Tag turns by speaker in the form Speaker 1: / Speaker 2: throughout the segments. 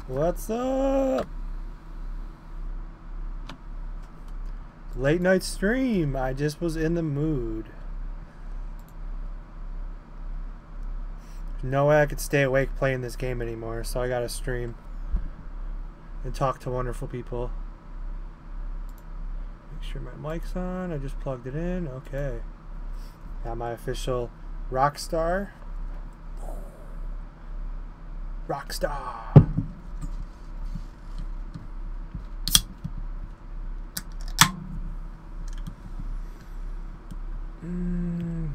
Speaker 1: What's up? Late night stream. I just was in the mood. No way I could stay awake playing this game anymore, so I gotta stream and talk to wonderful people. Make sure my mic's on. I just plugged it in. Okay. Got my official Rockstar. Rockstar.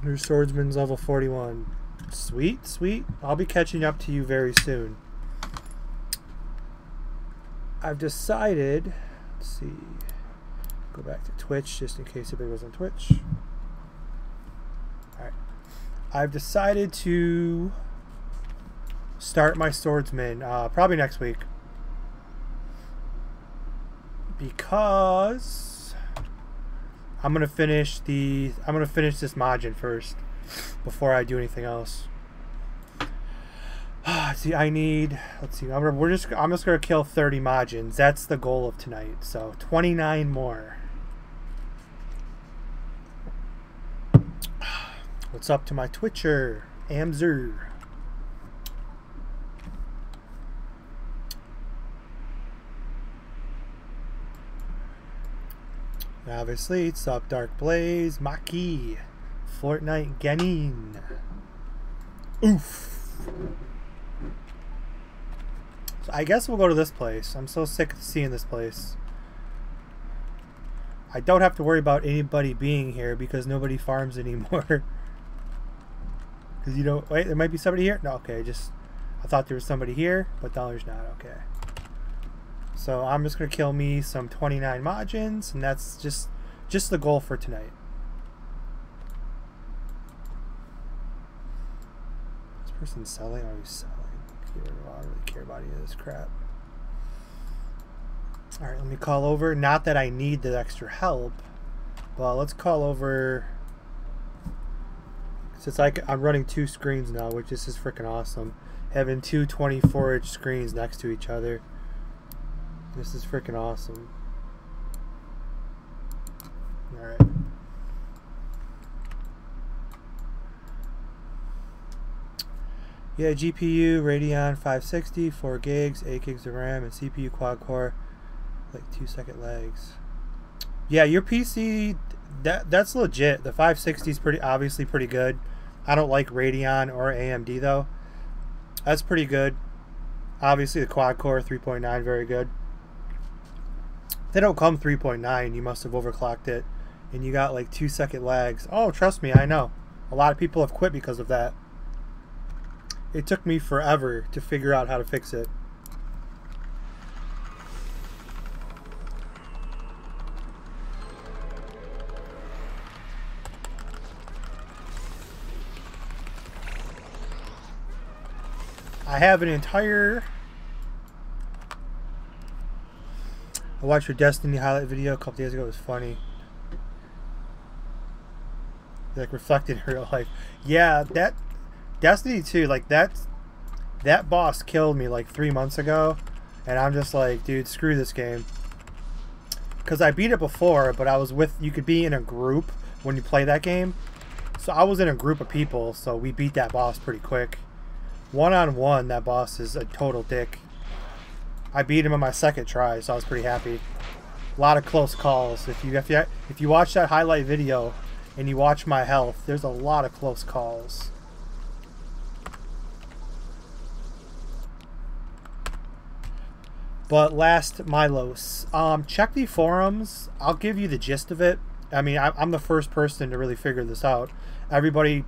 Speaker 1: Your swordsman's level 41. Sweet, sweet. I'll be catching up to you very soon. I've decided, let's see, go back to Twitch just in case anybody was on Twitch. Alright. I've decided to start my swordsman probably next week. Because I'm gonna finish this Majin first before I do anything else. See, I need. Let's see. I'm just gonna kill 30 Majins. That's the goal of tonight. So 29 more. What's up to my Twitcher, Amzer? Obviously, it's up Dark Blaze, Maki, Fortnite Genin. Oof. So I guess we'll go to this place. I'm so sick of seeing this place. I don't have to worry about anybody being here because nobody farms anymore. Because you don't... Wait, there might be somebody here? No, okay, I thought there was somebody here, but no, there's not. Okay. So I'm just going to kill me some 29 Majins, and that's just the goal for tonight. This person's selling? Are you selling? I don't really care about any of this crap. Alright, let me call over. Not that I need the extra help, but let's call over... Since I'm running 2 screens now, which is freaking awesome. Having 2 24-inch screens next to each other. This is freaking awesome. Alright. Yeah, GPU, Radeon 560, 4 gigs, 8 gigs of RAM, and CPU quad core, like 2-second lags. Yeah, your PC, that's legit. The 560 is obviously pretty good. I don't like Radeon or AMD though. That's pretty good. Obviously the quad core 3.9, very good. They don't come 3.9. You must have overclocked it. And you got like 2-second lags. Oh, trust me, I know. A lot of people have quit because of that. It took me forever to figure out how to fix it. I have an entire... I watched your Destiny highlight video a couple days ago. It was funny. Like reflected in real life. Yeah, that Destiny 2, like that boss killed me like 3 months ago, and I'm just like, dude, screw this game. Because I beat it before, but I was with, you could be in a group when you play that game. So I was in a group of people, so we beat that boss pretty quick. One-on-one, that boss is a total dick. I beat him on my 2nd try, so I was pretty happy. A lot of close calls. If you watch that highlight video and you watch my health, there's a lot of close calls. But last, Milos. Check the forums. I'll give you the gist of it. I mean, I'm the first person to really figure this out. Everybody...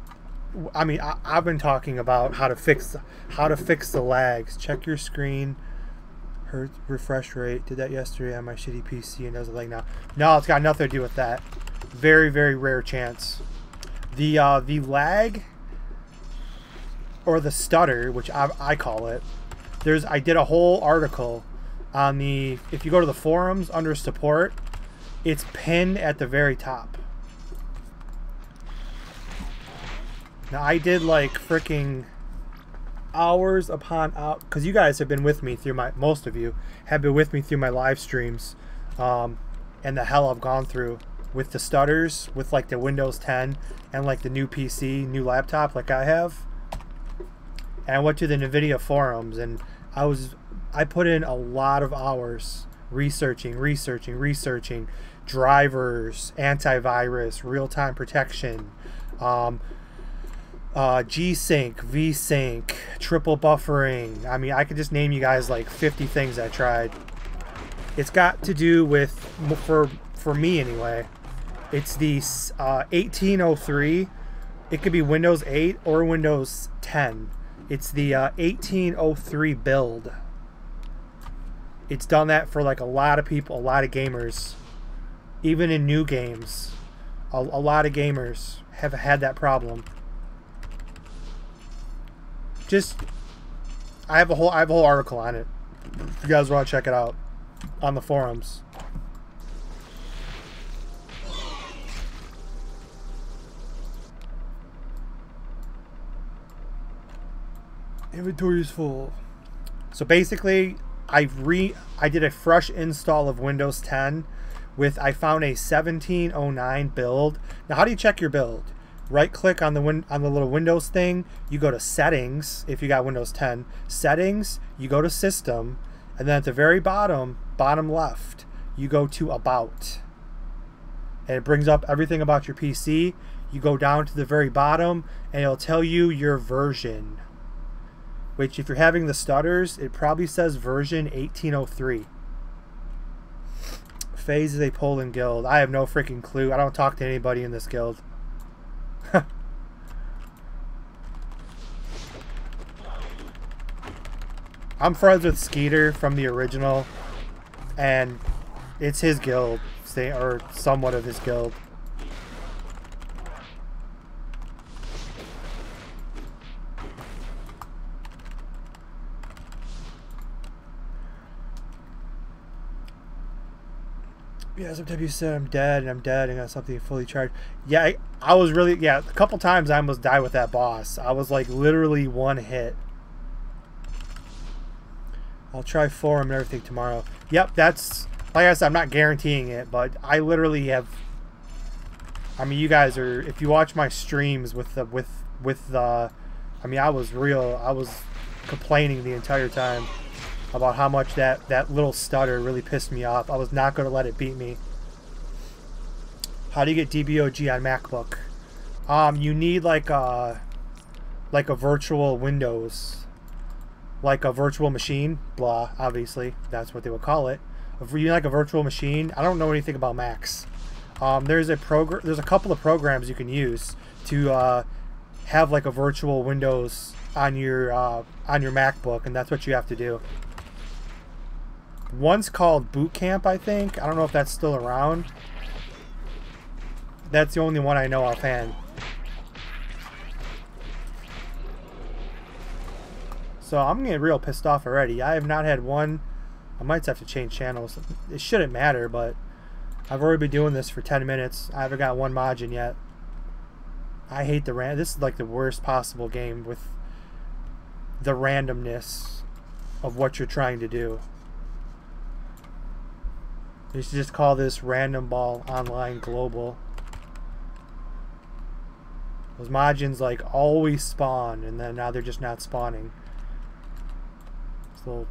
Speaker 1: I mean, I've been talking about how to fix the lags. Check your screen. Her refresh rate. Did that yesterday on my shitty PC and does it like now. No, it's got nothing to do with that. Very, very rare chance. The lag or the stutter, which I call it, I did a whole article on the, if you go to the forums under support, it's pinned at the very top. Now I did like freaking hours upon hours, because you guys have been with me through my, most of you have been with me through my live streams, and the hell I've gone through with the stutters, with like the Windows 10 and like the new PC, new laptop like I have. And I went to the NVIDIA forums, and I put in a lot of hours researching drivers, antivirus, real-time protection, G-Sync, V-Sync, triple buffering. I mean, I could just name you guys like 50 things I tried. It's got to do with, for me anyway, it's the 1803. It could be Windows 8 or Windows 10. It's the 1803 build. It's done that for like a lot of people, a lot of gamers. Even in new games, a lot of gamers have had that problem. Just, I have a whole article on it. If you guys want to check it out on the forums. Inventory is full. So basically, I did a fresh install of Windows 10 with, I found a 1709 build. Now, how do you check your build? Right click on the little Windows thing, you go to settings if you got Windows 10, settings, you go to system, and then at the very bottom left, you go to about. And it brings up everything about your PC. You go down to the very bottom and it'll tell you your version. Which, if you're having the stutters, it probably says version 1803. FaZe is a Poland guild. I have no freaking clue. I don't talk to anybody in this guild. I'm friends with Skeeter from the original, and it's his guild, or somewhat of his guild. Yeah, sometimes you said I'm dead and got something fully charged. Yeah, I was really, yeah, a couple times I almost died with that boss. I was like literally one hit. I'll try forum and everything tomorrow. Yep, that's, like I said, I'm not guaranteeing it, but I literally have, I mean, you guys are, if you watch my streams with the, I mean, I was complaining the entire time about how much that little stutter really pissed me off. I was not going to let it beat me. How do you get DBOG on MacBook? You need like a virtual Windows, like a virtual machine. Blah, obviously that's what they would call it. If you need like a virtual machine, I don't know anything about Macs. There's a couple of programs you can use to have like a virtual Windows on your MacBook, and that's what you have to do. One's called Boot Camp, I think. I don't know if that's still around. That's the only one I know offhand. So I'm getting real pissed off already. I have not had one. I might have to change channels. It shouldn't matter, but I've already been doing this for 10 minutes. I haven't got one Majin yet. I hate the this is like the worst possible game with the randomness of what you're trying to do. You should just call this Random Ball Online Global. Those Majins like always spawn, and then now they're just not spawning. So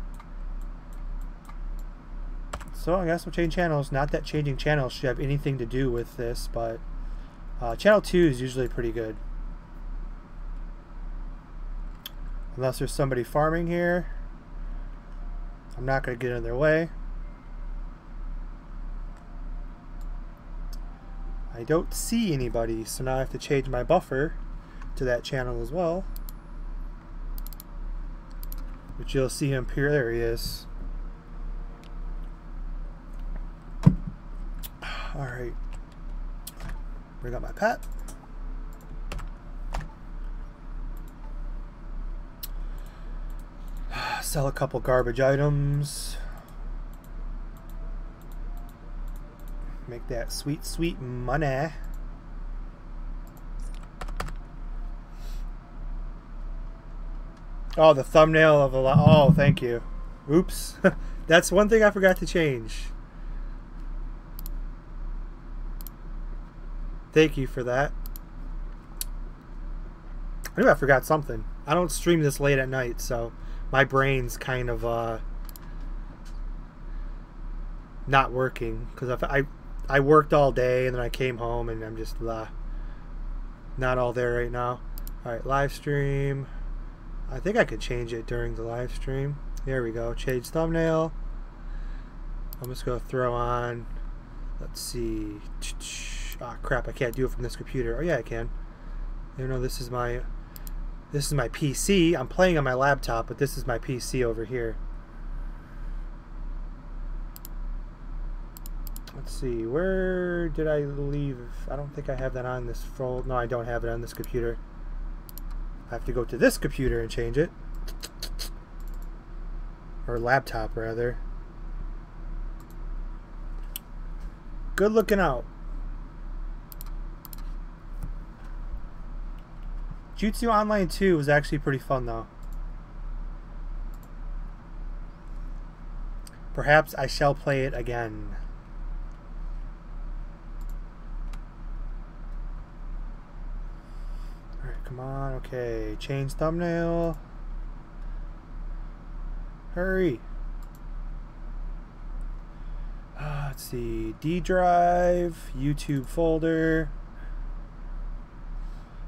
Speaker 1: I guess we'll change channels. Not that changing channels should have anything to do with this, but channel 2 is usually pretty good. Unless there's somebody farming here. I'm not going to get in their way. I don't see anybody, so now I have to change my buffer to that channel as well. Which you'll see him appear. There he is. Alright. Bring up my pet. Sell a couple garbage items. Make that sweet, sweet money. Oh, the thumbnail of a lot. Oh, thank you. Oops. That's one thing I forgot to change. Thank you for that. I knew I forgot something. I don't stream this late at night, so my brain's kind of not working. Because I worked all day and then I came home and I'm just not all there right now. Alright, live stream. I think I could change it during the live stream. There we go. Change thumbnail. I'm just going to throw on, let's see. Ah, crap, I can't do it from this computer. Oh yeah, I can. You know, this is my PC. I'm playing on my laptop, but this is my PC over here. Let's see, where did I leave? I don't think I have that on this folder. No, I don't have it on this computer. I have to go to this computer and change it. Or laptop, rather. Good looking out. Jutsu Online 2 was actually pretty fun, though. Perhaps I shall play it again. Alright, come on. Okay, change thumbnail. Hurry. Let's see. D drive, YouTube folder,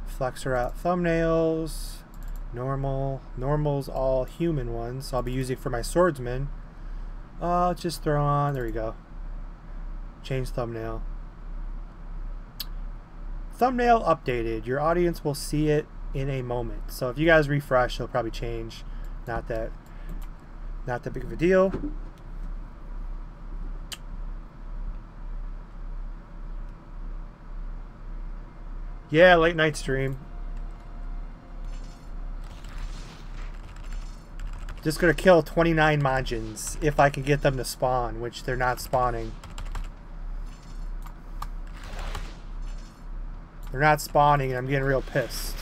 Speaker 1: Flexarot thumbnails, normals all human ones. So I'll be using for my swordsman. Let's just throw on. There we go. Change thumbnail. Thumbnail updated. Your audience will see it in a moment. So if you guys refresh, it'll probably change. Not that big of a deal. Yeah, late night stream. Just gonna kill 29 Majins if I can get them to spawn, which they're not spawning. They're not spawning and I'm getting real pissed.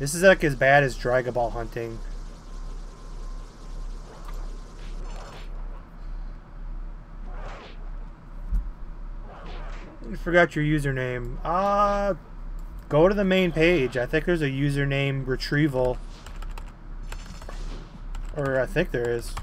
Speaker 1: This is like as bad as dragonball hunting. You forgot your username. Go to the main page. I think there's a username retrieval. Or I think there is.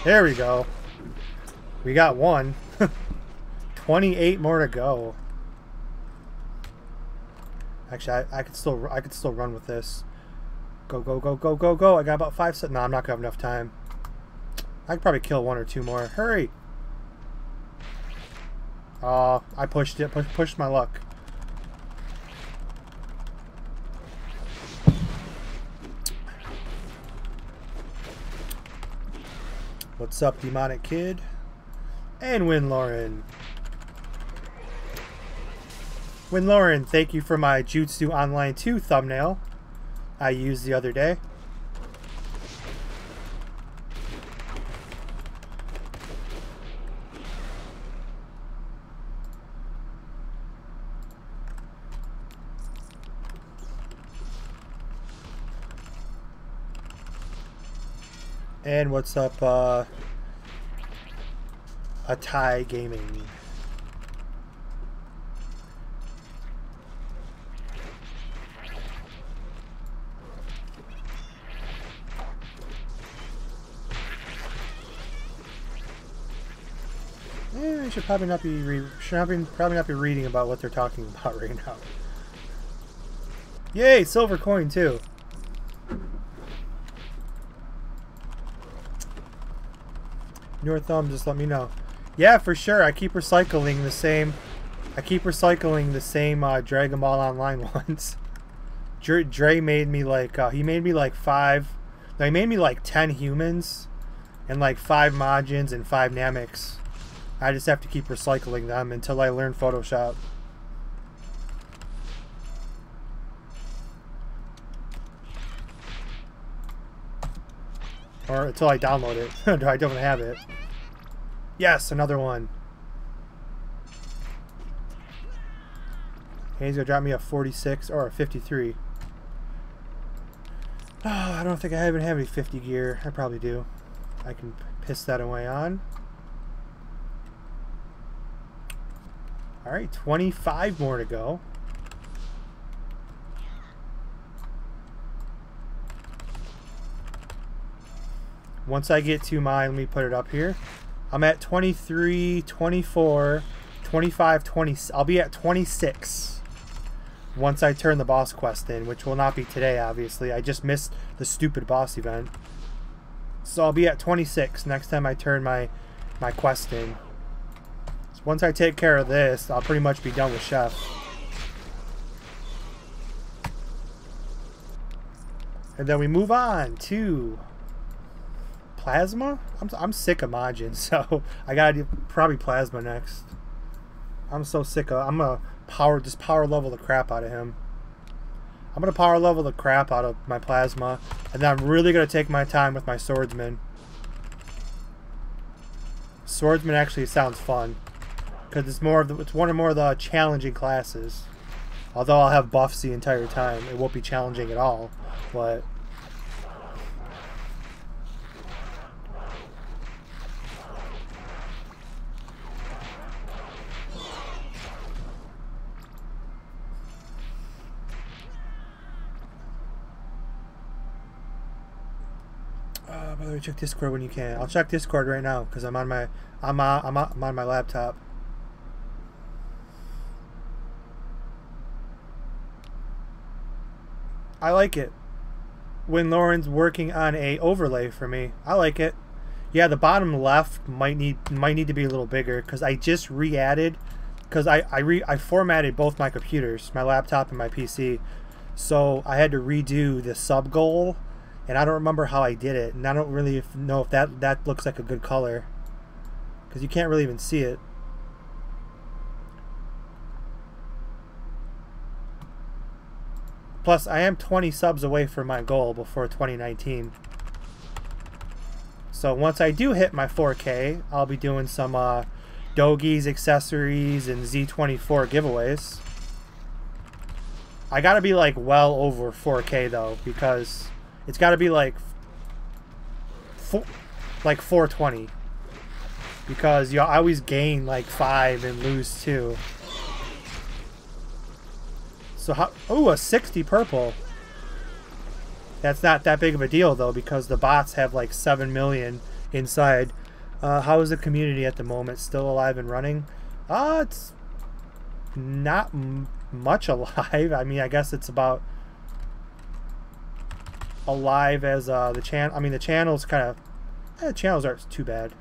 Speaker 1: There we go. We got one. 28 more to go. Actually, I could still run with this. Go, go, go, go, go, go. I got about 5 seconds. No, I'm not gonna have enough time. I could probably kill 1 or 2 more. Hurry! Oh, I pushed it. Pushed my luck. What's up, Demonic Kid? And Win Lauren. Win Lauren, thank you for my Jutsu Online 2 thumbnail I used the other day. And what's up, Atai Gaming? I should probably not be reading about what they're talking about right now. Yay, silver coin too. Your thumb, just let me know. Yeah, for sure. I keep recycling the same. I keep recycling the same Dragon Ball Online ones. Dre made me like, he made me like 10 humans and like 5 Majins and 5 Nameks. I just have to keep recycling them until I learn Photoshop. Or until I download it. I don't have it. Yes, another one. Okay, he's gonna drop me a 46 or a 53. Oh, I don't think I even have any 50 gear. I probably do. I can piss that away on. Alright, 25 more to go. Once I get to my, let me put it up here. I'm at 23, 24, 25, 20. I'll be at 26 once I turn the boss quest in, which will not be today, obviously. I just missed the stupid boss event. So I'll be at 26 next time I turn my quest in. So once I take care of this, I'll pretty much be done with Chef. And then we move on to Plasma? I'm sick of Majin, so I gotta do probably Plasma next. I'm so sick of, I'm gonna power level the crap out of him. I'm gonna power level the crap out of my Plasma, and then I'm really gonna take my time with my Swordsman. Swordsman actually sounds fun because it's one of more of the challenging classes. Although I'll have buffs the entire time, it won't be challenging at all. But by the way, check Discord when you can. I'll check Discord right now because I'm on my laptop. I like it when Lauren's working on a overlay for me. I like it. Yeah, the bottom left might need to be a little bigger because I just re-added, because I formatted both my computers, my laptop and my PC, so I had to redo the sub goal. And I don't remember how I did it, and I don't really know if that looks like a good color, because you can't really even see it. Plus, I am 20 subs away from my goal before 2019. So once I do hit my 4K, I'll be doing some Dogies, accessories, and Z24 giveaways. I gotta be like well over 4K though, because it's got to be like 420, because I always gain like 5 and lose 2. So how? Oh, a 60 purple. That's not that big of a deal though, because the bots have like 7 million inside. How is the community at the moment? Still alive and running? It's not much alive. I mean, I guess it's about alive as the channel. I mean, the channel's kind of, the channels aren't too bad.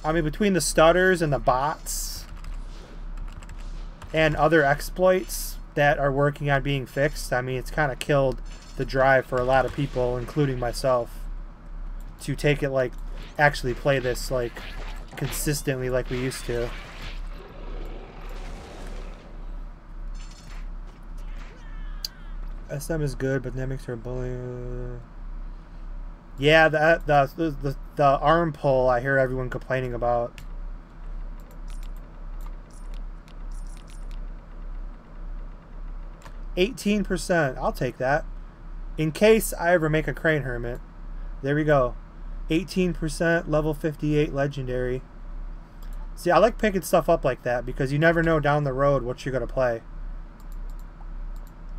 Speaker 1: I mean, between the stutters and the bots and other exploits that are working on being fixed, I mean, it's kind of killed the drive for a lot of people, including myself, to take it, like, actually play this like consistently like we used to. SM is good, but Nemix are bullying. Yeah, the arm pull I hear everyone complaining about. %. I'll take that. In case I ever make a Crane Hermit. There we go. 18%, level 58, legendary. See, I like picking stuff up like that because you never know down the road what you're going to play.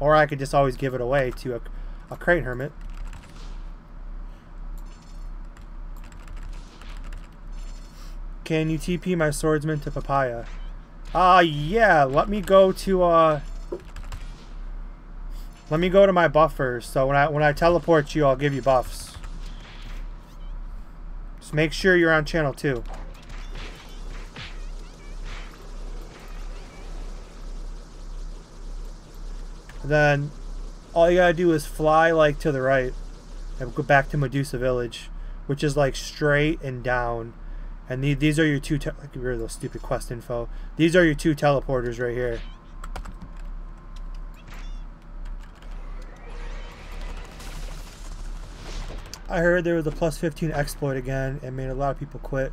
Speaker 1: Or I could just always give it away to a Crane Hermit. Can you TP my Swordsman to Papaya? Yeah, let me go to my buffers. So when I teleport you, I'll give you buffs. Just make sure you're on channel 2. Then all you gotta do is fly like to the right and go back to Medusa Village, which is like straight and down. And these are your two. Get rid of those stupid quest info. These are your two teleporters right here. I heard there was a plus 15 exploit again and made a lot of people quit.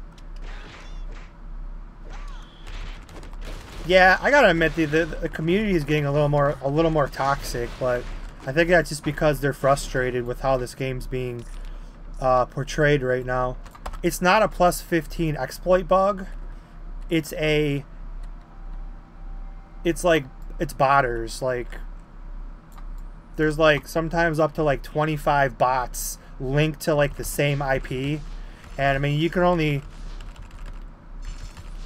Speaker 1: Yeah, I gotta admit the community is getting a little more toxic, but I think that's just because they're frustrated with how this game's being portrayed right now. It's not a plus 15 exploit bug. It's botters. Like, there's like sometimes up to like 25 bots linked to like the same IP, and I mean you can only.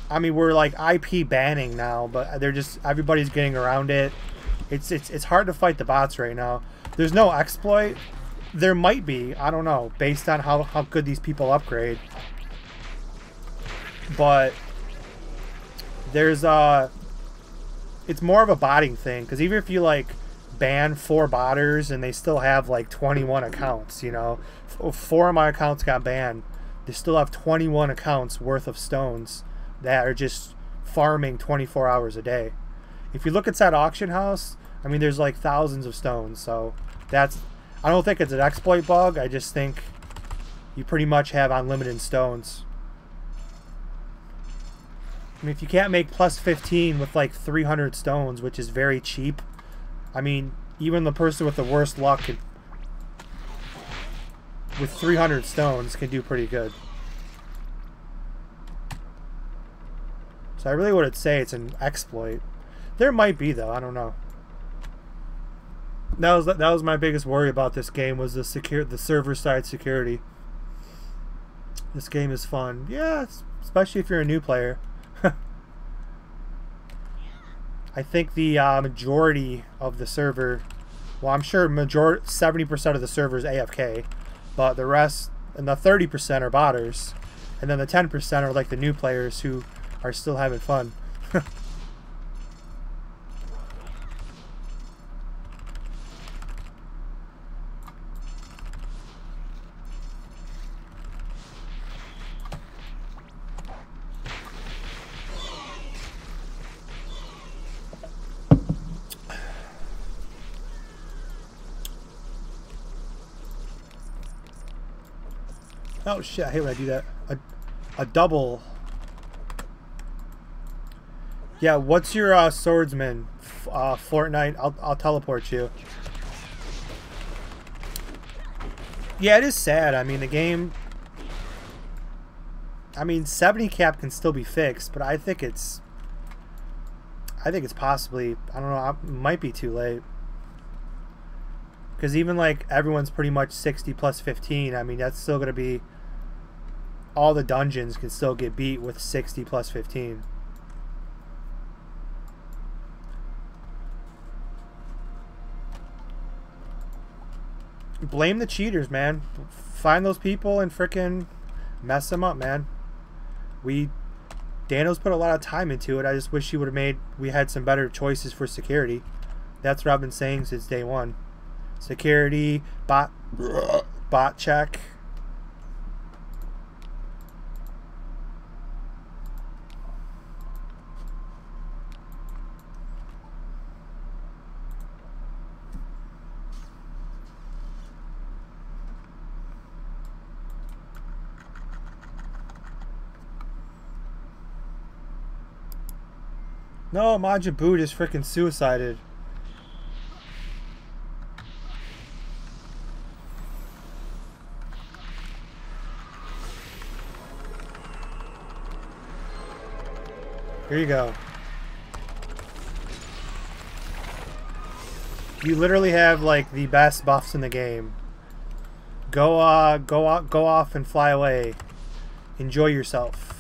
Speaker 1: I mean, we're like IP banning now, but everybody's getting around it. It's hard to fight the bots right now. There's no exploit. There might be, I don't know, based on how good these people upgrade. But there's it's more of a botting thing, because even if you like ban 4 botters and they still have like 21 accounts, you know, 4 of my accounts got banned. They still have 21 accounts worth of stones that are just farming 24 hours a day. If you look inside auction house, I mean, there's like thousands of stones. So that's, I don't think it's an exploit bug. I just think you pretty much have unlimited stones. I mean, if you can't make plus 15 with like 300 stones, which is very cheap, I mean, even the person with the worst luck with 300 stones can do pretty good. So I really would say it's an exploit. There might be though, I don't know. That was my biggest worry about this game, was the server side security. This game is fun, yeah, especially if you're a new player. I think the majority of the server, well, I'm sure 70% of the server is AFK, but the rest, and the 30% are botters, and then the 10% are like the new players who are still having fun. Oh shit, I hate when I do that. A double. Yeah, what's your swordsman? Fortnite, I'll teleport you. Yeah, it is sad. I mean, the game, I mean, 70 cap can still be fixed, but I think it's possibly, I don't know, it might be too late. Because even like everyone's pretty much 60 plus 15, I mean, that's still going to be, all the dungeons can still get beat with 60 plus 15. Blame the cheaters, man. Find those people and frickin' mess them up, man. Dano's put a lot of time into it. I just wish we had some better choices for security. That's what I've been saying since day one. Security, bot check. No, Majin just freaking suicided. Here you go. You literally have like the best buffs in the game. Go off and fly away. Enjoy yourself.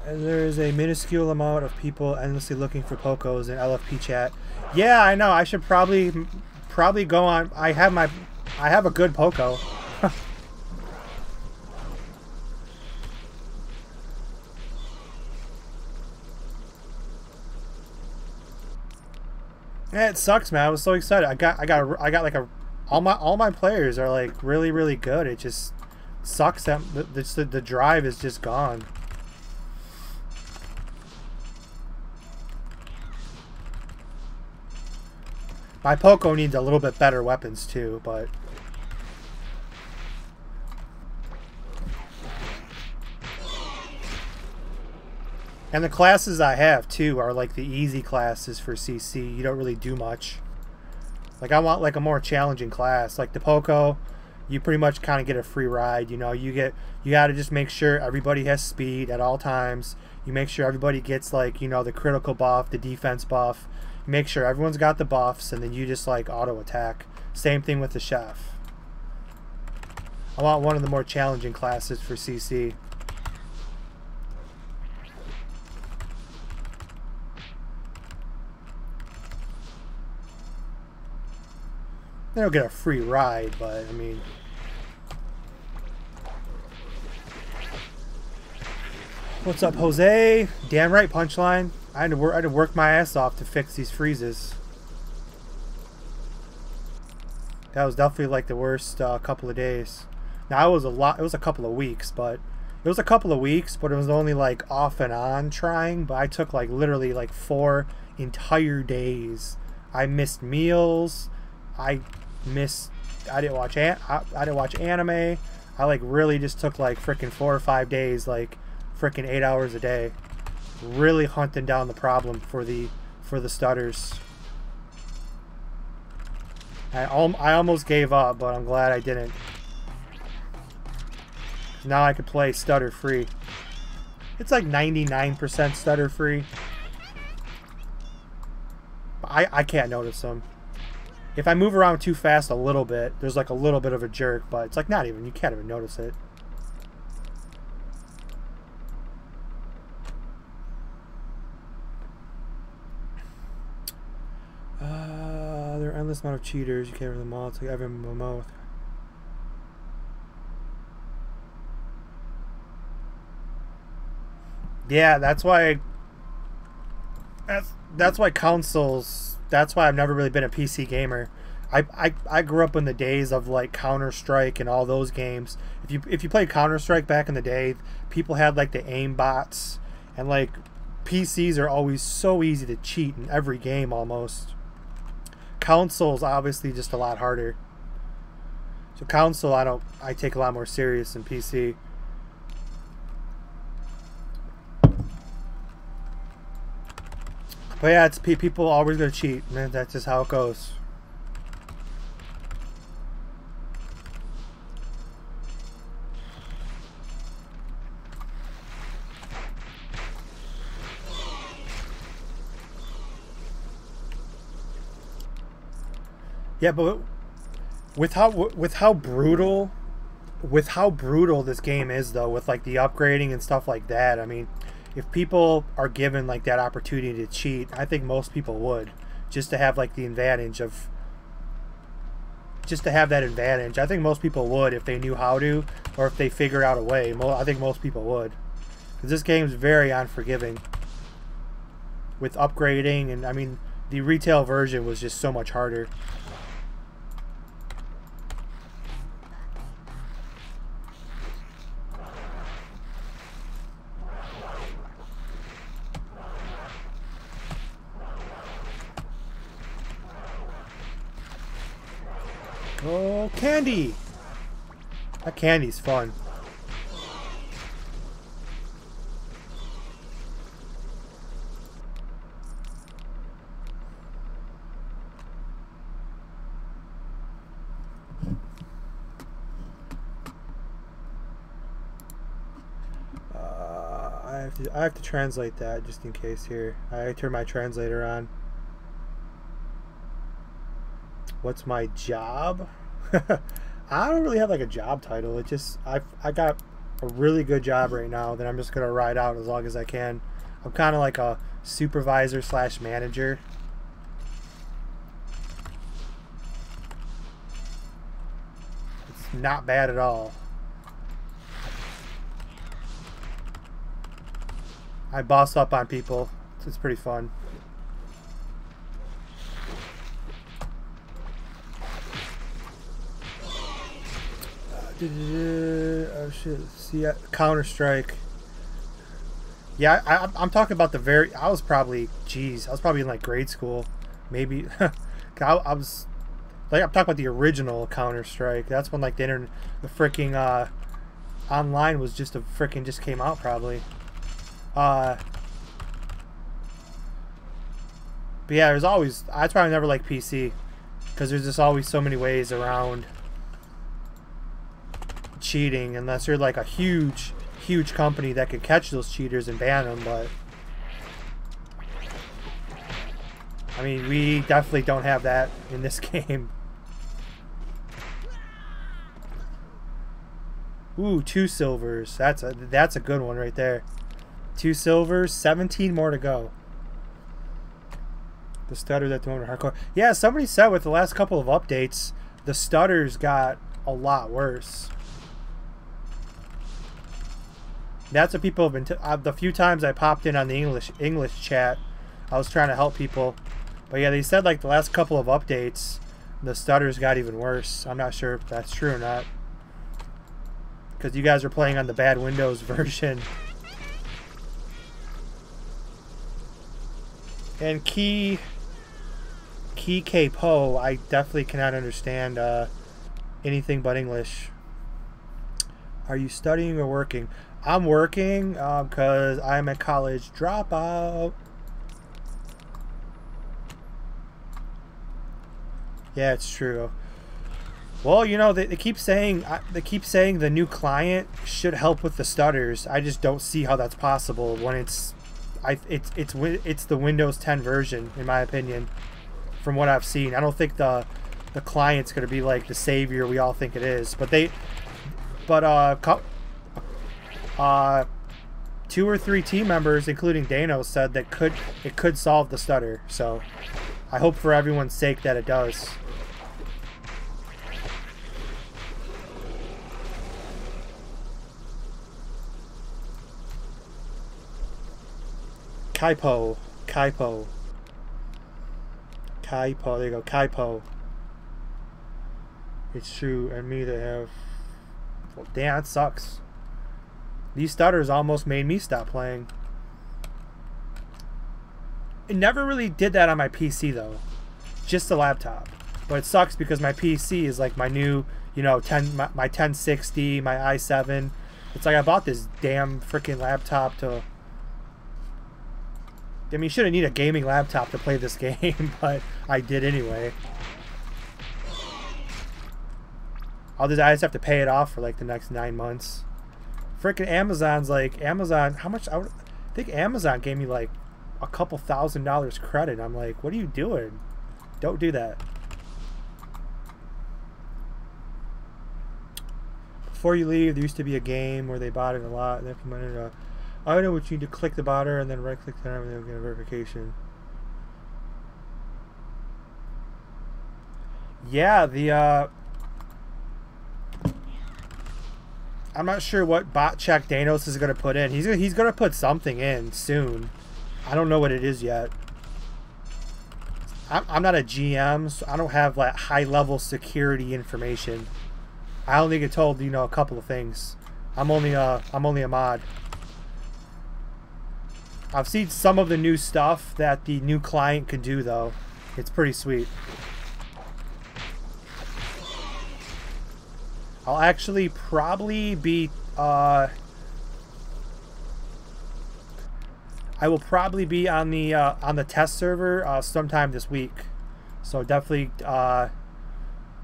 Speaker 1: And there is a minuscule amount of people endlessly looking for Pocos in LFP chat. Yeah, I know. I should probably go on. I have my I have a good Poco. Yeah, it sucks, man. I was so excited. I got like all my players are like really good. It just sucks that the drive is just gone. My Poco needs a little bit better weapons too, but and the classes I have too are like the easy classes for CC. You don't really do much. Like I want like a more challenging class. Like the Poco, you pretty much kind of get a free ride. You know, you got to just make sure everybody has speed at all times. You make sure everybody gets like, you know, the critical buff, the defense buff. You make sure everyone's got the buffs, and then you just like auto attack. Same thing with the chef. I want one of the more challenging classes for CC. They don't get a free ride, but I mean, what's up, Jose? Damn right, Punchline. I had to work my ass off to fix these freezes. That was definitely like the worst couple of days. Now it was a couple of weeks, but it was only like off and on trying. But I took like literally like 4 entire days. I missed meals. I didn't watch anime. I like really just took like freaking 4 or 5 days, like freaking 8 hours a day, really hunting down the problem for the stutters. I almost gave up, but I'm glad I didn't. Now I could play stutter free. It's like 99% stutter free. I can't notice them. If I move around too fast a little bit, there's like a little bit of a jerk, but it's like not even, you can't even notice it. There are endless amount of cheaters. You can't remember them all. It's like every MMO. Yeah, that's why consoles. That's why I've never really been a PC gamer. I grew up in the days of like Counter-Strike and all those games. If you played Counter-Strike back in the day, people had like the aim bots, and like PCs are always so easy to cheat in every game almost. Consoles obviously just a lot harder. So console I take a lot more serious than PC. But yeah, it's people always gonna cheat, man. That's just how it goes. Yeah, but with how brutal this game is, though, with like the upgrading and stuff like that. I mean, if people are given like that opportunity to cheat, I think most people would, just to have like the advantage of, just to have that advantage. I think most people would if they knew how to, or if they figured out a way. I think most people would, because this game is very unforgiving with upgrading, and I mean the retail version was just so much harder. Oh, candy! That candy's fun. I have to translate that just in case here. I turn my translator on. What's my job? I don't really have like a job title. It just I got a really good job right now that I'm just gonna ride out as long as I can. I'm kind of like a supervisor / manager. not bad at all. I boss up on people. It's pretty fun. Oh shit! See, Counter-Strike. Yeah, I'm talking about the very. I was probably, geez, I was probably in like grade school, maybe. I was like, I'm talking about the original Counter-Strike. That's when like the internet, the freaking online was just just came out probably. But yeah, there's always. I try to never like PC because there's just always so many ways around cheating, unless you're like a huge company that could catch those cheaters and ban them. But I mean, we definitely don't have that in this game. Ooh, 2 silvers. That's a good one right there. 2 silvers, 17 more to go. The stutter that doing hardcore. Yeah, somebody said with the last couple of updates, the stutters got a lot worse. That's what people have been. The few times I popped in on the English chat, I was trying to help people, but yeah, they said like the last couple of updates, the stutters got even worse. I'm not sure if that's true or not, because you guys are playing on the bad Windows version. And Key K-Po, I definitely cannot understand anything but English. Are you studying or working? I'm working because I'm a college dropout. Yeah, it's true. Well, you know, they keep saying the new client should help with the stutters. I just don't see how that's possible when it's the Windows 10 version, in my opinion, from what I've seen. I don't think the client's going to be like the savior we all think it is. But 2 or 3 team members, including Dano, said that it could solve the stutter. So I hope for everyone's sake that it does. Kaipo. There you go, Kaipo. It's true, and me to have. Well, damn, that sucks. These stutters almost made me stop playing. It never really did that on my PC though, just the laptop. But it sucks because my PC is like my new, you know, my 1060, my i7. It's like I bought this damn freaking laptop to. I mean, you shouldn't need a gaming laptop to play this game, but I did anyway. I just have to pay it off for like the next 9 months. Freaking Amazon's like, how much? I think Amazon gave me like a couple $1,000 credit. I'm like, what are you doing? Don't do that. Before you leave, there used to be a game where they bought it a lot and implemented a. I know what you need to click the botter and then right click the and then get a verification. Yeah, I'm not sure what bot check Danos is going to put in. He's going to put something in soon. I don't know what it is yet. I'm not a GM, so I don't have like high level security information. I only get told, you know, a couple of things. I'm only a mod. I've seen some of the new stuff that the new client can do though. It's pretty sweet. I'll actually probably be I will probably be on the test server sometime this week. So definitely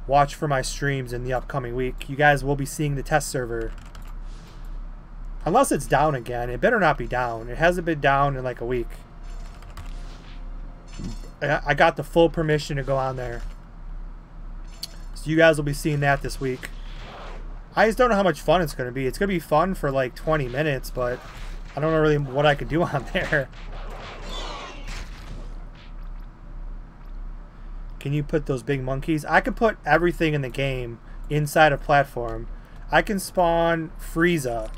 Speaker 1: watch for my streams in the upcoming week. You guys will be seeing the test server. Unless it's down again. It better not be down. It hasn't been down in like a week. I got the full permission to go on there. So you guys will be seeing that this week. I just don't know how much fun it's going to be. It's going to be fun for like 20 minutes, but I don't know really what I could do on there. Can you put those big monkeys? I could put everything in the game inside a platform, I can spawn Frieza.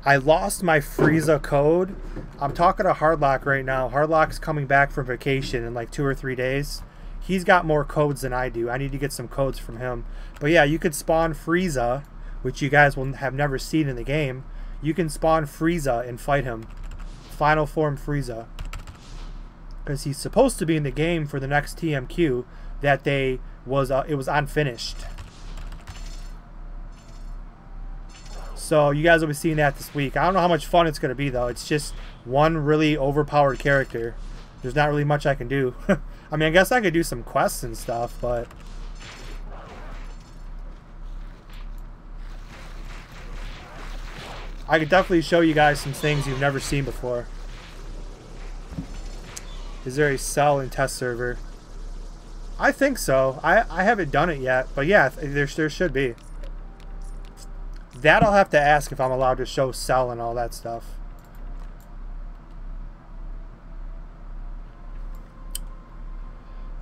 Speaker 1: I lost my Frieza code. I'm talking to Hardlock right now. Hardlock's coming back from vacation in like 2 or 3 days. He's got more codes than I do. I need to get some codes from him. But yeah, you could spawn Frieza, which you guys will have never seen in the game. You can spawn Frieza and fight him. Final form Frieza. Because he's supposed to be in the game for the next TMQ that it was unfinished. So you guys will be seeing that this week. I don't know how much fun it's going to be though. It's just one really overpowered character. There's not really much I can do. I mean, I guess I could do some quests and stuff, but I could definitely show you guys some things you've never seen before. Is there a cell in test server? I think so. I haven't done it yet, but yeah, there should be. That I'll have to ask if I'm allowed to show cell and all that stuff.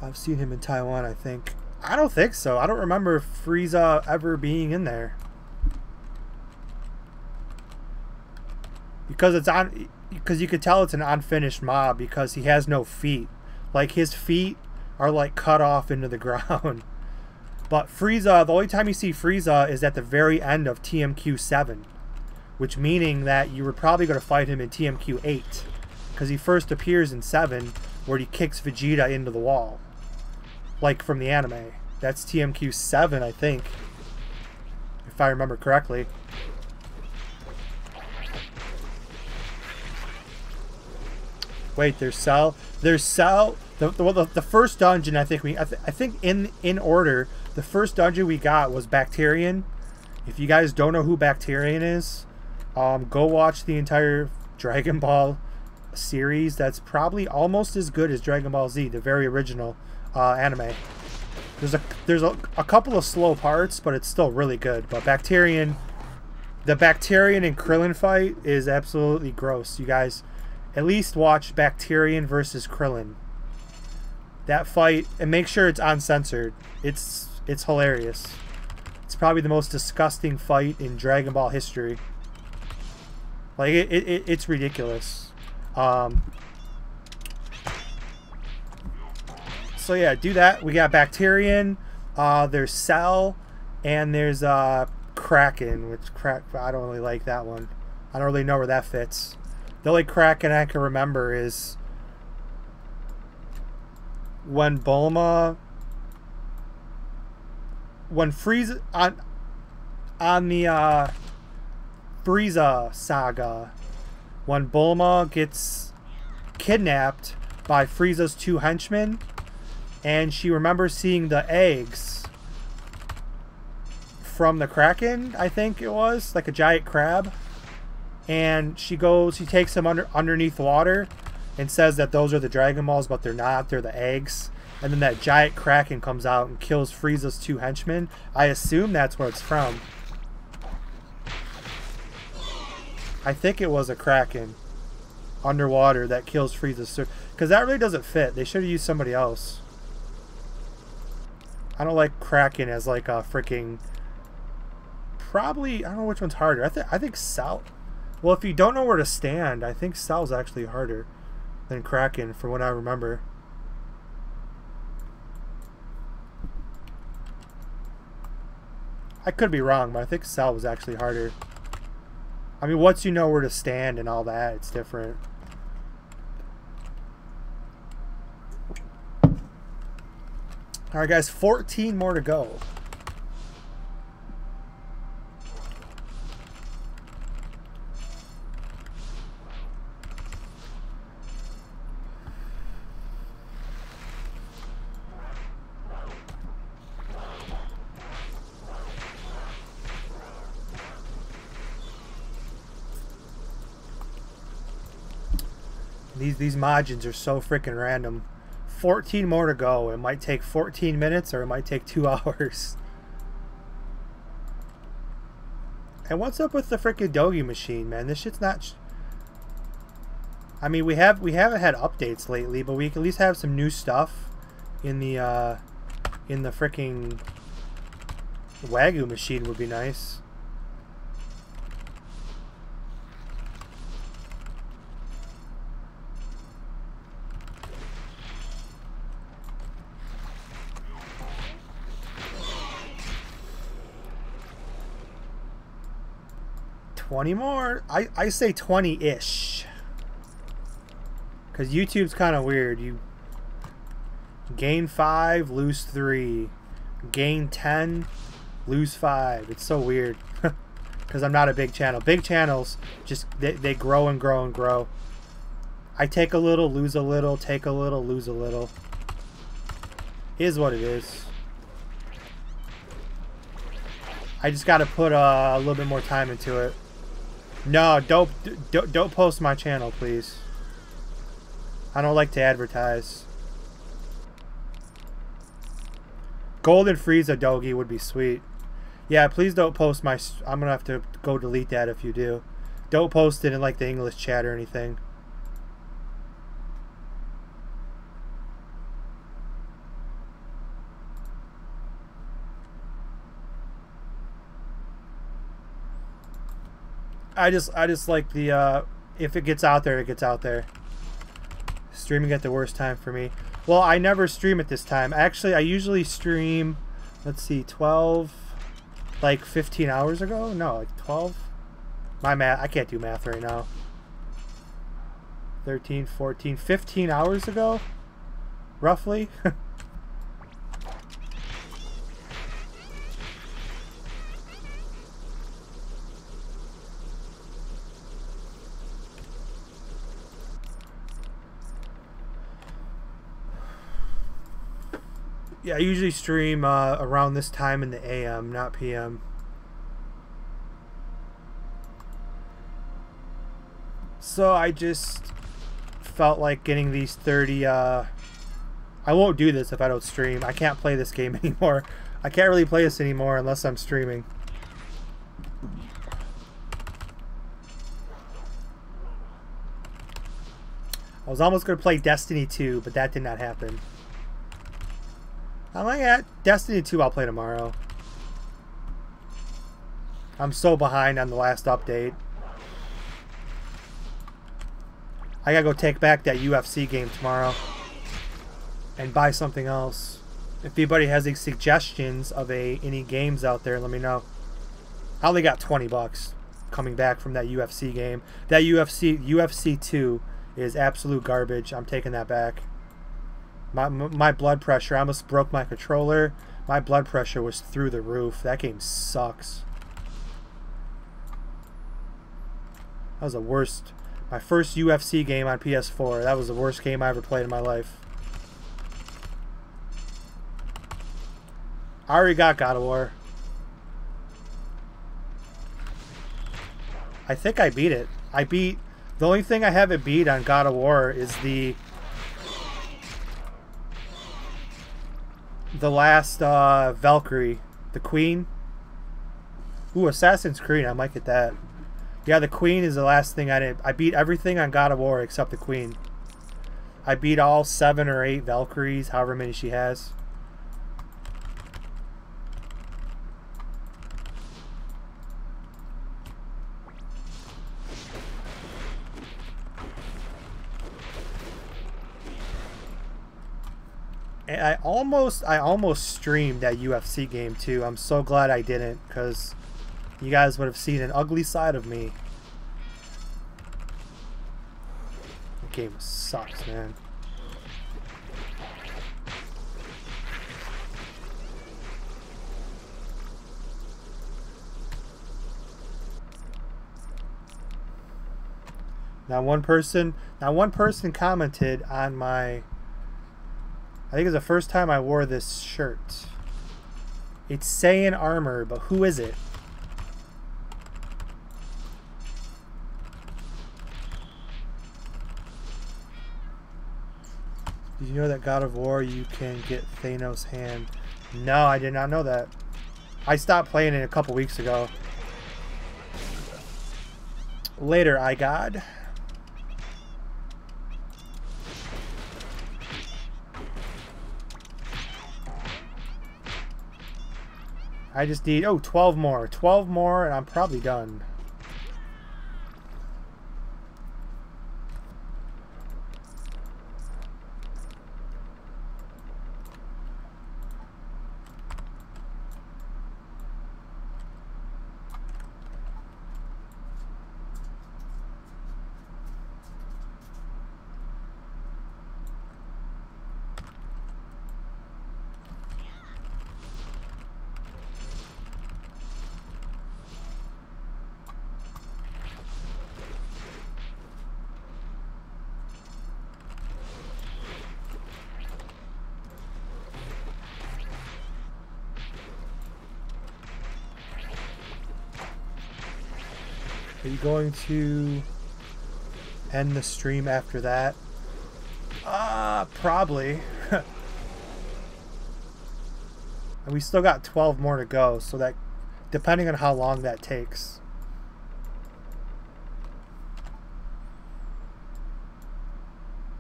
Speaker 1: I've seen him in Taiwan, I think. I don't think so. I don't remember Frieza ever being in there. Because it's on, because you could tell it's an unfinished mob because he has no feet. Like his feet are like cut off into the ground. But Frieza, the only time you see Frieza is at the very end of TMQ 7, which meaning that you were probably going to fight him in TMQ 8, because he first appears in 7 where he kicks Vegeta into the wall, like from the anime. That's TMQ 7, I think, if I remember correctly. Wait, there's Cell. There's Cell. The first dungeon, I think I think in order, the first dungeon we got was Bacterian. If you guys don't know who Bacterian is, go watch the entire Dragon Ball series. That's probably almost as good as Dragon Ball Z, the very original anime. There's a couple of slow parts, but it's still really good. But Bacterian, the Bacterian and Krillin fight is absolutely gross. You guys at least watch Bacterian versus Krillin. That fight, and make sure it's uncensored. It's hilarious. It's probably the most disgusting fight in Dragon Ball history. Like it's ridiculous. So yeah, do that. We got Bacterian. There's Cell, and there's Kraken, which I don't really like that one. I don't really know where that fits. The only Kraken I can remember is when Bulma, when Frieza on the Frieza saga, when Bulma gets kidnapped by Frieza's 2 henchmen, and she remembers seeing the eggs from the Kraken, I think it was, like a giant crab, and she takes them underneath water and says that those are the Dragon Balls, but they're not, they're the eggs. And then that giant Kraken comes out and kills Frieza's 2 henchmen. I assume that's where it's from. I think it was a Kraken underwater that kills Frieza's... Because that really doesn't fit. They should have used somebody else. I don't like Kraken as like a freaking... Probably... I don't know which one's harder. I think Cell... Well, if you don't know where to stand, I think Cell's actually harder than Kraken, from what I remember. I could be wrong, but I think Cell was actually harder. I mean, once you know where to stand and all that, it's different. Alright guys, 14 more to go. These Majins are so freaking random. 14 more to go. It might take 14 minutes or it might take 2 hours. And what's up with the freaking Dogi machine, man? This shit's not... I mean, we haven't had updates lately, but we can at least have some new stuff in the freaking Wagyu machine would be nice. $20 more? I say 20-ish. Because YouTube's kind of weird. You gain 5, lose 3. Gain 10, lose 5. It's so weird. Because I'm not a big channel. Big channels, just they grow and grow and grow. I take a little, lose a little, take a little, lose a little. Is what it is. I just got to put a little bit more time into it. No, don't post my channel, please. I don't like to advertise. Golden Frieza Dogi would be sweet. Yeah, please don't post my... I'm going to have to go delete that if you do. Don't post it in like the English chat or anything. I just like the if it gets out there, it gets out there. Streaming at the worst time for me. Well, I never stream at this time. Actually, I usually stream, let's see, 12, like 15 hours ago? No, like 12? My math, I can't do math right now. 13, 14, 15 hours ago? Roughly? Yeah, I usually stream around this time in the AM, not PM. So I just felt like getting these 30... I won't do this if I don't stream. I can't play this game anymore. I can't really play this anymore unless I'm streaming. I was almost going to play Destiny 2, but that did not happen. I'm like, yeah, Destiny 2 I'll play tomorrow. I'm so behind on the last update. I gotta go take back that UFC game tomorrow and buy something else. If anybody has any suggestions of any games out there, let me know. I only got 20 bucks coming back from that UFC game. That UFC 2 is absolute garbage. I'm taking that back. My blood pressure, I almost broke my controller. My blood pressure was through the roof. That game sucks. That was the worst. My first UFC game on PS4. That was the worst game I ever played in my life. I already got God of War. I think I beat it. The only thing I haven't beat on God of War is the last Valkyrie, the Queen. Ooh, Assassin's Creed, I might get that. Yeah, the Queen is the last thing I did. I beat everything on God of War except the Queen. I beat all 7 or 8 Valkyries, however many she has. And I almost streamed that UFC game too. I'm so glad I didn't, because you guys would have seen an ugly side of me. The game sucks, man. Now one person commented on my... I think it's the first time I wore this shirt. It's saying armor, but who is it? Did you know that God of War you can get Thanos' hand? No, I did not know that. I stopped playing it a couple weeks ago. Later, iGod. I just need, oh, 12 more. 12 more and I'm probably done. Are you going to end the stream after that? Probably. And we still got 12 more to go, so that, depending on how long that takes.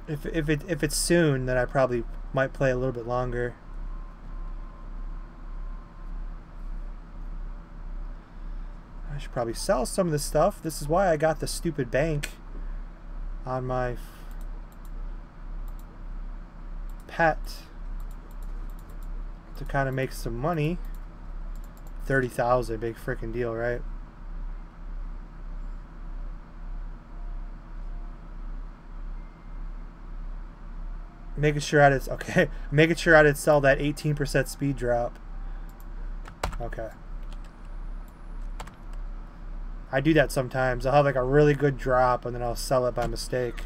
Speaker 1: If it's soon, then I probably might play a little bit longer. I should probably sell some of this stuff. This is why I got the stupid bank on my pet, to kind of make some money. 30,000, big freaking deal, right? Making sure I did, okay. Making sure I did sell that 18% speed drop. Okay. I do that sometimes. I'll have like a really good drop and then I'll sell it by mistake.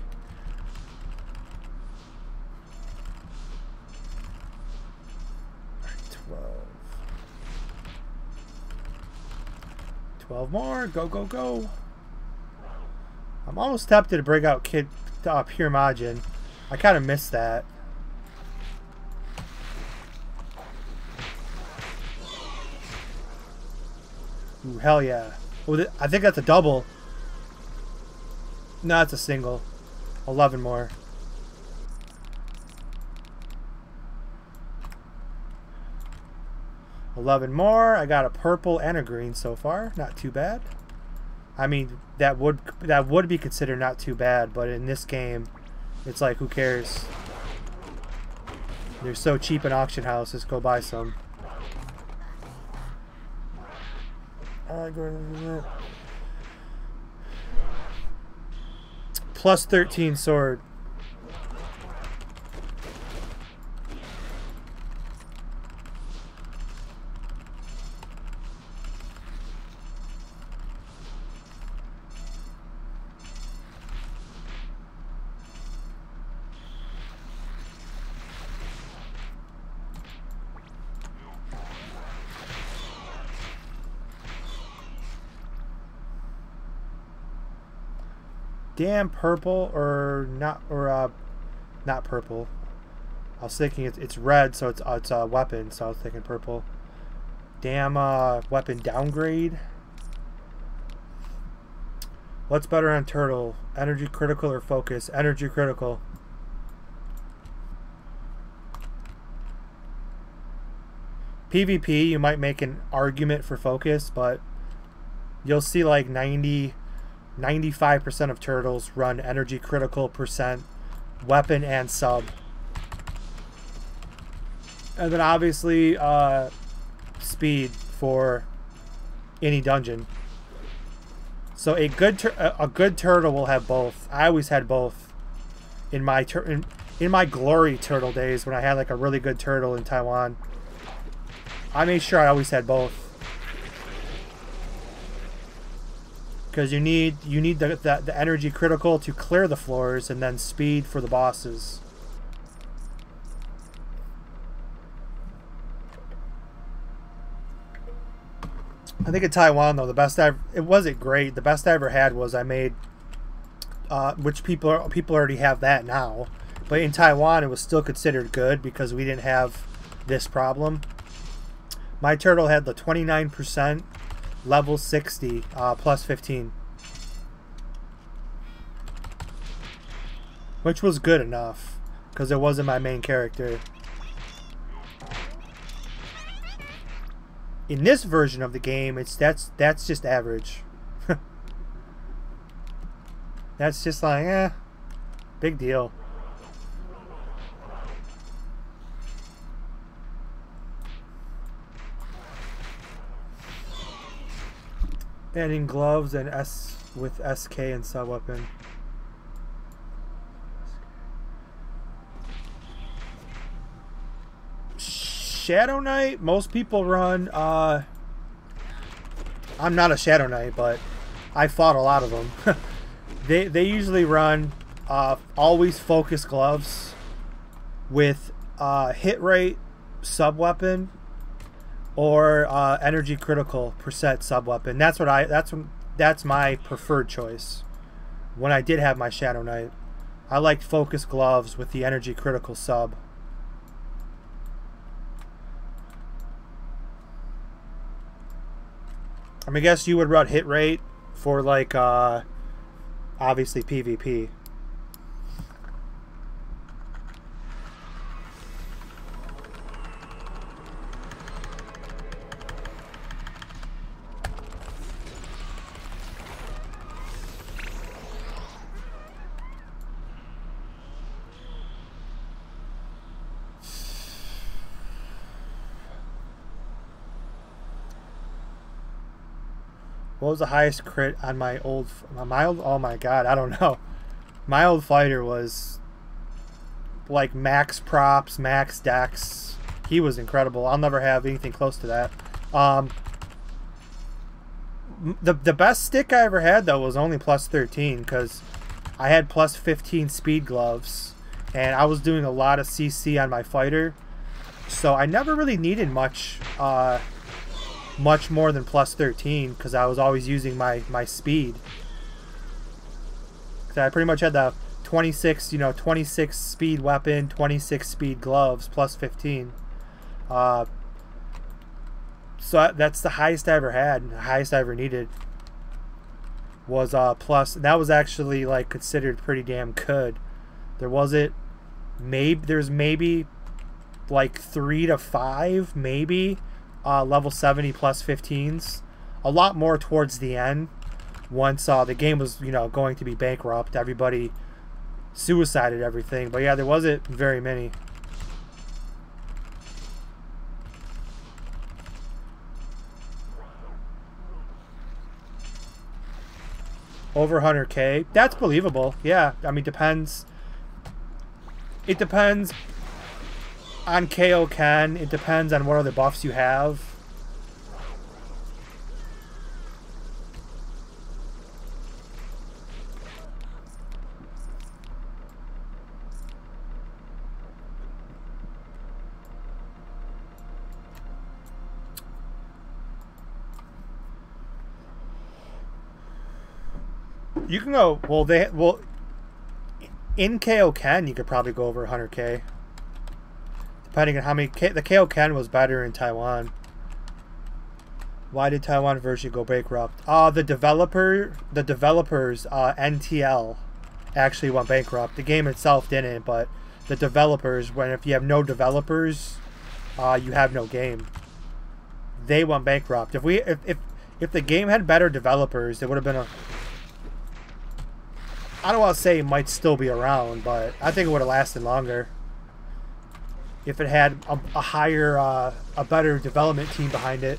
Speaker 1: Alright, 12 more. Go, go, go. I'm almost tempted to bring out Pure Majin. I kind of missed that. Ooh, hell yeah. Oh, I think that's a double. No, it's a single. 11 more. I got a purple and a green so far. Not too bad. I mean, that would be considered not too bad, but in this game, it's like, who cares? They're so cheap in auction houses. Go buy some. Plus 13 sword. Damn, purple or not, or not purple. I was thinking it's red, so it's a weapon. So I was thinking purple. Damn, weapon downgrade. What's better on turtle? Energy critical or focus? Energy critical. PvP, you might make an argument for focus, but you'll see like 95% of turtles run energy critical percent, weapon and sub. And then obviously speed for any dungeon. So a good turtle will have both. I always had both in my in my glory turtle days when I had like a really good turtle in Taiwan. I made sure I always had both. Because you need the energy critical to clear the floors, and then speed for the bosses. I think in Taiwan though, it wasn't great. The best I ever had was I made, which people already have that now, but in Taiwan it was still considered good because we didn't have this problem. My turtle had the 29%. Level 60, plus 15. Which was good enough, because it wasn't my main character. In this version of the game, that's just average. That's just like, big deal. Adding gloves and with SK and sub weapon. Shadow Knight, most people run. I'm not a Shadow Knight, but I fought a lot of them. They usually run always focus gloves with hit rate sub weapon or energy critical percent sub weapon. That's my preferred choice. When I did have my Shadow Knight, I liked focus gloves with the energy critical sub. I mean, I guess you would run hit rate for like obviously PvP. What was the highest crit on my old, oh my god, I don't know. My old fighter was like max props, max dex. He was incredible. I'll never have anything close to that. The best stick I ever had though was only plus 13 because I had plus 15 speed gloves and I was doing a lot of CC on my fighter. So I never really needed much more than plus 13 because I was always using my speed. So I pretty much had the 26 speed weapon, 26 speed gloves, plus 15. So that's the highest I ever had. The highest I ever needed was plus. That was actually like considered pretty damn good. There's maybe like 3 to 5 maybe. Level 70 plus 15s, a lot more towards the end once the game was going to be bankrupt. Everybody suicided everything, but yeah, there wasn't very many. Over 100k, that's believable. Yeah, I mean, depends. It depends on KO Ken. It depends on what other buffs you have. You can go, in KO Ken you could probably go over 100k. Depending on how many... The KO Ken was better in Taiwan. Why did Taiwan version go bankrupt? The developers, NTL, actually went bankrupt. The game itself didn't, but the developers, if you have no developers, you have no game. They went bankrupt. If the game had better developers, it would have been a... I don't want to say it might still be around, but I think it would have lasted longer. If it had a higher, a better development team behind it.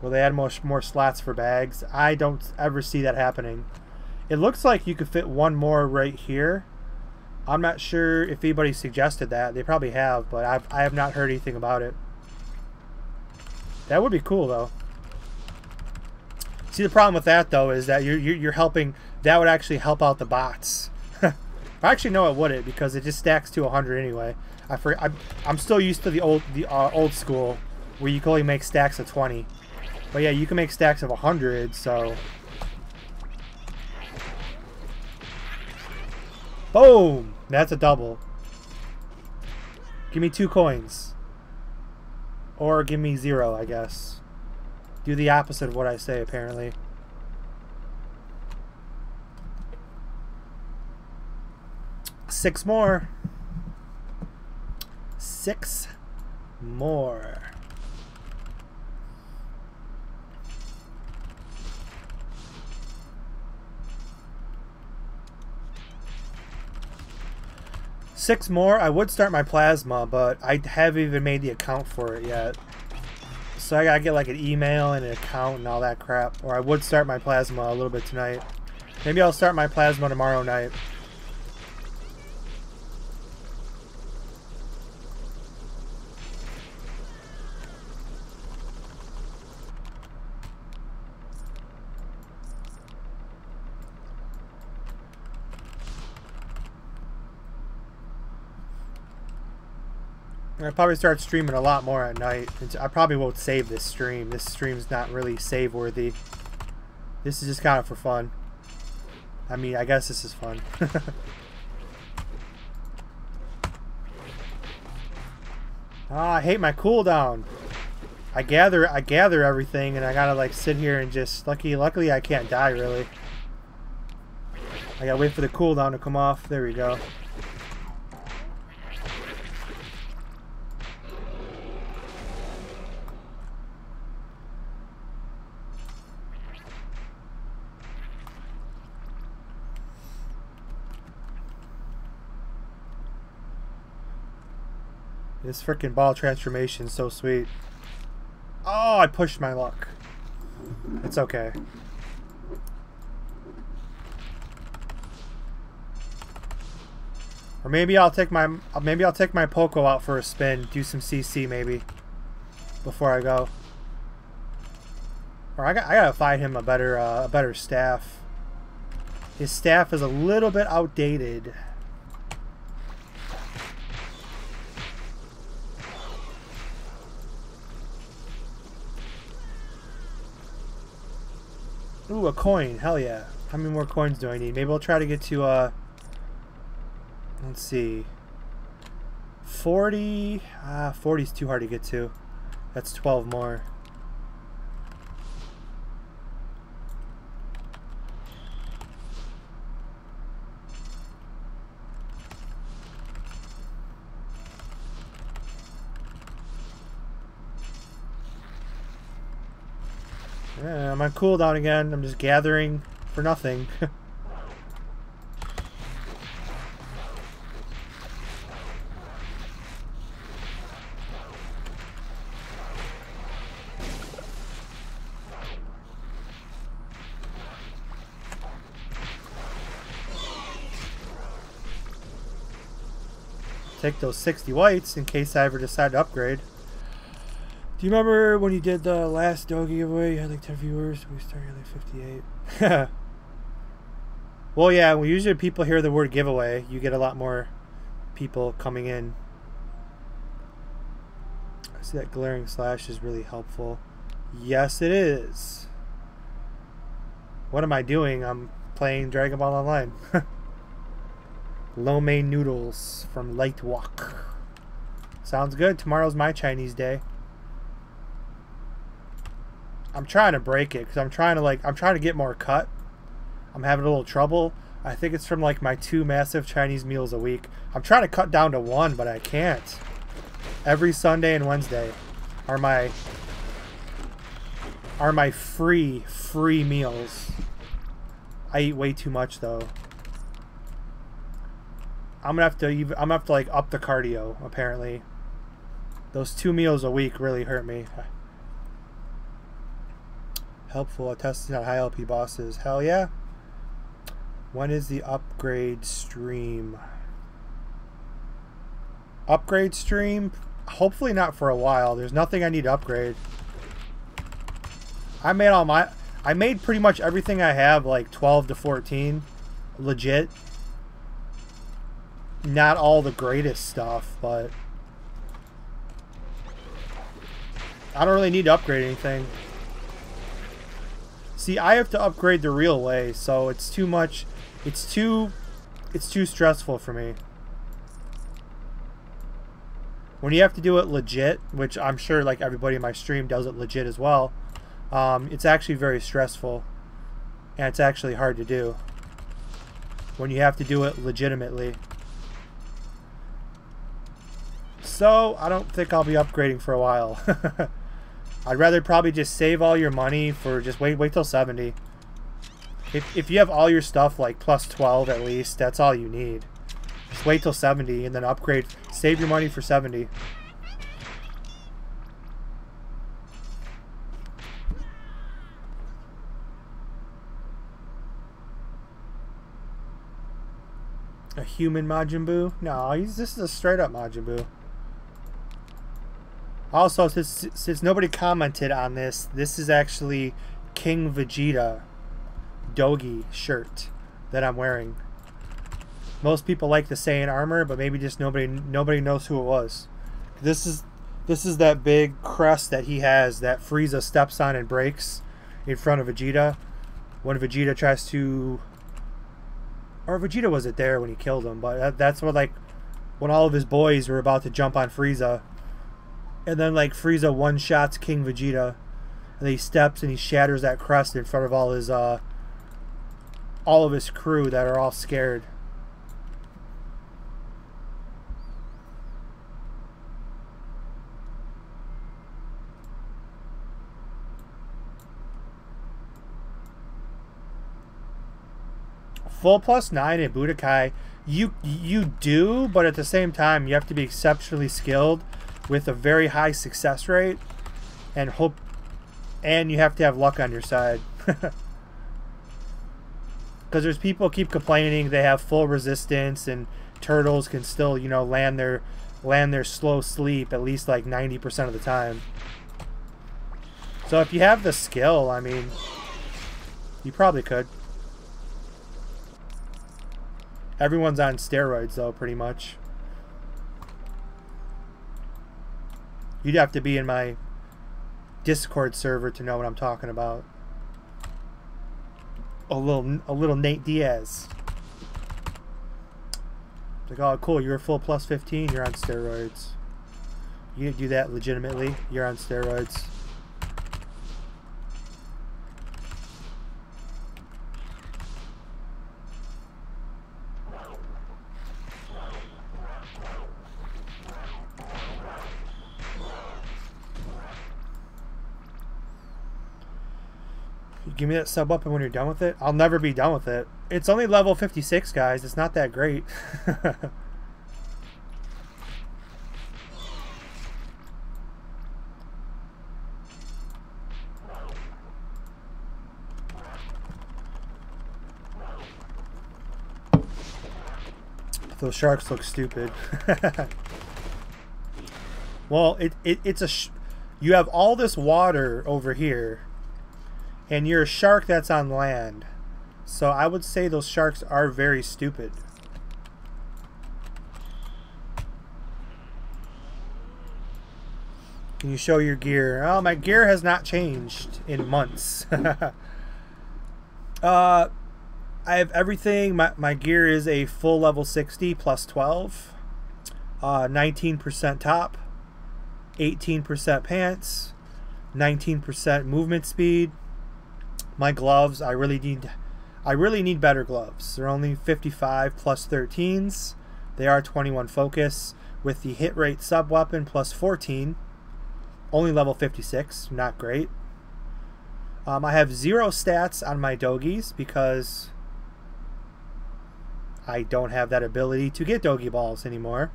Speaker 1: Will they add more slots for bags? I don't ever see that happening. It looks like you could fit one more right here. I'm not sure if anybody suggested that. They probably have, but I have not heard anything about it. That would be cool, though. See, the problem with that though is that you're helping. That would actually help out the bots. Actually, no, it wouldn't because it just stacks to 100 anyway. I'm still used to the old school where you can only make stacks of 20. But yeah, you can make stacks of 100. So, boom! That's a double. Give me 2 coins, or give me 0, I guess. Do the opposite of what I say, apparently. 6 more. 6 more. Six more. I would start my plasma, but I haven't even made the account for it yet. So I gotta get like an email and an account and all that crap. Or I would start my plasma a little bit tonight. Maybe I'll start my plasma tomorrow night. I'll probably start streaming a lot more at night. I probably won't save this stream. This stream's not really save worthy. This is just kind of for fun. I mean, I guess this is fun. I hate my cooldown. I gather everything, and I gotta like sit here and just luckily I can't die really. I gotta wait for the cooldown to come off. There we go. This freaking ball transformation is so sweet. Oh, I pushed my luck. It's okay. Or maybe I'll take my Poco out for a spin, do some CC maybe before I go. Or I gotta find him a better staff. His staff is a little bit outdated. Ooh, a coin. Hell yeah. How many more coins do I need? Maybe I'll try to get to, let's see. 40. 40 is too hard to get to. That's 12 more. Yeah, I'm on cooldown again. I'm just gathering for nothing. Take those 60 whites in case I ever decide to upgrade. Do you remember when you did the last doggy giveaway? You had like 10 viewers. We started at like 58. Well, yeah. When usually people hear the word giveaway, you get a lot more people coming in. I see that glaring slash is really helpful. Yes, it is. What am I doing? I'm playing Dragon Ball Online. Lo mein noodles from Light Walk. Sounds good. Tomorrow's my Chinese day. I'm trying to break it because I'm trying to get more cut. I'm having a little trouble. I think it's from like my 2 massive Chinese meals a week. I'm trying to cut down to 1, but I can't. Every Sunday and Wednesday are my free meals. I eat way too much though. I'm gonna have to like up the cardio apparently. Those 2 meals a week really hurt me. Helpful at testing out high LP bosses. Hell yeah. When is the upgrade stream? Upgrade stream? Hopefully not for a while. There's nothing I need to upgrade. I made pretty much everything I have like 12 to 14. Legit. Not all the greatest stuff, but I don't really need to upgrade anything. See, I have to upgrade the real way, so it's too much. It's too stressful for me. When you have to do it legit, which I'm sure like everybody in my stream does it legit as well, it's actually very stressful. And it's actually hard to do. When you have to do it legitimately. So, I don't think I'll be upgrading for a while. I'd rather probably just save all your money for just wait till 70. If you have all your stuff like plus 12 at least, that's all you need. Just wait till 70 and then upgrade. Save your money for 70. A human Majin Buu? No, this is a straight up Majin Buu. Also, since nobody commented on this, this is actually King Vegeta Dogi shirt that I'm wearing. Most people like the Saiyan armor, but maybe just nobody knows who it was. This is that big crest that he has that Frieza steps on and breaks in front of Vegeta when Vegeta tries to. Or Vegeta wasn't there when he killed him, but that's what, like, when all of his boys were about to jump on Frieza, and then like Frieza one-shots King Vegeta, and he steps and he shatters that crest in front of all of his crew that are all scared. Full +9 in Budokai, you do, but at the same time you have to be exceptionally skilled with a very high success rate and you have to have luck on your side. Because there's people keep complaining they have full resistance and turtles can still, you know, land their slow sleep at least like 90% of the time. So if you have the skill, I mean, you probably could. Everyone's on steroids, though, pretty much. You'd have to be in my Discord server to know what I'm talking about. A little Nate Diaz. It's like, oh, cool, you're full +15, you're on steroids. You do that legitimately, you're on steroids. Give me that sub weapon when you're done with it. I'll never be done with it. It's only level 56, guys. It's not that great. Those sharks look stupid. Well, you have all this water over here. And you're a shark that's on land. So I would say those sharks are very stupid. Can you show your gear? Oh, my gear has not changed in months. I have everything. My gear is a full level 60 +12. 19% top. 18% pants. 19% movement speed. My gloves, I really need better gloves. They're only 55 +13s. They are 21 focus with the hit rate sub weapon +14. Only level 56, not great. I have 0 stats on my doggies because I don't have that ability to get doggy balls anymore.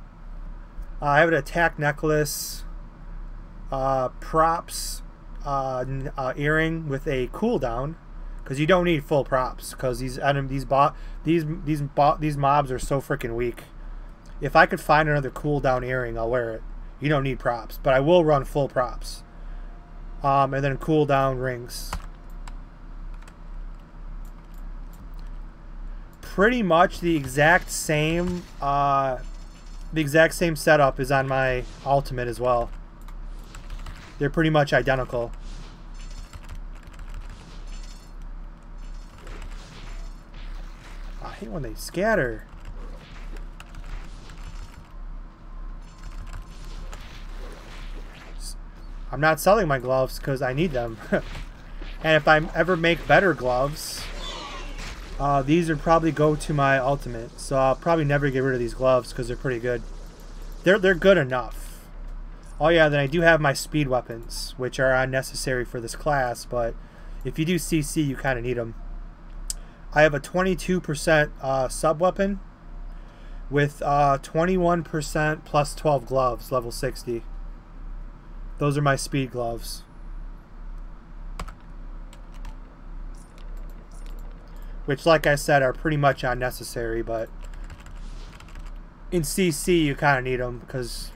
Speaker 1: I have an attack necklace, props, earring with a cooldown, because you don't need full props because these mobs are so freaking weak. If I could find another cooldown earring, I'll wear it. You don't need props, but I will run full props. And then cooldown rings. Pretty much the exact same setup is on my ultimate as well. They're pretty much identical. I hate when they scatter. I'm not selling my gloves because I need them. And if I ever make better gloves, these would probably go to my ultimate. So I'll probably never get rid of these gloves because they're pretty good. They're good enough. Oh yeah, then I do have my speed weapons, which are unnecessary for this class, but if you do CC, you kind of need them. I have a 22% sub weapon with 21% plus 12 gloves, level 60. Those are my speed gloves. Which, like I said, are pretty much unnecessary, but in CC you kind of need them because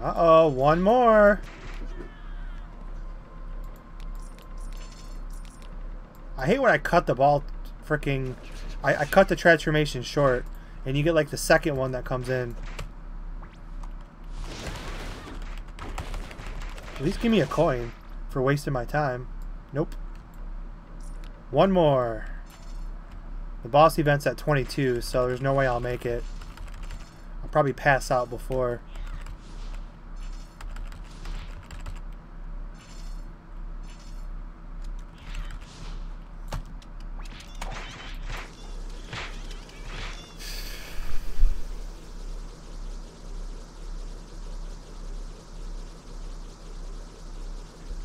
Speaker 1: uh-oh, one more. I hate when I cut the ball freaking... I cut the transformation short, and you get like the second one that comes in. At least give me a coin for wasting my time. Nope. One more. The boss event's at 22, so there's no way I'll make it. I'll probably pass out before.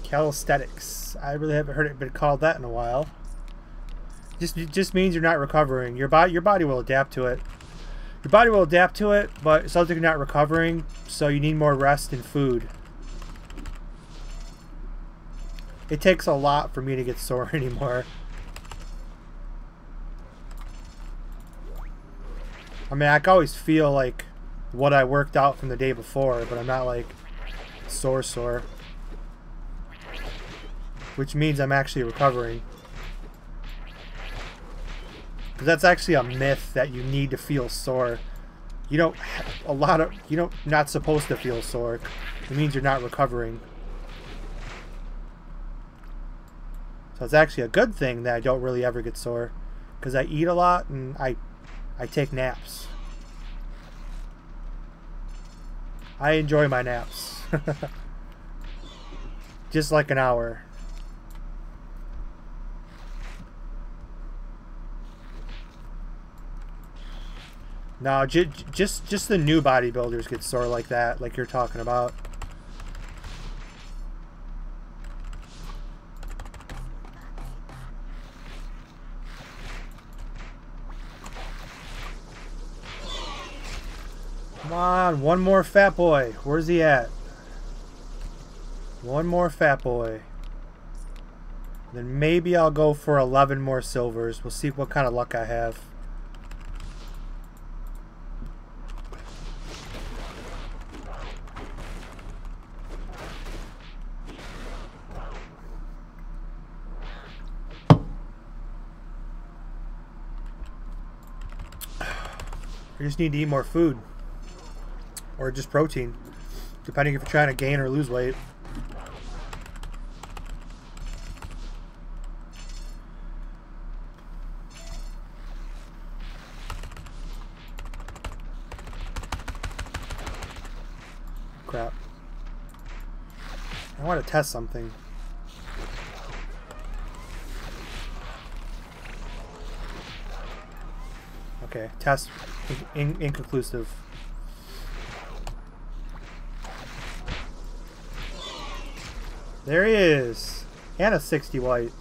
Speaker 1: Calisthenics. I really haven't heard it been called that in a while. It just means you're not recovering. Your body will adapt to it. Your body will adapt to it, but it sounds like you're not recovering, so you need more rest and food. It takes a lot for me to get sore anymore. I mean, I can always feel like what I worked out from the day before, but I'm not like sore. Which means I'm actually recovering. Because that's actually a myth that you need to feel sore. You don't, not supposed to feel sore. It means you're not recovering. So it's actually a good thing that I don't really ever get sore. Because I eat a lot and I take naps. I enjoy my naps. Just like an hour. No, just the new bodybuilders get sore like that, like you're talking about. Come on, one more fat boy. Where's he at? One more fat boy. Then maybe I'll go for 11 more silvers. We'll see what kind of luck I have. I just need to eat more food. Or just protein. Depending if you're trying to gain or lose weight. Crap. I want to test something. Okay, test inconclusive. There he is, and a 60 white.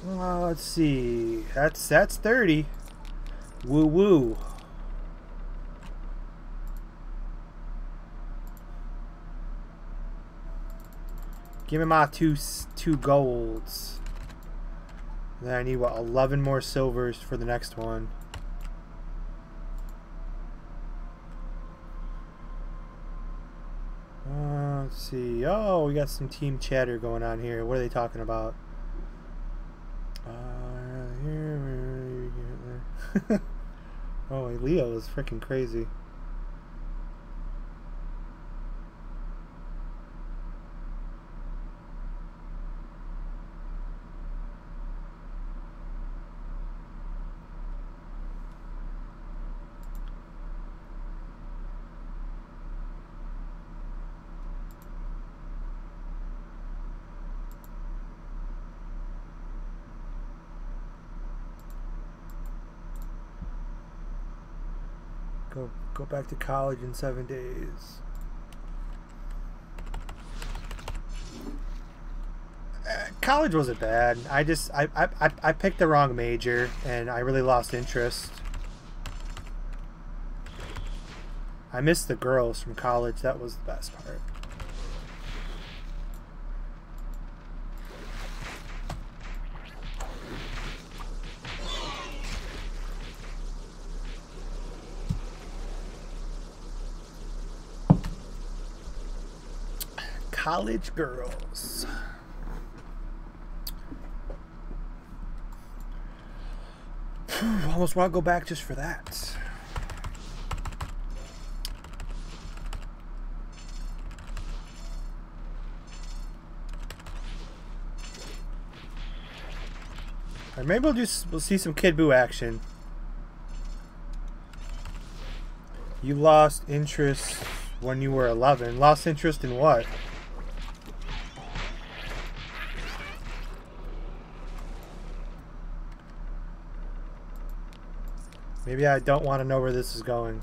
Speaker 1: Let's see. That's 30. Woo woo. Give me my two golds. Then I need, what, 11 more silvers for the next one. Let's see. Oh, we got some team chatter going on here. What are they talking about? Oh, Leo is freaking crazy. Go back to college in 7 days. College wasn't bad. I picked the wrong major and I really lost interest. I missed the girls from college. That was the best part. College girls. Almost want to go back just for that. Or maybe we'll see some Kid Buu action. You lost interest when you were 11. Lost interest in what? Maybe I don't want to know where this is going.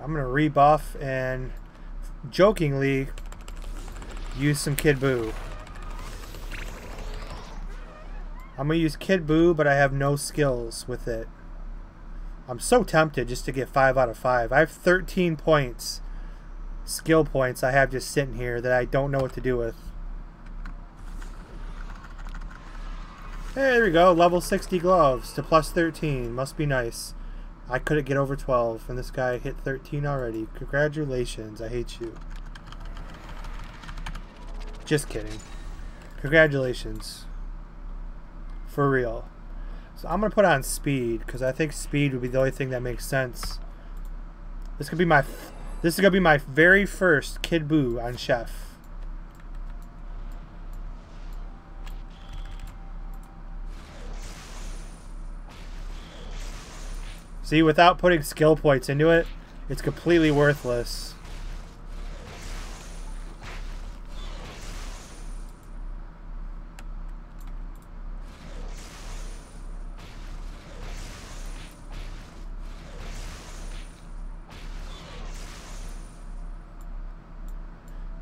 Speaker 1: I'm going to rebuff and jokingly use some Kid Buu. I'm going to use Kid Buu, but I have no skills with it. I'm so tempted just to get 5 out of 5. I have 13 points, skill points I have just sitting here that I don't know what to do with. Hey, there we go. Level 60 gloves to plus 13. Must be nice. I couldn't get over 12, and this guy hit 13 already. Congratulations. I hate you. Just kidding. Congratulations. For real. So I'm going to put on speed, because I think speed would be the only thing that makes sense. This is going to be my very first Kid Buu on Chef. See, without putting skill points into it, it's completely worthless.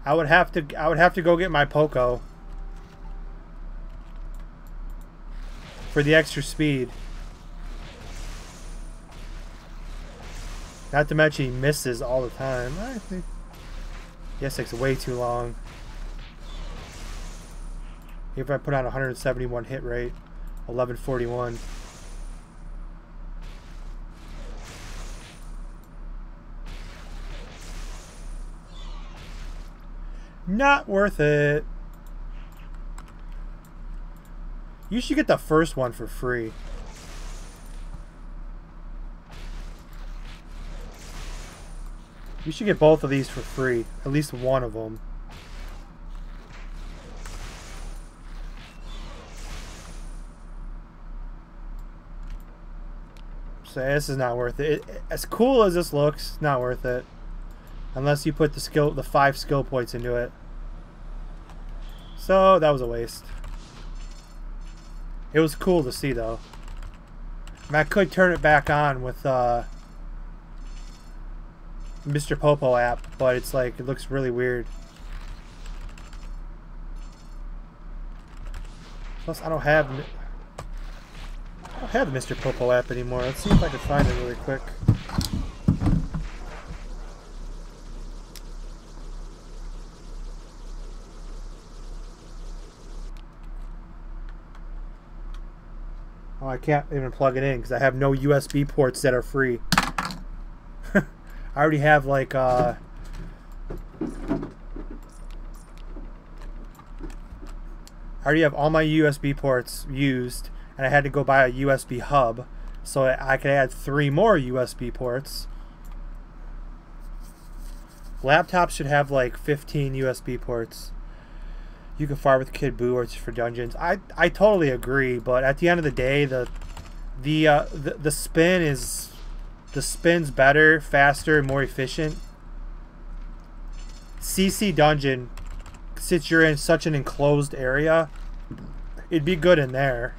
Speaker 1: I would have to go get my Poco for the extra speed. Not to mention he misses all the time. I think yes, takes way too long. If I put on 171 hit rate, 1141. Not worth it. You should get the first one for free. You should get both of these for free. At least one of them. So this is not worth it. As cool as this looks, not worth it. Unless you put the 5 skill points into it. So that was a waste. It was cool to see though. I mean, I could turn it back on with Mr. Popo app, but it's like it looks really weird. Plus, I don't have the Mr. Popo app anymore. Let's see if I can find it really quick. Oh, I can't even plug it in because I have no USB ports that are free. I already have like I already have all my USB ports used, and I had to go buy a USB hub so I could add 3 more USB ports. Laptops should have like 15 USB ports. You can farm with Kid Buu or it's for dungeons. I totally agree, but at the end of the day, the spin is the spin's better, faster, more efficient. CC Dungeon, since you're in such an enclosed area, it'd be good in there.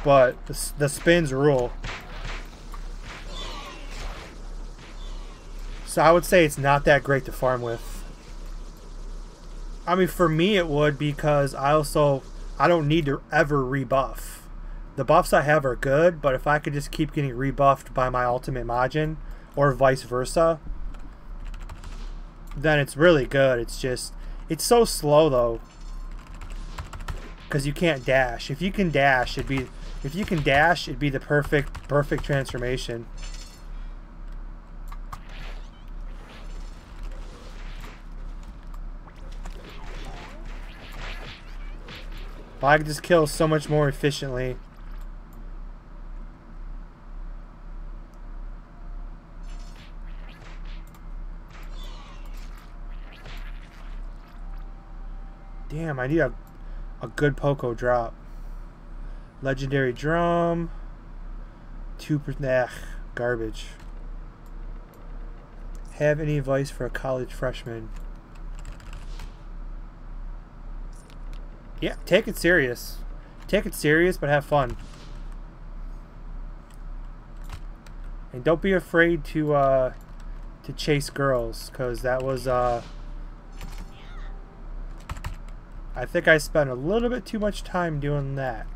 Speaker 1: But the spins rule. So I would say it's not that great to farm with. I mean, for me it would, because I don't need to ever rebuff. The buffs I have are good, but if I could just keep getting rebuffed by my ultimate Majin, or vice versa, then it's really good. It's just, it's so slow though, because you can't dash. If you can dash, it'd be the perfect transformation. Well, I can just kill so much more efficiently. Damn, I need a good Poco drop. Legendary drum. 2%. Garbage. Have any advice for a college freshman? Yeah, take it serious. Take it serious, but have fun. And don't be afraid to chase girls, because that was I think I spent a little bit too much time doing that.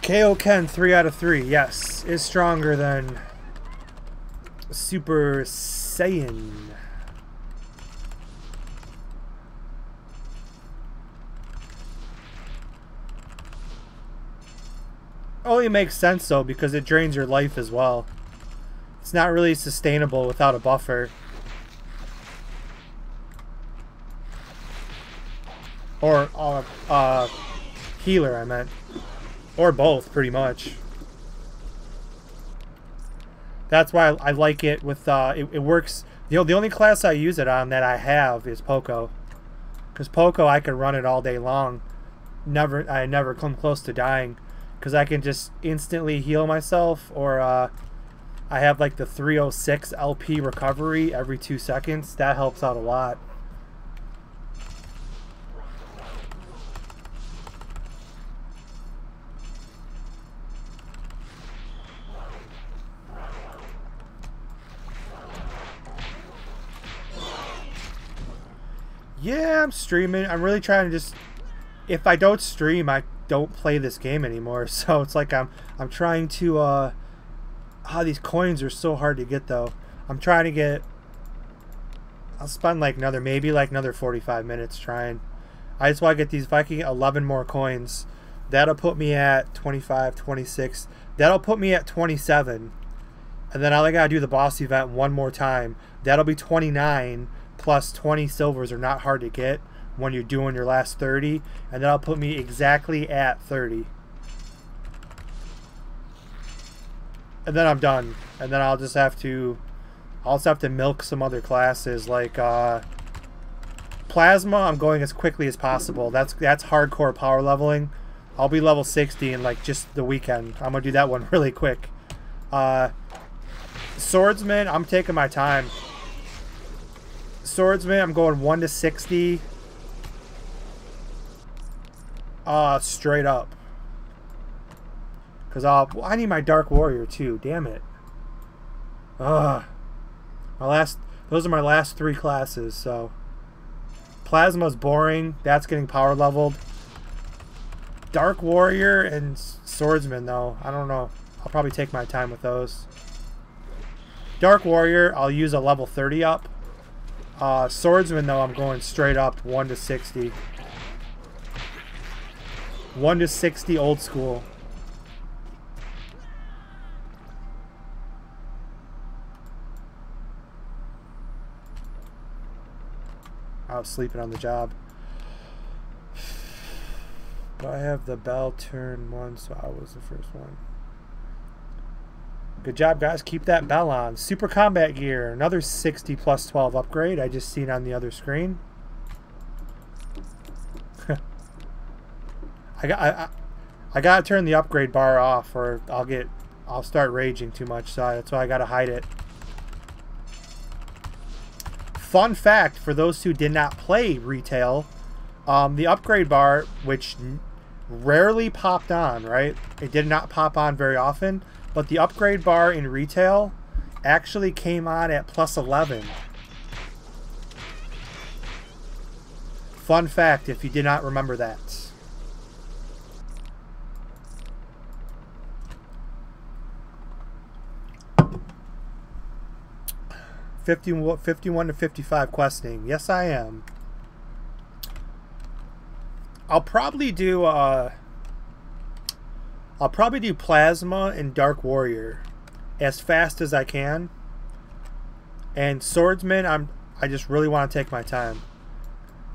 Speaker 1: KO Ken 3 out of 3, yes, is stronger than Super Saiyan. Only makes sense though, because it drains your life as well. It's not really sustainable without a buffer. Or healer, I meant. Or both, pretty much. That's why I like it with, it works. The only class I use it on that I have is Poco. Because Poco, I can run it all day long. I never come close to dying. Because I can just instantly heal myself. Or I have like the 306 LP recovery every 2 seconds. That helps out a lot. Yeah, I'm streaming. I'm really trying to just... If I don't stream, I don't play this game anymore. So it's like I'm trying to... these coins are so hard to get, though. I'm trying to get... I'll spend like maybe another 45 minutes trying. I just want to get these... If I can get 11 more coins, that'll put me at 25, 26. That'll put me at 27. And then all I gotta do the boss event one more time. That'll be 29. Plus 20 silvers are not hard to get when you're doing your last 30, and that'll put me exactly at 30. And then I'm done. And then I'll just have to milk some other classes like Plasma. I'm going as quickly as possible. That's hardcore power leveling. I'll be level 60 in like just the weekend. I'm gonna do that one really quick. Swordsman, I'm taking my time. Swordsman, I'm going 1 to 60. Straight up. Because I need my Dark Warrior too. Damn it. Those are my last 3 classes. So Plasma's boring. That's getting power leveled. Dark Warrior and Swordsman though, I don't know. I'll probably take my time with those. Dark Warrior, I'll use a level 30 up. Swordsman though, I'm going straight up 1 to 60. 1 to 60 old school. I was sleeping on the job. But I have the bell turn 1, so I was the first one. Good job, guys. Keep that bell on. Super Combat Gear. Another 60 plus 12 upgrade. I just seen on the other screen. I gotta turn the upgrade bar off, or I'll start raging too much. So that's why I gotta hide it. Fun fact for those who did not play retail, the upgrade bar, which rarely popped on, right? It did not pop on very often. But the upgrade bar in retail actually came on at plus 11. Fun fact if you did not remember that. $51 to 55 questing. Yes, I am. I'll probably do Plasma and Dark Warrior as fast as I can. And Swordsman, I just really want to take my time.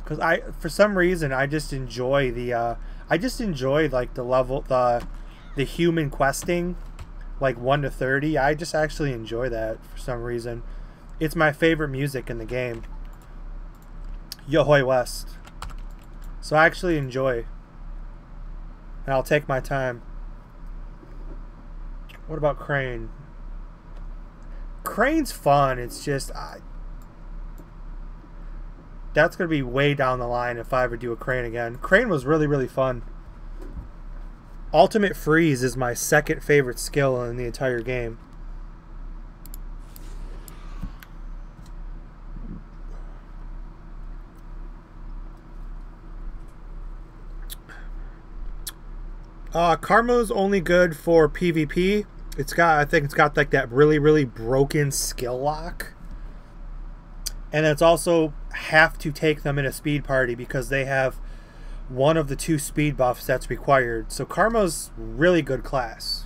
Speaker 1: Because for some reason, I just enjoy like the level, the human questing, like 1 to 30. I just actually enjoy that for some reason. It's my favorite music in the game. Yohoy West. So I actually enjoy. And I'll take my time. What about Crane? Crane's fun. It's just that's going to be way down the line if I ever do a Crane again. Crane was really, really fun. Ultimate Freeze is my second favorite skill in the entire game. Karma's only good for PvP. I think it's got like that really, really broken skill lock. And it's also have to take them in a speed party because they have one of the 2 speed buffs that's required. So Karma's really good class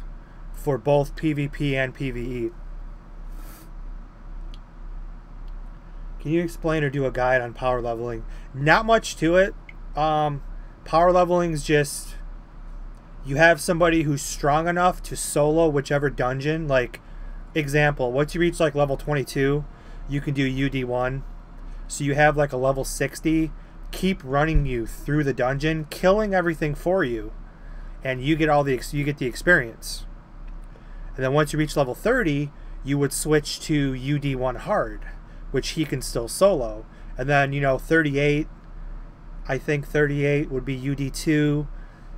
Speaker 1: for both PvP and PvE. Can you explain or do a guide on power leveling? Not much to it. Power leveling is just, you have somebody who's strong enough to solo whichever dungeon. Like, example, once you reach like level 22, you can do UD1. So you have like a level 60, keep running you through the dungeon, killing everything for you, and you get the experience. And then once you reach level 30, you would switch to UD1 hard, which he can still solo. And then, you know, 38, I think 38 would be UD2.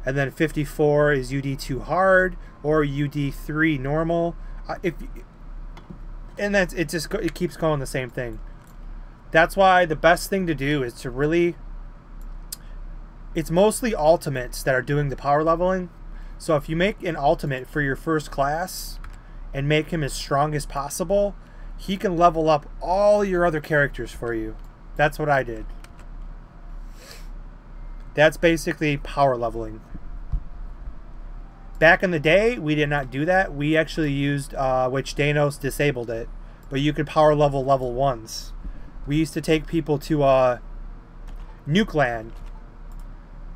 Speaker 1: And then 54 is UD2 hard or UD3 normal. And that's it keeps going the same thing. That's why the best thing to do is to really, it's mostly ultimates that are doing the power leveling. So if you make an ultimate for your first class and make him as strong as possible, he can level up all your other characters for you. That's what I did. That's basically power leveling. Back in the day, we did not do that. We actually used, which Danos disabled it, but you could power level 1s. We used to take people to Nuke Land,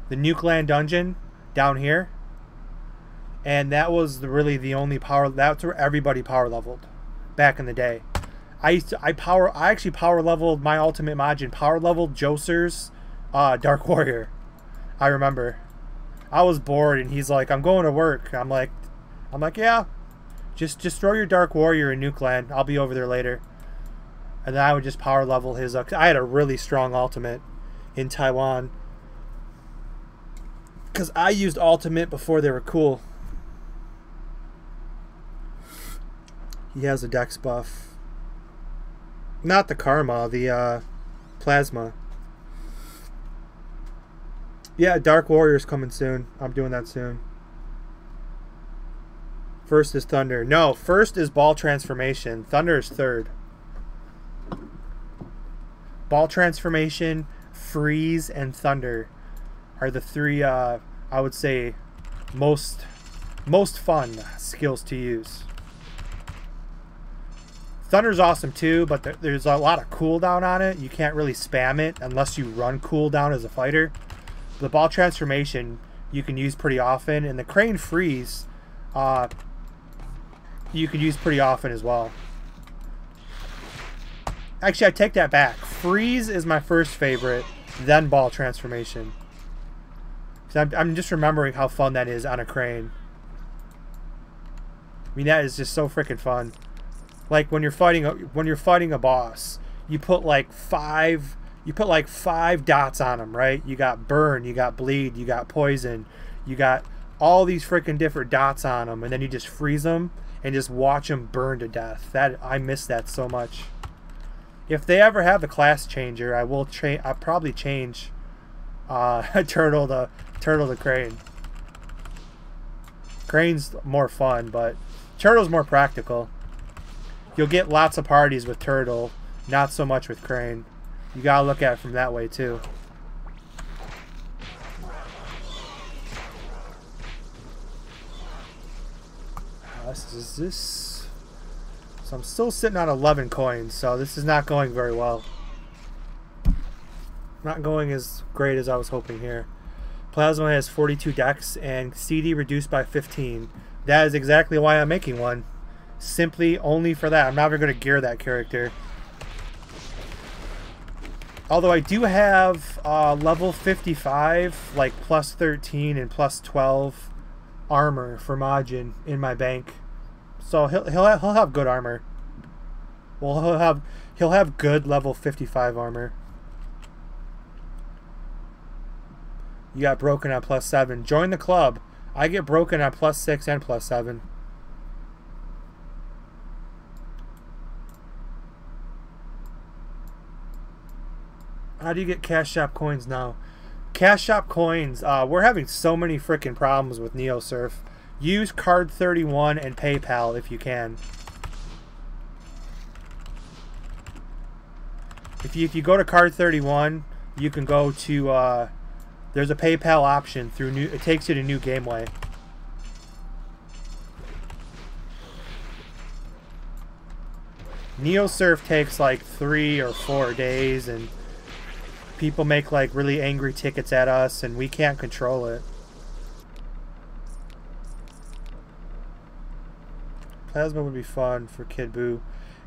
Speaker 1: the Nuke Land dungeon down here, and that was really the only power. That's where everybody power leveled back in the day. I actually power leveled my ultimate Majin. Power leveled Joser's Dark Warrior. I remember. I was bored, and he's like, "I'm going to work." I'm like, "Yeah, just throw your Dark Warrior in Nuke Land. I'll be over there later." And then I would just power level his. I had a really strong ultimate in Taiwan because I used ultimate before they were cool. He has a dex buff. Not the Karma, the Plasma. Yeah, Dark Warrior's coming soon. I'm doing that soon. First is Thunder. No, first is Ball Transformation. Thunder is third. Ball Transformation, Freeze, and Thunder are the 3, I would say, most fun skills to use. Thunder's awesome too, but there's a lot of cooldown on it. You can't really spam it unless you run cooldown as a fighter. The Ball Transformation, you can use pretty often, and the crane freeze you can use pretty often as well. Actually, I take that back. Freeze is my first favorite, then ball transformation. I'm just remembering how fun that is on a crane. I mean, that is just so freaking fun. Like when you're fighting a boss, you put like five dots on them, right? You got burn, you got bleed, you got poison, you got all these freaking different dots on them, and then you just freeze them and just watch them burn to death. That I miss that so much. If they ever have the class changer, I'll probably change turtle to crane. Crane's more fun, but turtle's more practical. You'll get lots of parties with turtle, not so much with crane. You gotta look at it from that way too. So I'm still sitting on 11 coins, so this is not going very well. Not going as great as I was hoping here. Plasma has 42 decks and CD reduced by 15. That is exactly why I'm making one. Simply only for that. I'm never going to gear that character. Although I do have level 55, like plus 13 and plus 12 armor for Majin in my bank. So he'll have good armor. Well, he'll have good level 55 armor. You got broken on plus 7. Join the club. I get broken on plus 6 and plus 7. How do you get Cash Shop coins now? Cash Shop coins, we're having so many freaking problems with NeoSurf. Use Card 31 and PayPal if you can. If you go to Card 31, you can go to there's a PayPal option through new. It takes you to New Gameway. NeoSurf takes like 3 or 4 days, and people make like really angry tickets at us, and we can't control it. Plasma would be fun for Kid Buu.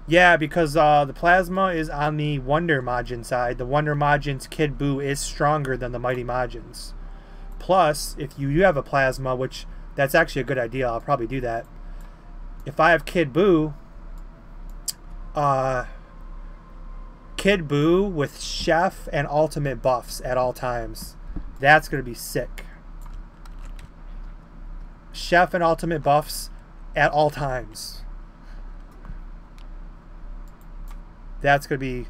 Speaker 1: Yeah, because the Plasma is on the Wonder Majin side. The Wonder Majin's Kid Buu is stronger than the Mighty Majin's. Plus, if you do have a Plasma, which that's actually a good idea, I'll probably do that. If I have Kid Buu, Kid Buu with Chef and Ultimate buffs at all times. That's going to be sick. Chef and Ultimate buffs at all times. That's gonna be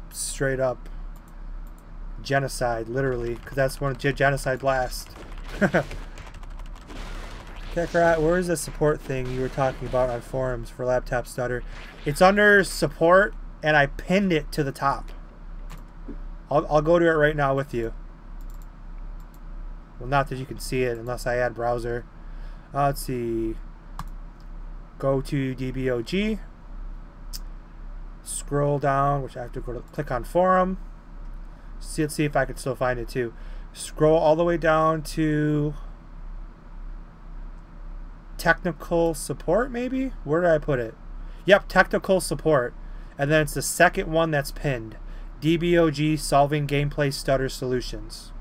Speaker 1: straight up genocide, literally, because that's one of genocide blast. Kakarot, where is the support thing you were talking about on forums for Laptop Stutter? It's under support, and I pinned it to the top. I'll go to it right now with you. Well, not that you can see it unless I add browser. Let's see. Go to DBOG. Scroll down, which I have to go to click on forum. Let's see if I can still find it too. Scroll all the way down to technical support, maybe? Where did I put it? Yep, technical support. And then it's the second one that's pinned. DBOG solving gameplay stutter solutions.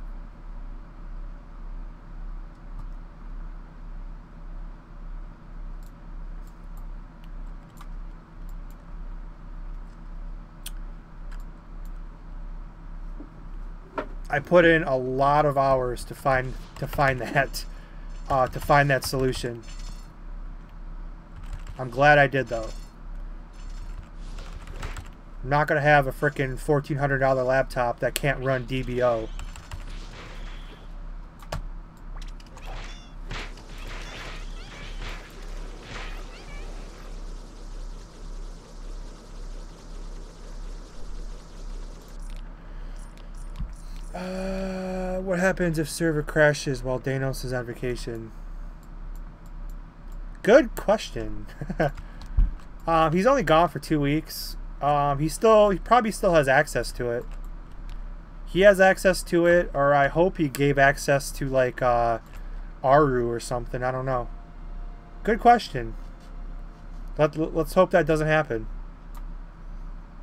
Speaker 1: I put in a lot of hours to find that solution. I'm glad I did though. I'm not gonna have a frickin' $1,400 laptop that can't run DBO. What happens if server crashes while Danos is on vacation? Good question. He's only gone for 2 weeks. He probably still has access to it. He has access to it, or I hope he gave access to like Aru or something. I don't know. Good question. Let's hope that doesn't happen.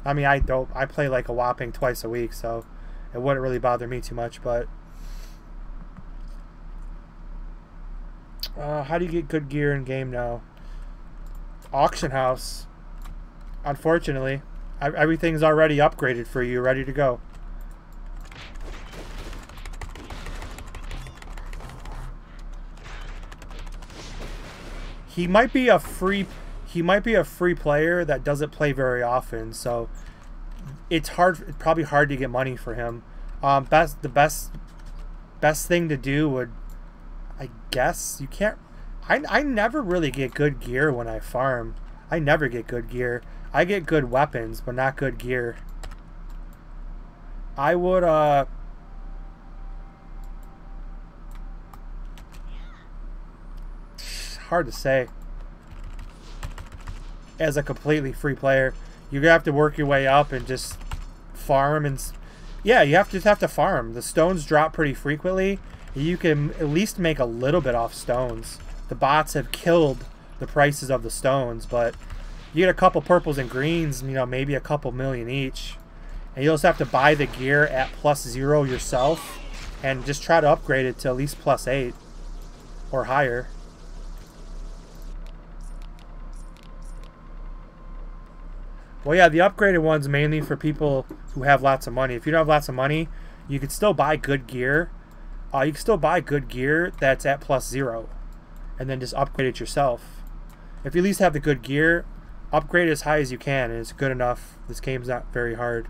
Speaker 1: I mean, I play like a whopping twice a week, so it wouldn't really bother me too much. But how do you get good gear in game now? Auction house. Unfortunately, everything's already upgraded for you, ready to go. He might be a free player that doesn't play very often, so it's probably hard to get money for him. The best thing to do would, I guess, you can't. I never really get good gear when I farm. I never get good gear. I get good weapons, but not good gear. I would hard to say. As a completely free player, you're gonna have to work your way up and just farm, and yeah, you just have to farm. The stones drop pretty frequently. You can at least make a little bit off stones. The bots have killed the prices of the stones, but you get a couple purples and greens, you know, maybe a couple million each, and you'll just have to buy the gear at +0 yourself and just try to upgrade it to at least +8 or higher. Well, yeah, the upgraded one's mainly for people who have lots of money. If you don't have lots of money, you could still buy good gear. You can still buy good gear that's at +0, and then just upgrade it yourself. If you at least have the good gear, upgrade as high as you can, and it's good enough. This game's not very hard.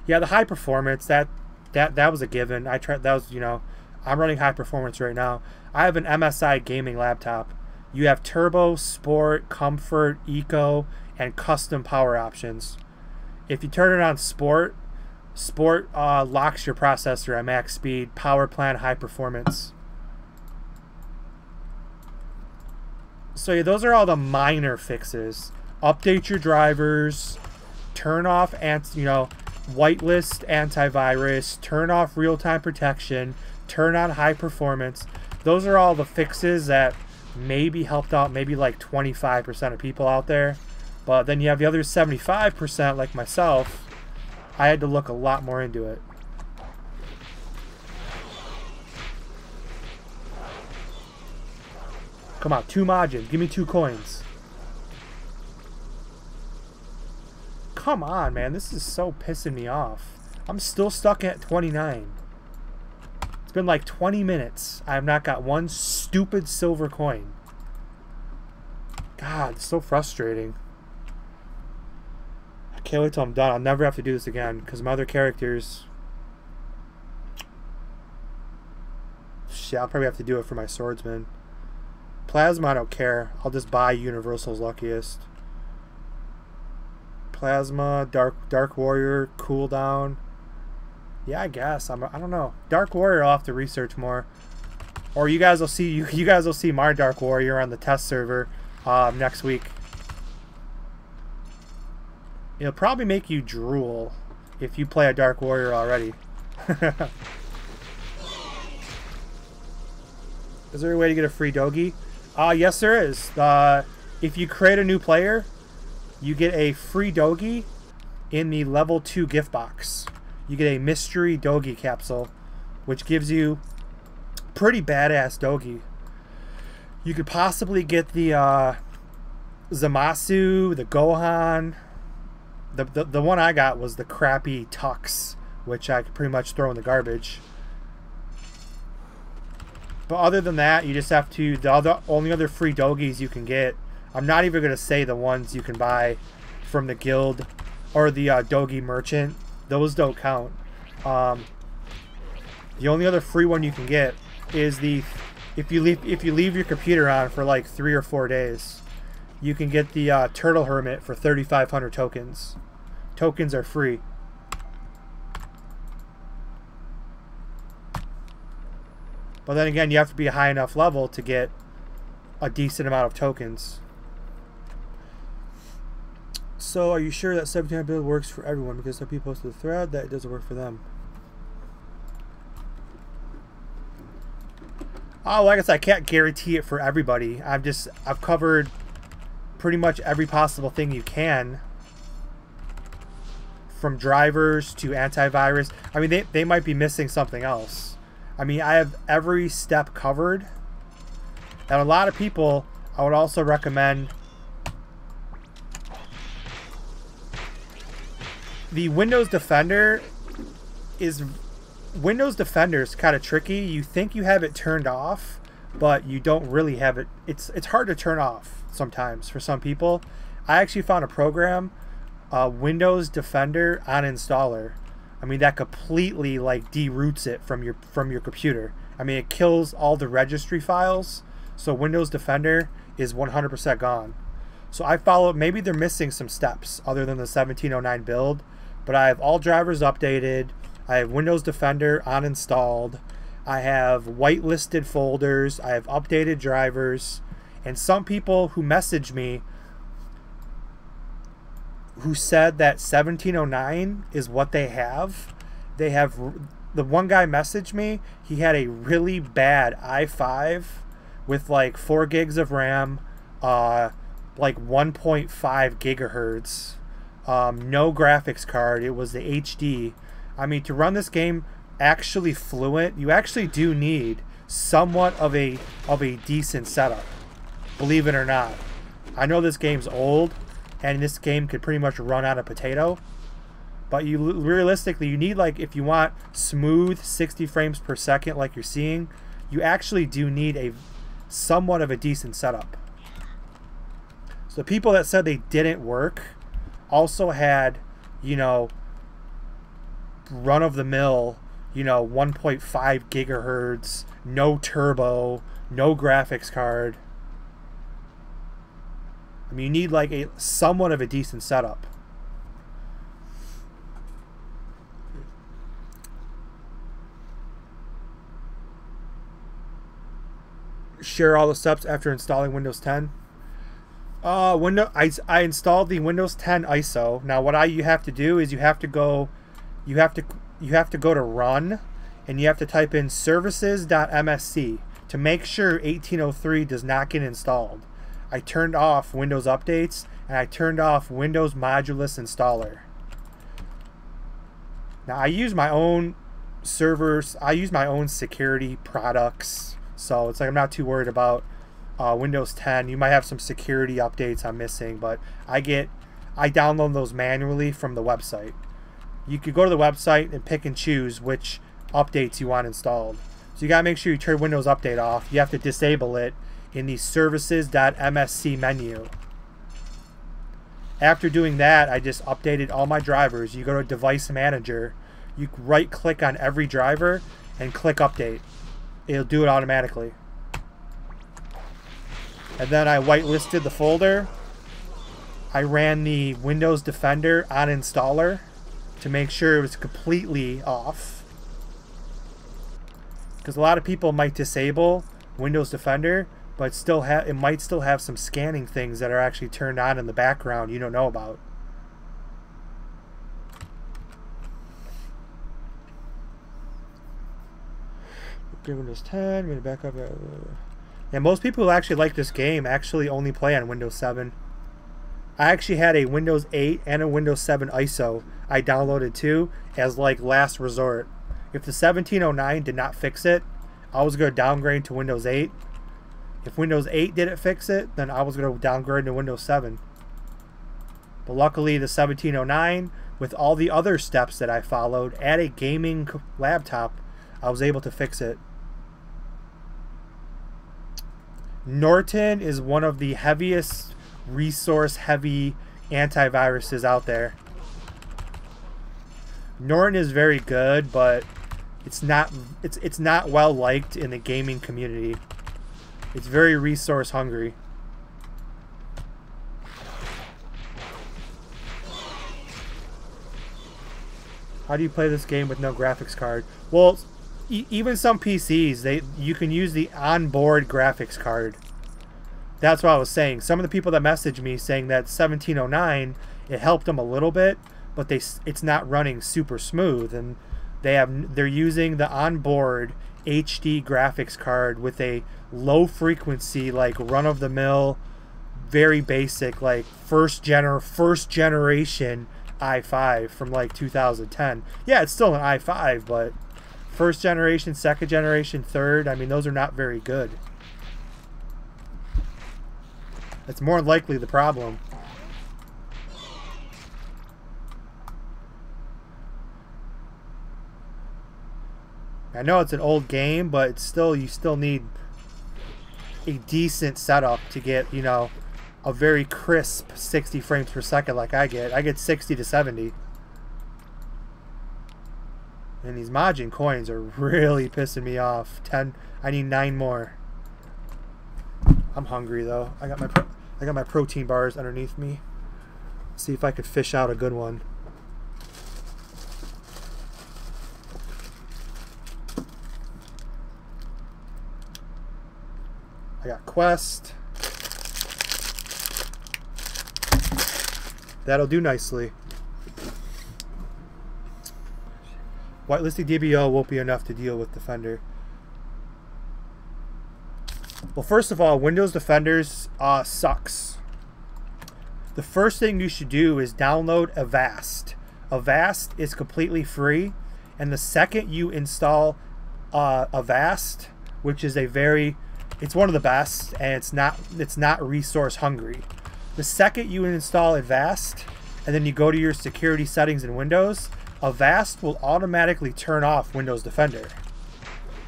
Speaker 1: Yeah, the high performance, that was a given. I tried. That was, you know, I'm running high performance right now. I have an MSI gaming laptop. You have turbo, sport, comfort, eco, and custom power options. If you turn it on sport locks your processor at max speed, power plant, high performance. So yeah, those are all the minor fixes. Update your drivers, turn off whitelist antivirus, turn off real-time protection, turn on high performance. Those are all the fixes that maybe helped out maybe like 25% of people out there. But then you have the other 75% like myself. I had to look a lot more into it. Come on, 2 Majin. Give me 2 coins. Come on, man. This is so pissing me off. I'm still stuck at 29. It's been like 20 minutes. I have not got one stupid silver coin. God, it's so frustrating. I can't wait till I'm done. I'll never have to do this again because my other characters... Shit, I'll probably have to do it for my swordsman. Plasma, I don't care. I'll just buy Universal's Luckiest. Plasma, Dark Warrior, cooldown. Yeah, I guess. I don't know. Dark Warrior, I'll have to research more. Or you guys will see you guys will see my Dark Warrior on the test server next week. It'll probably make you drool if you play a Dark Warrior already. Is there a way to get a free Dogi? Yes, there is. If you create a new player, you get a free Dogi in the level 2 gift box. You get a mystery Dogi capsule, which gives you pretty badass Dogi. You could possibly get the Zamasu, the Gohan. The one I got was the crappy Tux, which I could pretty much throw in the garbage. But other than that, you just have to... The only other free Dogis you can get... I'm not even going to say the ones you can buy from the guild or the Dogi merchant. Those don't count. The only other free one you can get is the... If you leave your computer on for like 3 or 4 days, you can get the Turtle Hermit for 3,500 tokens. Tokens are free. But then again, you have to be a high enough level to get a decent amount of tokens. So are you sure that 17 build works for everyone? Because some people posted the thread that it doesn't work for them. Oh, like I said, I can't guarantee it for everybody. I've covered pretty much every possible thing you can. From drivers to antivirus. I mean, they might be missing something else. I mean, I have every step covered. And a lot of people, I would also recommend the Windows Defender is kind of tricky. You think you have it turned off, but you don't really have it. It's hard to turn off sometimes for some people. I actually found a program, Windows Defender Uninstaller. I mean, that completely like deroots it from your computer. I mean, it kills all the registry files. So Windows Defender is 100% gone. So I followed, maybe they're missing some steps other than the 1709 build, but I have all drivers updated. I have Windows Defender uninstalled. I have whitelisted folders. I have updated drivers. And some people who messaged me who said that 1709 is what they have. The one guy messaged me, he had a really bad i5 with like 4 gigs of RAM, like 1.5 gigahertz, no graphics card. It was the HD. I mean, to run this game actually fluent, you actually do need somewhat of a decent setup, believe it or not. I know this game's old, and this game could pretty much run out of potato, but realistically, you need, like, if you want smooth 60 frames per second like you're seeing, you actually do need a somewhat of a decent setup. So the people that said they didn't work also had, you know, run-of-the-mill, you know, 1.5 gigahertz, no turbo, no graphics card. I mean, you need like a somewhat of a decent setup. Share all the steps after installing Windows 10. I installed the Windows 10 ISO. Now, what you have to do is you have to go to run, and you have to type in services.msc to make sure 1803 does not get installed. I turned off Windows Updates, and I turned off Windows Modulus Installer. Now, I use my own servers. I use my own security products, so it's like I'm not too worried about Windows 10. You might have some security updates I'm missing, but I download those manually from the website. You could go to the website and pick and choose which updates you want installed. So you gotta make sure you turn Windows Update off. You have to disable it in the services.msc menu. After doing that, I just updated all my drivers. You go to Device Manager, you right click on every driver and click Update. It'll do it automatically. And then I whitelisted the folder. I ran the Windows Defender Uninstaller to make sure it was completely off. Because a lot of people might disable Windows Defender, but it might still have some scanning things that are actually turned on in the background you don't know about. Okay, Windows 10, I'm going to back up. And most people who actually like this game actually only play on Windows 7. I actually had a Windows 8 and a Windows 7 ISO I downloaded too as like last resort. If the 1709 did not fix it, I was going to downgrade to Windows 8. If Windows 8 didn't fix it, then I was going to downgrade to Windows 7. But luckily the 1709, with all the other steps that I followed at a gaming laptop, I was able to fix it. Norton is one of the heaviest resource heavy antiviruses out there. Norton is very good, but it's not well liked in the gaming community. It's very resource hungry. How do you play this game with no graphics card? Well, even some PCs, you can use the onboard graphics card. That's what I was saying. Some of the people that messaged me saying that 1709, it helped them a little bit, but it's not running super smooth, and they're using the onboard HD graphics card with a low frequency, like run of the mill, very basic, like first generation i5 from like 2010. Yeah, it's still an i5, but first generation, second generation, third, I mean, those are not very good. That's more likely the problem. I know it's an old game, but it's still, you still need a decent setup to get, you know, a very crisp 60 frames per second like I get. I get 60 to 70. And these Majin coins are really pissing me off. 10. I need 9 more. I'm hungry though. I got my protein bars underneath me. See if I could fish out a good one. I got Quest. That'll do nicely. Whitelisted DBO won't be enough to deal with Defender. Well, first of all, Windows Defenders sucks. The first thing you should do is download Avast. Avast is completely free, and the second you install Avast, which is it's one of the best, and it's not resource hungry. The second you install Avast, and then you go to your security settings in Windows, Avast will automatically turn off Windows Defender.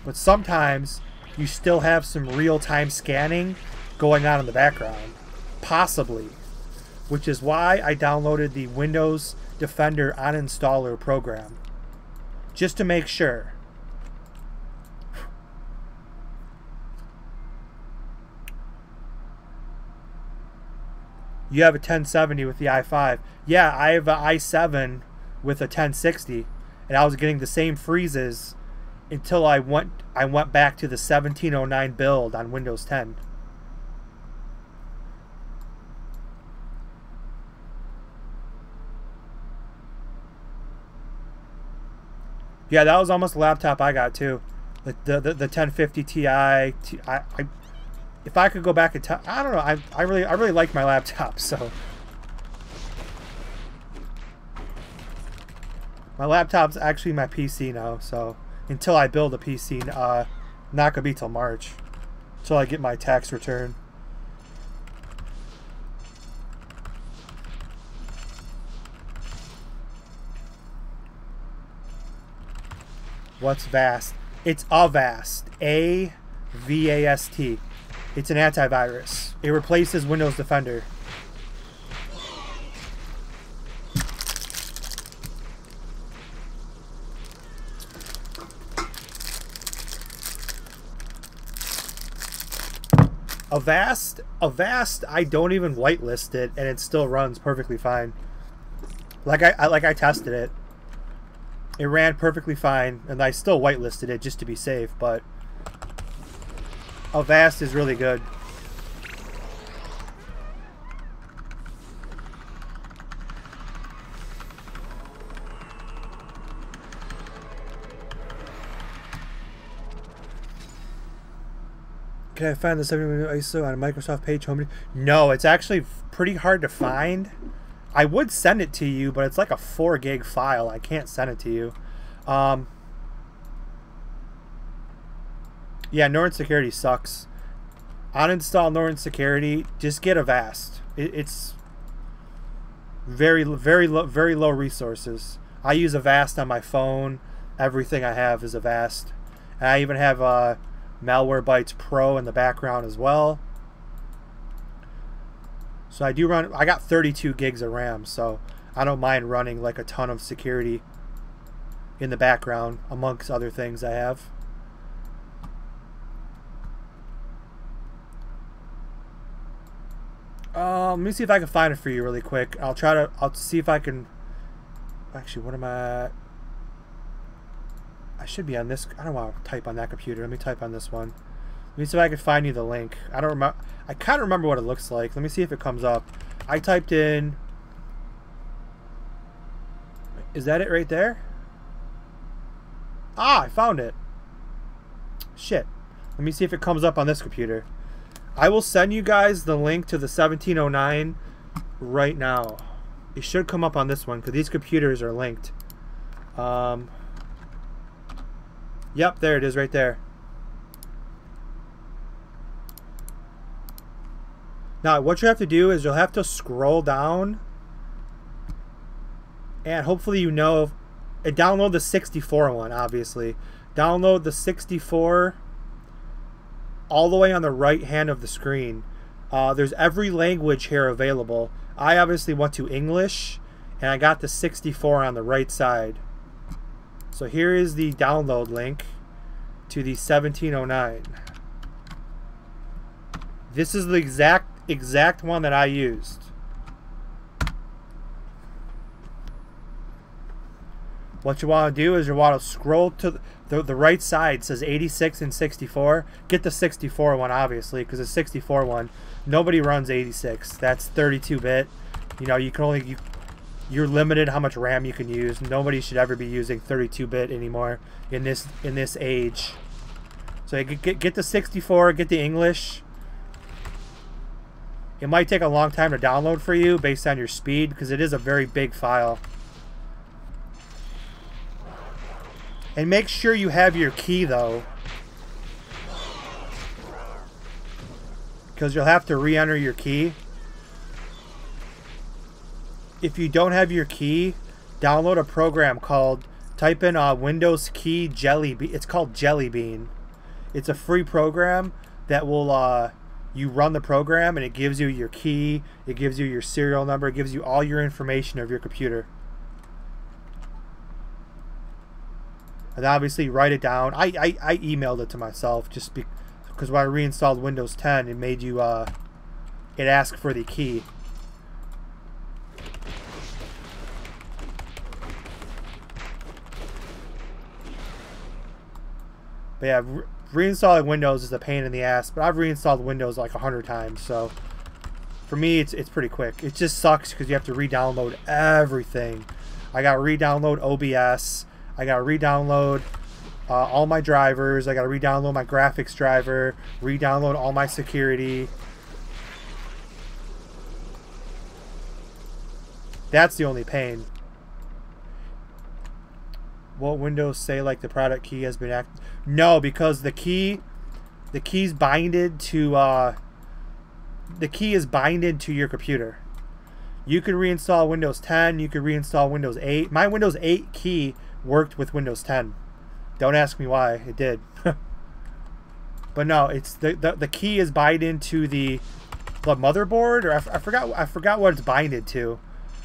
Speaker 1: But sometimes you still have some real-time scanning going on in the background. Possibly. Which is why I downloaded the Windows Defender uninstaller program. Just to make sure. You have a 1070 with the i5. Yeah, I have an i7 with a 1060, and I was getting the same freezes until I went back to the 1709 build on Windows 10. Yeah, that was almost the laptop I got too. The 1050 Ti. If I could go back in time, I don't know. I really like my laptop, so my laptop's actually my PC now. So until I build a PC, not gonna be till March, until I get my tax return. What's Vast? It's Avast. A-V-A-S-T. It's an antivirus. It replaces Windows Defender. Avast, I don't even whitelist it, and it still runs perfectly fine. Like I tested it. It ran perfectly fine, and I still whitelisted it just to be safe, but Avast is really good. Can I find the 70mm ISO on a Microsoft page home? No, it's actually pretty hard to find. I would send it to you, but it's like a 4 gig file. I can't send it to you. Yeah, Norton Security sucks. Uninstall Norton Security. Just get Avast. It's very low resources. I use Avast on my phone. Everything I have is Avast. And I even have Malwarebytes Pro in the background as well. So I do run. I got 32 gigs of RAM, so I don't mind running like a ton of security in the background amongst other things I have. Let me see if I can find it for you really quick. I'll see if I can. Actually, what am I? I should be on this. I don't want to type on that computer. Let me type on this one. Let me see if I can find you the link. I don't remember. I kind of remember what it looks like. Let me see if it comes up. I typed in... Is that it right there? Ah, I found it. Shit. Let me see if it comes up on this computer. I will send you guys the link to the 1709 right now. It should come up on this one because these computers are linked. Yep, there it is right there. Now, what you have to do is you'll have to scroll down and hopefully you know, and download the 64 one, obviously. Download the 64 all the way on the right hand of the screen. There's every language here available. I obviously went to English and I got the 64 on the right side. So here is the download link to the 1709. This is the exact one that I used. What you want to do is you want to scroll to the right side. It says 86 and 64. Get the 64 one, obviously, because the 64 one, nobody runs 86. That's 32-bit. You know, you can only... You're limited how much RAM you can use. Nobody should ever be using 32-bit anymore in this age. So get the 64, get the English. It might take a long time to download for you based on your speed because it is a very big file. And make sure you have your key though, because you'll have to re-enter your key. If you don't have your key, download a program called, type in Windows Key Jelly Bean. It's called Jelly Bean. It's a free program that will, you run the program and it gives you your key, it gives you your serial number, it gives you all your information of your computer. And obviously write it down. I emailed it to myself just because when I reinstalled Windows 10, it made you, it asked for the key. But yeah, reinstalling Windows is a pain in the ass, but I've reinstalled Windows like 100 times, so for me it's pretty quick. It just sucks because you have to re-download everything. I got to re-download OBS. I got to re-download all my drivers. I got to re-download my graphics driver, re-download all my security. That's the only pain. Will Windows say like the product key has been active? No, because the key's binded to the key is binded to your computer. You can reinstall Windows 10. You can reinstall Windows 8. My Windows 8 key worked with Windows 10. Don't ask me why. It did. But no, it's the key is binded to the motherboard, or I forgot what it's binded to.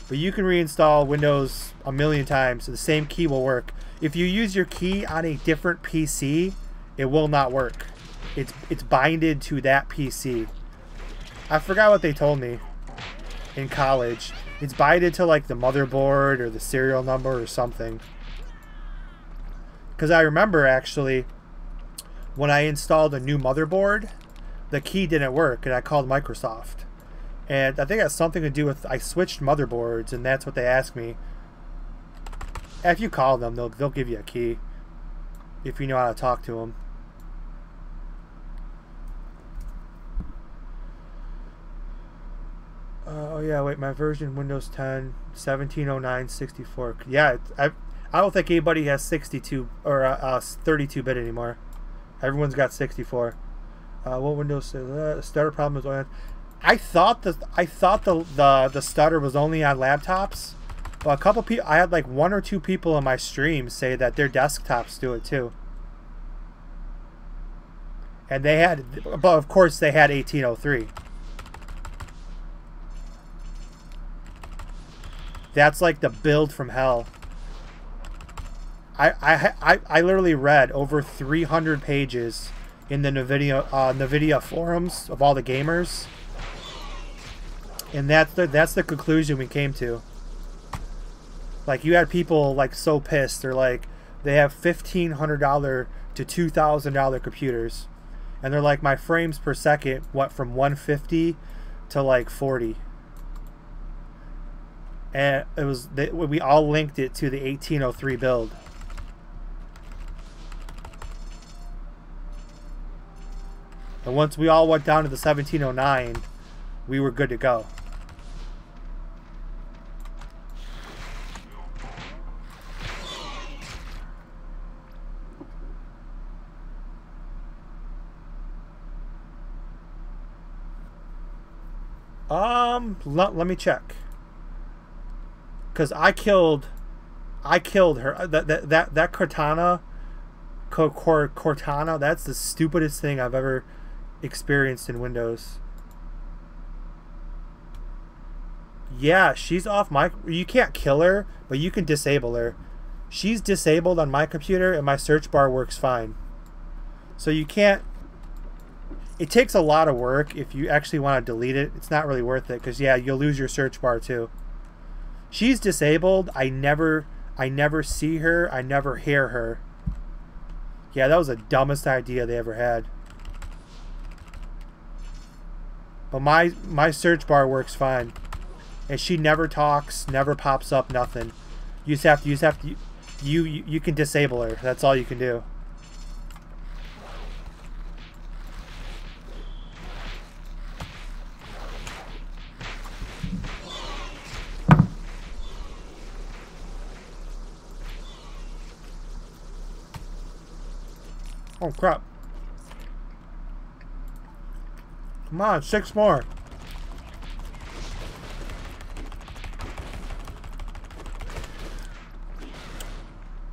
Speaker 1: But you can reinstall Windows a million times, so the same key will work. If you use your key on a different PC, it will not work. It's binded to that PC. I forgot what they told me in college. It's binded to like the motherboard or the serial number or something. Because I remember actually when I installed a new motherboard, the key didn't work and I called Microsoft. And I think it has something to do with I switched motherboards and that's what they asked me. If you call them, they'll give you a key if you know how to talk to them. Oh yeah, wait, my version Windows 10 1709 64. Yeah, I don't think anybody has 62 or 32-bit anymore. Everyone's got 64. What Windows stutter problem is on? I thought the stutter was only on laptops. Well, a couple people, I had like 1 or 2 people in my stream say that their desktops do it too. And they had, but of course they had 1803. That's like the build from hell. I literally read over 300 pages in the NVIDIA forums of all the gamers, and that's the conclusion we came to. Like, you had people like so pissed. They're like, they have $1,500 to $2,000 computers, And they're like my frames per second, what, from 150 to like 40. And it was, we all linked it to the 1803 build. And once we all went down to the 1709, we were good to go. Let me check. Cause I killed her. That Cortana, Cortana. That's the stupidest thing I've ever experienced in Windows. Yeah, she's off my. You can't kill her, but you can disable her. She's disabled on my computer, and my search bar works fine. So you can't. It takes a lot of work if you actually want to delete it. It's not really worth it because yeah, you'll lose your search bar too. She's disabled. I never see her. I never hear her. Yeah, that was the dumbest idea they ever had. But my search bar works fine, and she never talks, never pops up, nothing. You just have to you can disable her. That's all you can do. Oh crap. Come on, 6 more.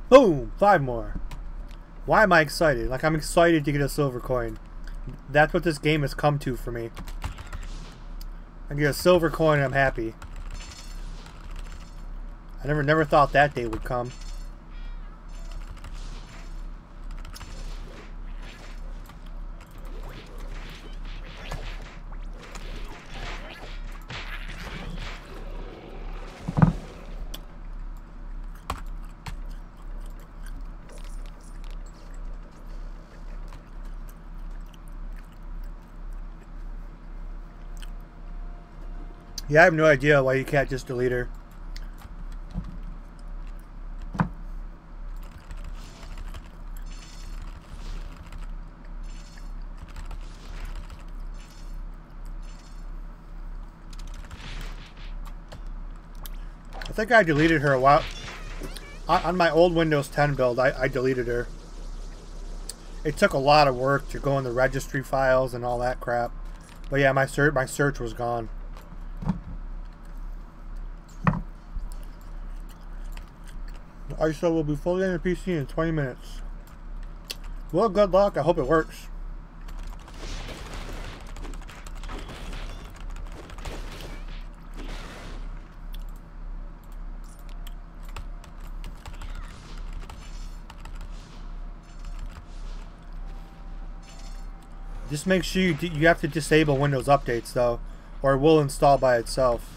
Speaker 1: Boom! 5 more. Why am I excited? Like, I'm excited to get a silver coin. That's what this game has come to for me. I get a silver coin and I'm happy. I never thought that day would come. Yeah, I have no idea why you can't just delete her. I think I deleted her a while. On my old Windows 10 build, I deleted her. It took a lot of work to go in the registry files and all that crap. But yeah, my search was gone. The ISO will be fully on your PC in 20 minutes. Well, good luck. I hope it works. Just make sure you have to disable Windows updates though, or it will install by itself.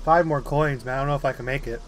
Speaker 1: Five more coins, man. I don't know if I can make it.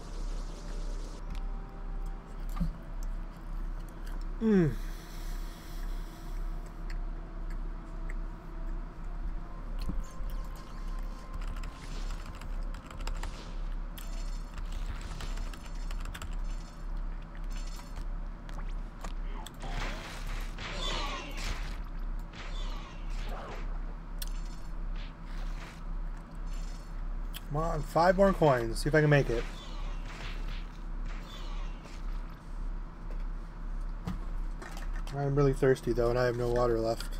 Speaker 1: Come on, 5 more coins. See if I can make it. I'm really thirsty though, and I have no water left.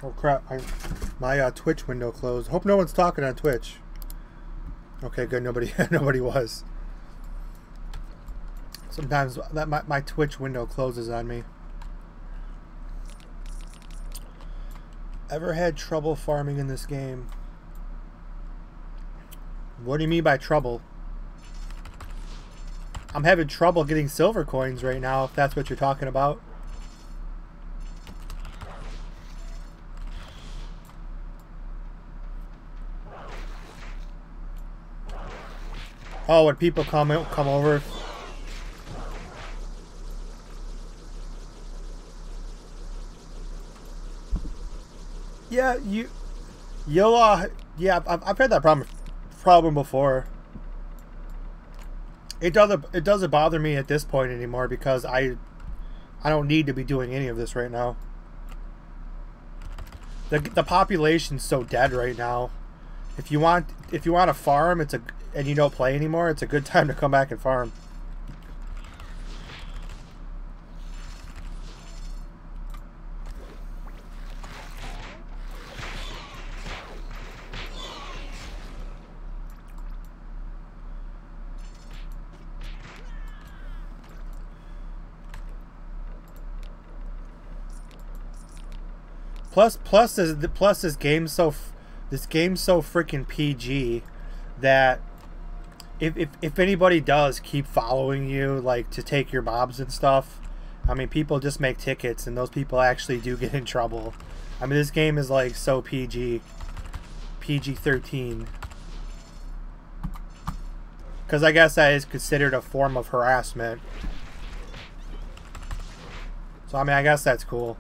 Speaker 1: Oh crap! My Twitch window closed. Hope no one's talking on Twitch. Okay, good. Nobody was. Sometimes that my Twitch window closes on me. Ever had trouble farming in this game? What do you mean by trouble? I'm having trouble getting silver coins right now, if that's what you're talking about. Oh, when people come over. Yeah, you'll yeah, I've had that problem before. It doesn't bother me at this point anymore because I don't need to be doing any of this right now. The population's so dead right now. If you want to farm, and you don't play anymore, it's a good time to come back and farm. Plus this game's so freaking PG that if anybody does keep following you, like to take your mobs and stuff, I mean, people just make tickets and those people actually do get in trouble. I mean, this game is like so PG-13. Because I guess that is considered a form of harassment. So I mean, I guess that's cool.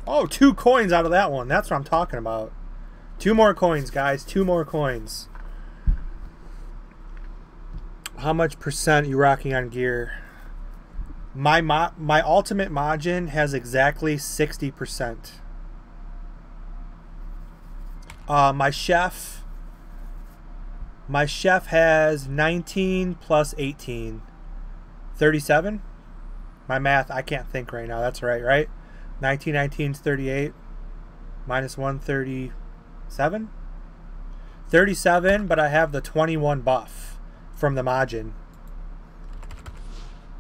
Speaker 1: Oh, 2 coins out of that one. That's what I'm talking about. 2 more coins, guys. 2 more coins. How much percent you rocking on gear? My ultimate Majin has exactly 60%. My chef has 19 plus 18. 37? My math, I can't think right now. That's right? 19 is 38. Minus 1, 37? 37, but I have the 21 buff from the Majin.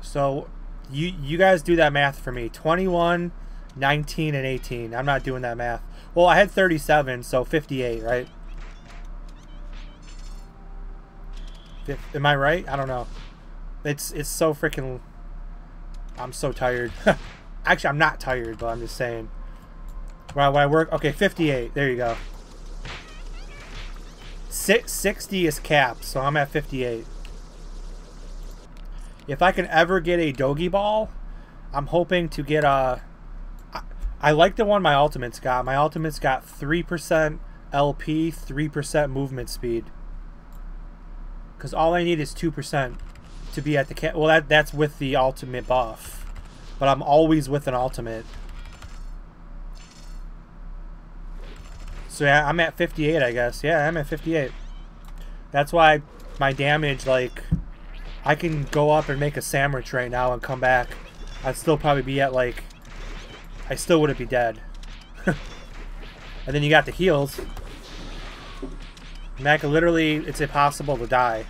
Speaker 1: So, you guys do that math for me. 21, 19, and 18. I'm not doing that math. Well, I had 37, so 58, right? Am I right? I don't know. It's so freaking... I'm so tired. Actually, I'm not tired, but I'm just saying. When I work... Okay, 58. There you go. 60 is capped, so I'm at 58. If I can ever get a Dogi Ball, I'm hoping to get a... I like the one my Ultimate's got. My Ultimate's got 3% LP, 3% movement speed. Because all I need is 2% to be at the... Well, that's with the Ultimate buff. But I'm always with an Ultimate. So yeah, I'm at 58, I guess. Yeah, I'm at 58. That's why my damage, like... I can go up and make a sandwich right now and come back. I'd still probably be at, like... I still wouldn't be dead. And then you got the heals. And that could literally... It's impossible to die.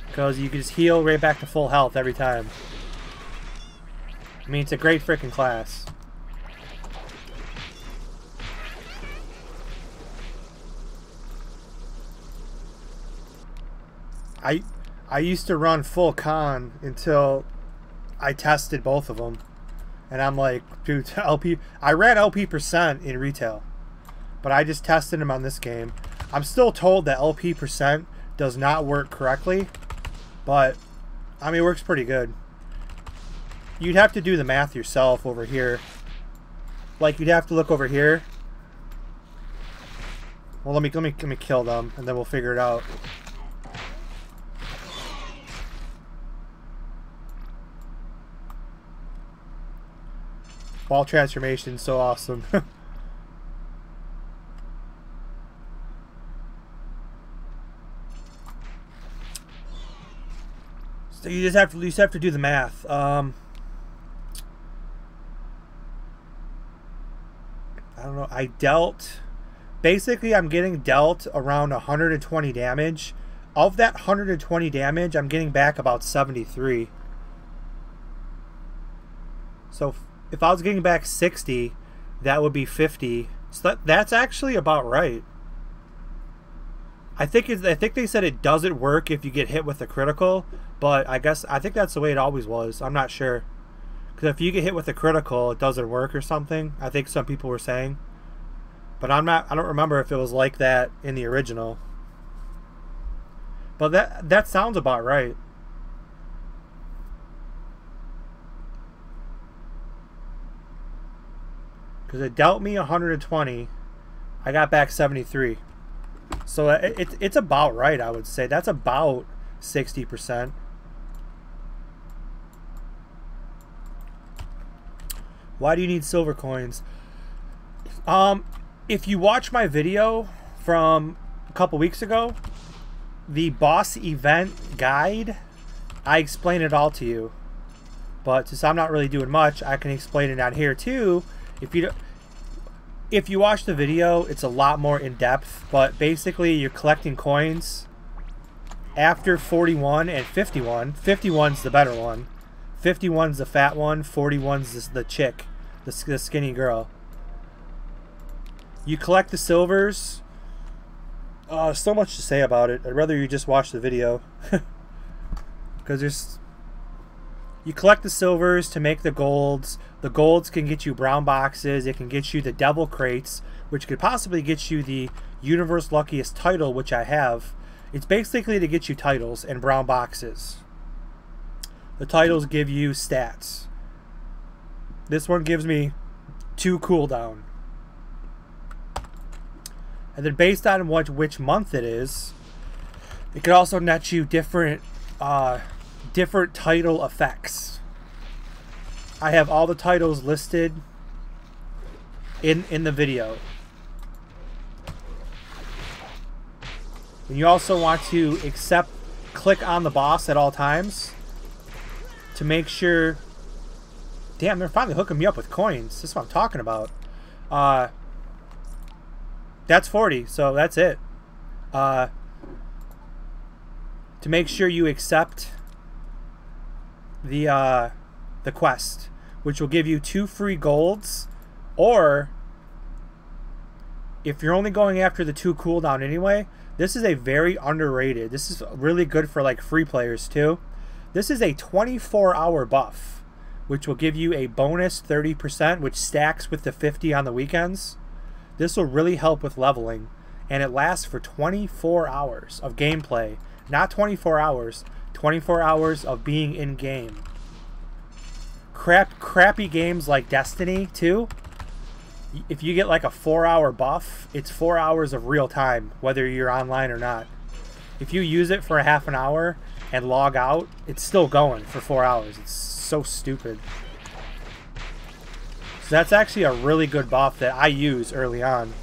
Speaker 1: Because you can just heal right back to full health every time. I mean, it's a great freaking class. I used to run full con until I tested both of them. And I'm like, dude, LP... I ran LP percent in retail. But I just tested them on this game. I'm still told that LP percent does not work correctly. But, I mean, it works pretty good. You'd have to do the math yourself over here. Like, you'd have to look over here. Well, let me kill them, and then we'll figure it out. Ball transformation, so awesome. So you just have to do the math. I don't know. I dealt... Basically, I'm getting dealt around 120 damage of that 120 damage, I'm getting back about 73. So if I was getting back 60, that would be 50. So that's actually about right. I think they said it doesn't work if you get hit with a critical, but I think that's the way it always was. I'm not sure. Because if you get hit with a critical, it doesn't work or something. I think some people were saying. But I don't remember if it was like that in the original. But that sounds about right. Because it dealt me 120. I got back 73. So it's about right, I would say. That's about 60%. Why do you need silver coins? If you watch my video from a couple weeks ago, the boss event guide, I explain it all to you. But since I'm not really doing much, I can explain it out here too. If you watch the video, it's a lot more in depth. But basically, you're collecting coins after 41 and 51. 51's the better one. 51's the fat one. 41's the chick, the skinny girl. You collect the silvers. So much to say about it. I'd rather you just watch the video. Because you collect the silvers to make the golds. The golds can get you brown boxes. It can get you the devil crates, which could possibly get you the Universe Luckiest title, which I have. It's basically to get you titles and brown boxes. The titles give you stats. This one gives me 2 cooldown. And then based on which month it is, it could also net you different title effects. I have all the titles listed in the video. And you also want to click on the boss at all times to make sure. Damn, they're finally hooking me up with coins. This is what I'm talking about. That's 40, so that's it. To make sure you accept the quest, which will give you 2 free golds, or if you're only going after the 2 cooldown anyway, this is a very underrated. This is really good for like free players too. This is a 24-hour buff, which will give you a bonus 30%, which stacks with the 50 on the weekends. This will really help with leveling, and it lasts for 24 hours of gameplay. Not 24 hours, 24 hours of being in game. Crappy games like Destiny 2, if you get like a 4-hour buff, it's 4 hours of real time, whether you're online or not. If you use it for a half an hour and log out, it's still going for 4 hours. It's so stupid. So that's actually a really good buff that I use early on.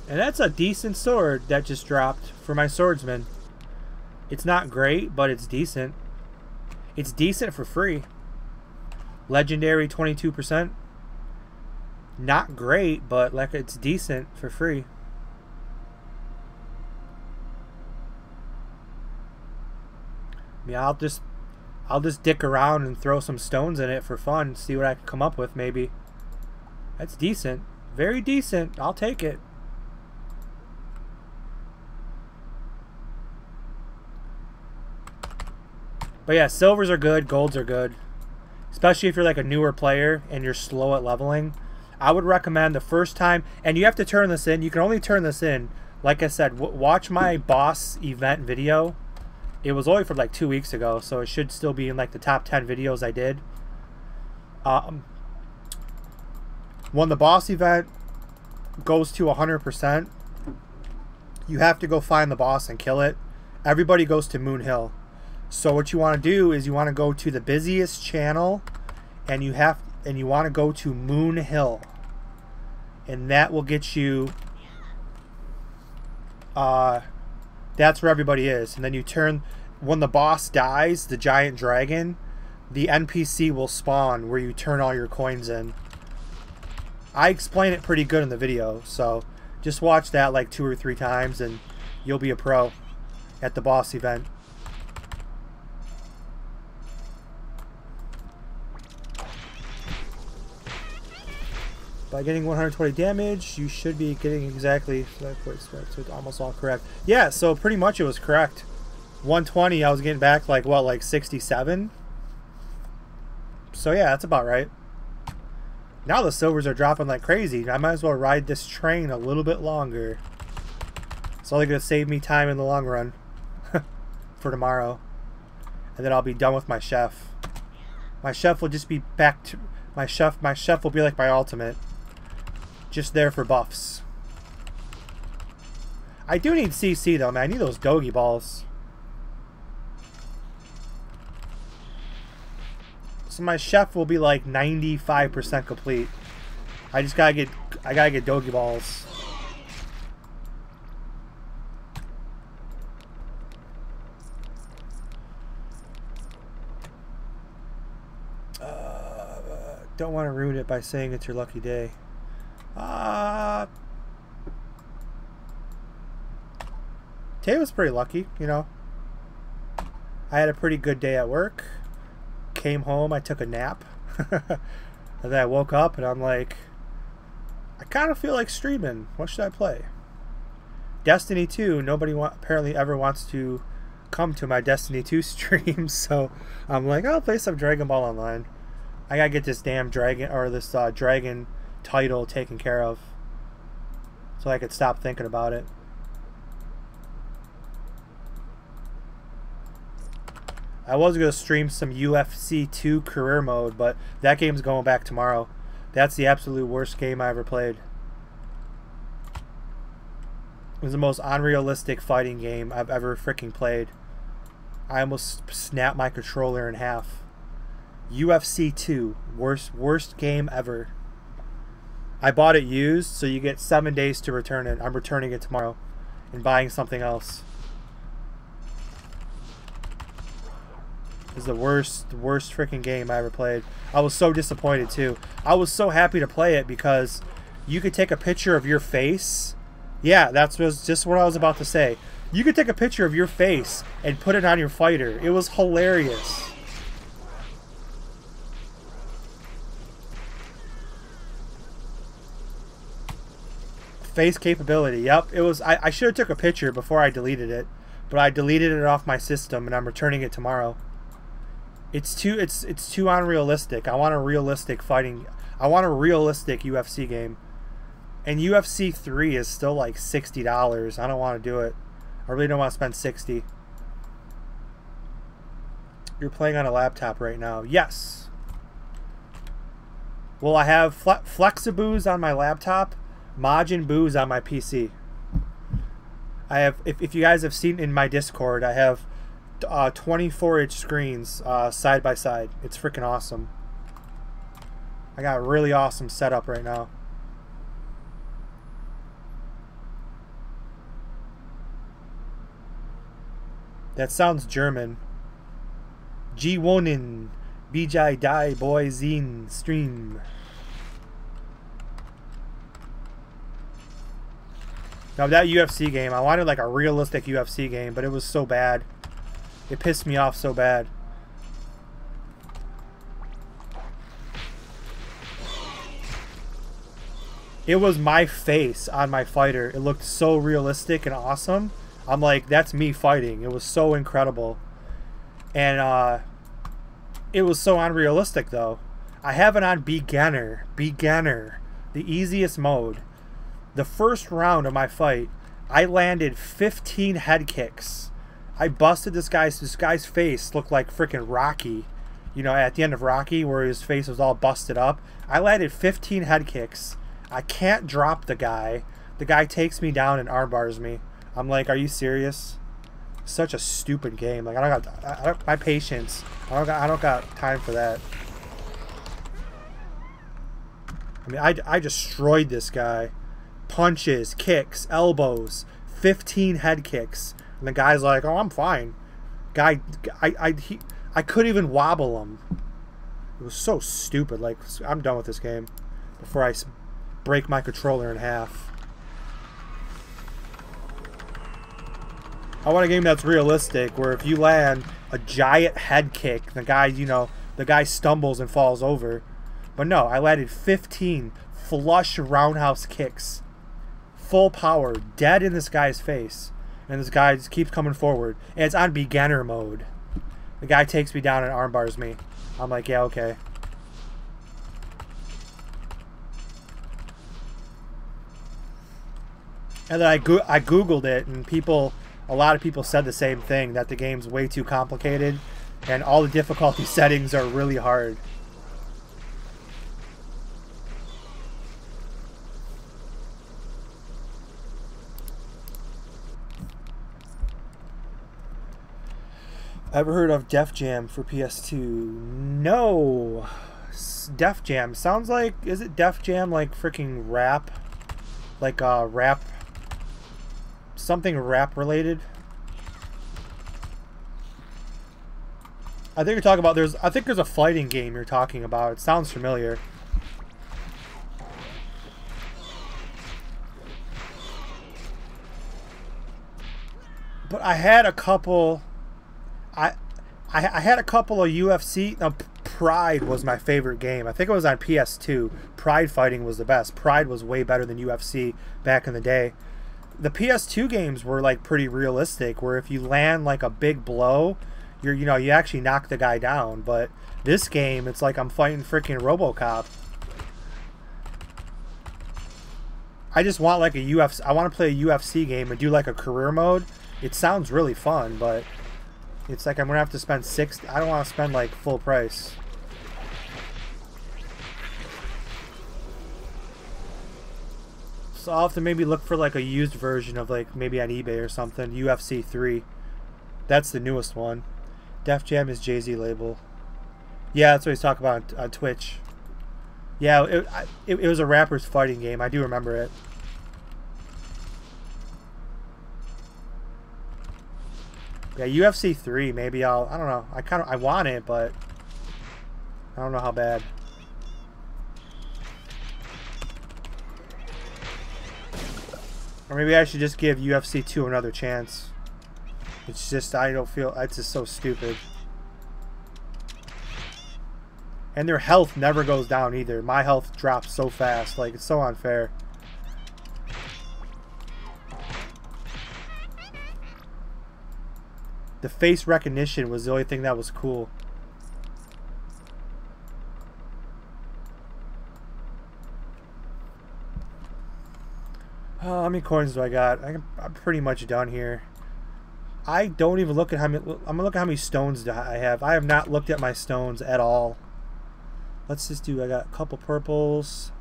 Speaker 1: And that's a decent sword that just dropped for my swordsman. It's not great, but it's decent. It's decent for free. Legendary 22%. Not great, but like it's decent for free. Yeah, I'll just dick around and throw some stones in it for fun, see what I can come up with maybe. That's decent. Very decent. I'll take it. But yeah, silvers are good, golds are good. Especially if you're like a newer player and you're slow at leveling. I would recommend the first time, and you have to turn this in. You can only turn this in, like I said, watch my boss event video. It was only for like 2 weeks ago, so it should still be in like the top 10 videos I did. When the boss event goes to 100%, you have to go find the boss and kill it. Everybody goes to Moon Hill. So what you want to do is you want to go to the busiest channel, and you want to go to Moon Hill, and that will get you. That's where everybody is, and then you turn. When the boss dies, the giant dragon, the NPC will spawn where you turn all your coins in. I explain it pretty good in the video, so Just watch that like 2 or 3 times and you'll be a pro at the boss event. By getting 120 damage, you should be getting exactly, so it's almost all correct. Yeah, so pretty much it was correct. 120, I was getting back like, what, like 67? So yeah, that's about right. Now the silvers are dropping like crazy. I might as well ride this train a little bit longer. It's only going to save me time in the long run for tomorrow. And then I'll be done with my chef. My chef will just be back to... My chef will be like my ultimate. Just there for buffs. I do need CC though, man. I need those doggy balls. So my chef will be like 95% complete. I just gotta get doggy balls. Don't want to ruin it by saying it's your lucky day. Today was pretty lucky, you know. I had a pretty good day at work. Came home, I took a nap. And then I woke up and I'm like, I kind of feel like streaming. What should I play? Destiny 2. Nobody apparently ever wants to come to my Destiny 2 stream, so I'm like, I'll play some Dragon Ball Online. I gotta get this damn dragon, or this dragon title taken care of, so I could stop thinking about it. I was gonna stream some UFC 2 career mode, but that game's going back tomorrow. That's the absolute worst game I ever played. It was the most unrealistic fighting game I've ever freaking played. I almost snapped my controller in half. UFC 2, worst game ever. I bought it used, so you get 7 days to return it. I'm returning it tomorrow and buying something else. This is the worst freaking game I ever played. I was so disappointed too. I was so happy to play it because you could take a picture of your face. Yeah, that was just what I was about to say. You could take a picture of your face and put it on your fighter. It was hilarious. Face capability, yep. It was. I should have took a picture before I deleted it, but I deleted it off my system and I'm returning it tomorrow. It's too unrealistic. I want a realistic fighting. I want a realistic UFC game. And UFC 3 is still like $60. I don't want to do it. I really don't want to spend $60. You're playing on a laptop right now. Yes. Well, I have Flexiboos on my laptop. Majin Boos on my PC. I have, if you guys have seen in my Discord, I have 24-inch screens side by side. It's freaking awesome. I got a really awesome setup right now. That sounds German. G1in BJ Die Boy Zine Stream. Now that UFC game, I wanted like a realistic UFC game, but it was so bad. It pissed me off so bad. It was my face on my fighter. It looked so realistic and awesome. I'm like, that's me fighting. It was so incredible. And it was so unrealistic though. I have it on beginner. Beginner. The easiest mode. The first round of my fight, I landed 15 head kicks. I busted this guy's face looked like freaking Rocky. You know, at the end of Rocky where his face was all busted up. I landed 15 head kicks. I can't drop the guy. The guy takes me down and armbars me. I'm like, are you serious? Such a stupid game. Like, I don't my patience. I don't got time for that. I mean, I destroyed this guy. Punches, kicks, elbows, 15 head kicks, and the guy's like, "Oh, I'm fine." I couldn't even wobble him. It was so stupid. Like, I'm done with this game before I break my controller in half. I want a game that's realistic, where if you land a giant head kick, the guy, you know, the guy stumbles and falls over. But no, I landed 15 flush roundhouse kicks. Full power, dead in this guy's face. And this guy just keeps coming forward. And it's on beginner mode. The guy takes me down and armbars me. I'm like, yeah, okay. And then I Googled it, and a lot of people said the same thing, that the game's way too complicated, and all the difficulty settings are really hard. Ever heard of Def Jam for PS2? No. Def Jam sounds like, is it Def Jam like freaking rap? Like rap, something rap related? I think you're talking about, I think there's a fighting game you're talking about. It sounds familiar. But I had a couple, I had a couple of UFC. Pride was my favorite game. I think it was on PS2. Pride fighting was the best. Pride was way better than UFC back in the day. The PS2 games were like pretty realistic, where if you land like a big blow, you actually knock the guy down. But this game, it's like I'm fighting freaking RoboCop. I just want like a UFC. I want to play a UFC game and do like a career mode. It sounds really fun, but it's like I'm gonna have to spend I don't want to spend like full price. So I'll have to maybe look for like a used version of like maybe on eBay or something. UFC 3. That's the newest one. Def Jam is Jay-Z label. Yeah, that's what he's talking about on Twitch. Yeah, it was a rapper's fighting game. I do remember it. Yeah, UFC 3, maybe I don't know. I want it, but I don't know how bad. Or maybe I should just give UFC 2 another chance. It's just, it's just so stupid. And their health never goes down either. My health drops so fast, like, it's so unfair. The face recognition was the only thing that was cool. Oh, how many coins do I got? I'm pretty much done here. I don't even look at how many. I'm gonna look at how many stones do I have. I have not looked at my stones at all. Let's just do. I got a couple purples.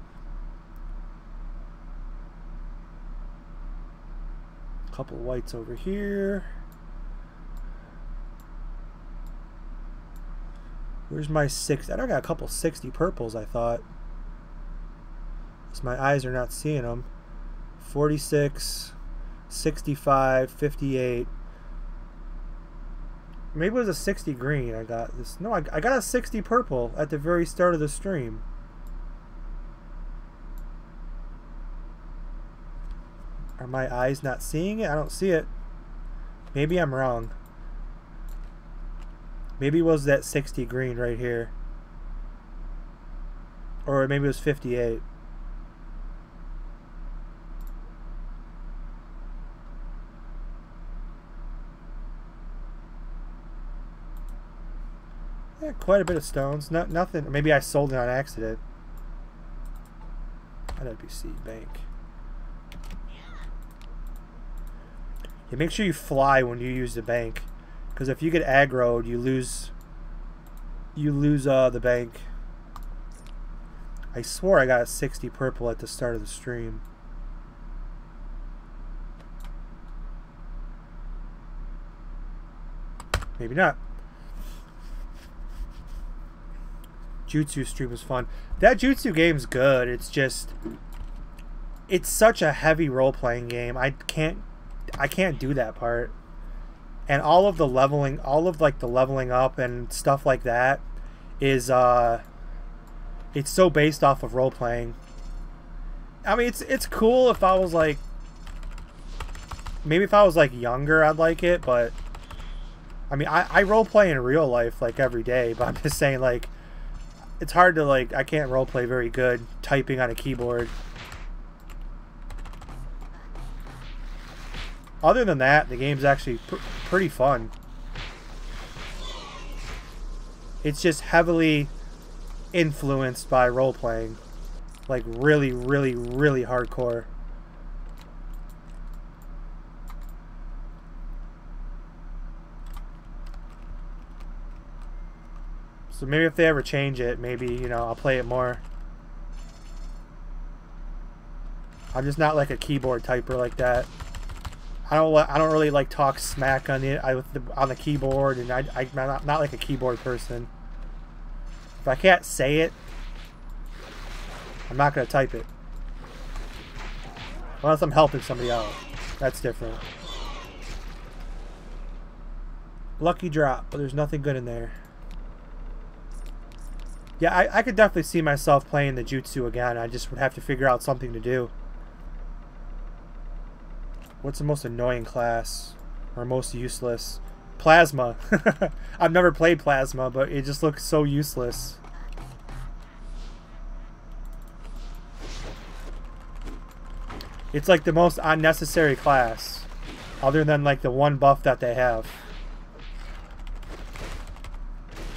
Speaker 1: A couple whites over here. Where's my 60? I got a couple 60 purples, I thought. Because my eyes are not seeing them. 46, 65, 58. Maybe it was a 60 green I got this. No, I got a 60 purple at the very start of the stream. Are my eyes not seeing it? I don't see it. Maybe I'm wrong. Maybe it was that 60 green right here. Or maybe it was 58. Yeah, quite a bit of stones. Nothing. Maybe I sold it on accident. IWC bank. Yeah, make sure you fly when you use the bank. Because if you get aggroed, you lose the bank. I swore I got a 60 purple at the start of the stream. Maybe not. Jutsu stream was fun. That Jutsu game's good. It's just, it's such a heavy role-playing game. I can't do that part. And all of the leveling, like the leveling up and stuff like that is it's so based off of role playing. I mean, it's cool if I was like, maybe if I was like younger, I'd like it, but I mean, I role play in real life like every day, but I'm just saying like it's hard to like, I can't role play very good typing on a keyboard. Other than that, the game's actually pretty fun. It's just heavily influenced by role playing, like really, really, really hardcore. So maybe if they ever change it, maybe, you know, I'll play it more. I'm just not like a keyboard typer like that. I don't really like talk smack on the keyboard, and I'm not like a keyboard person. If I can't say it, I'm not gonna type it. Unless I'm helping somebody out. That's different. Lucky drop, but there's nothing good in there. Yeah, I could definitely see myself playing the Jutsu again. I just would have to figure out something to do. What's the most annoying class? Or most useless? Plasma. I've never played Plasma, but it just looks so useless. It's like the most unnecessary class. Other than like the one buff that they have.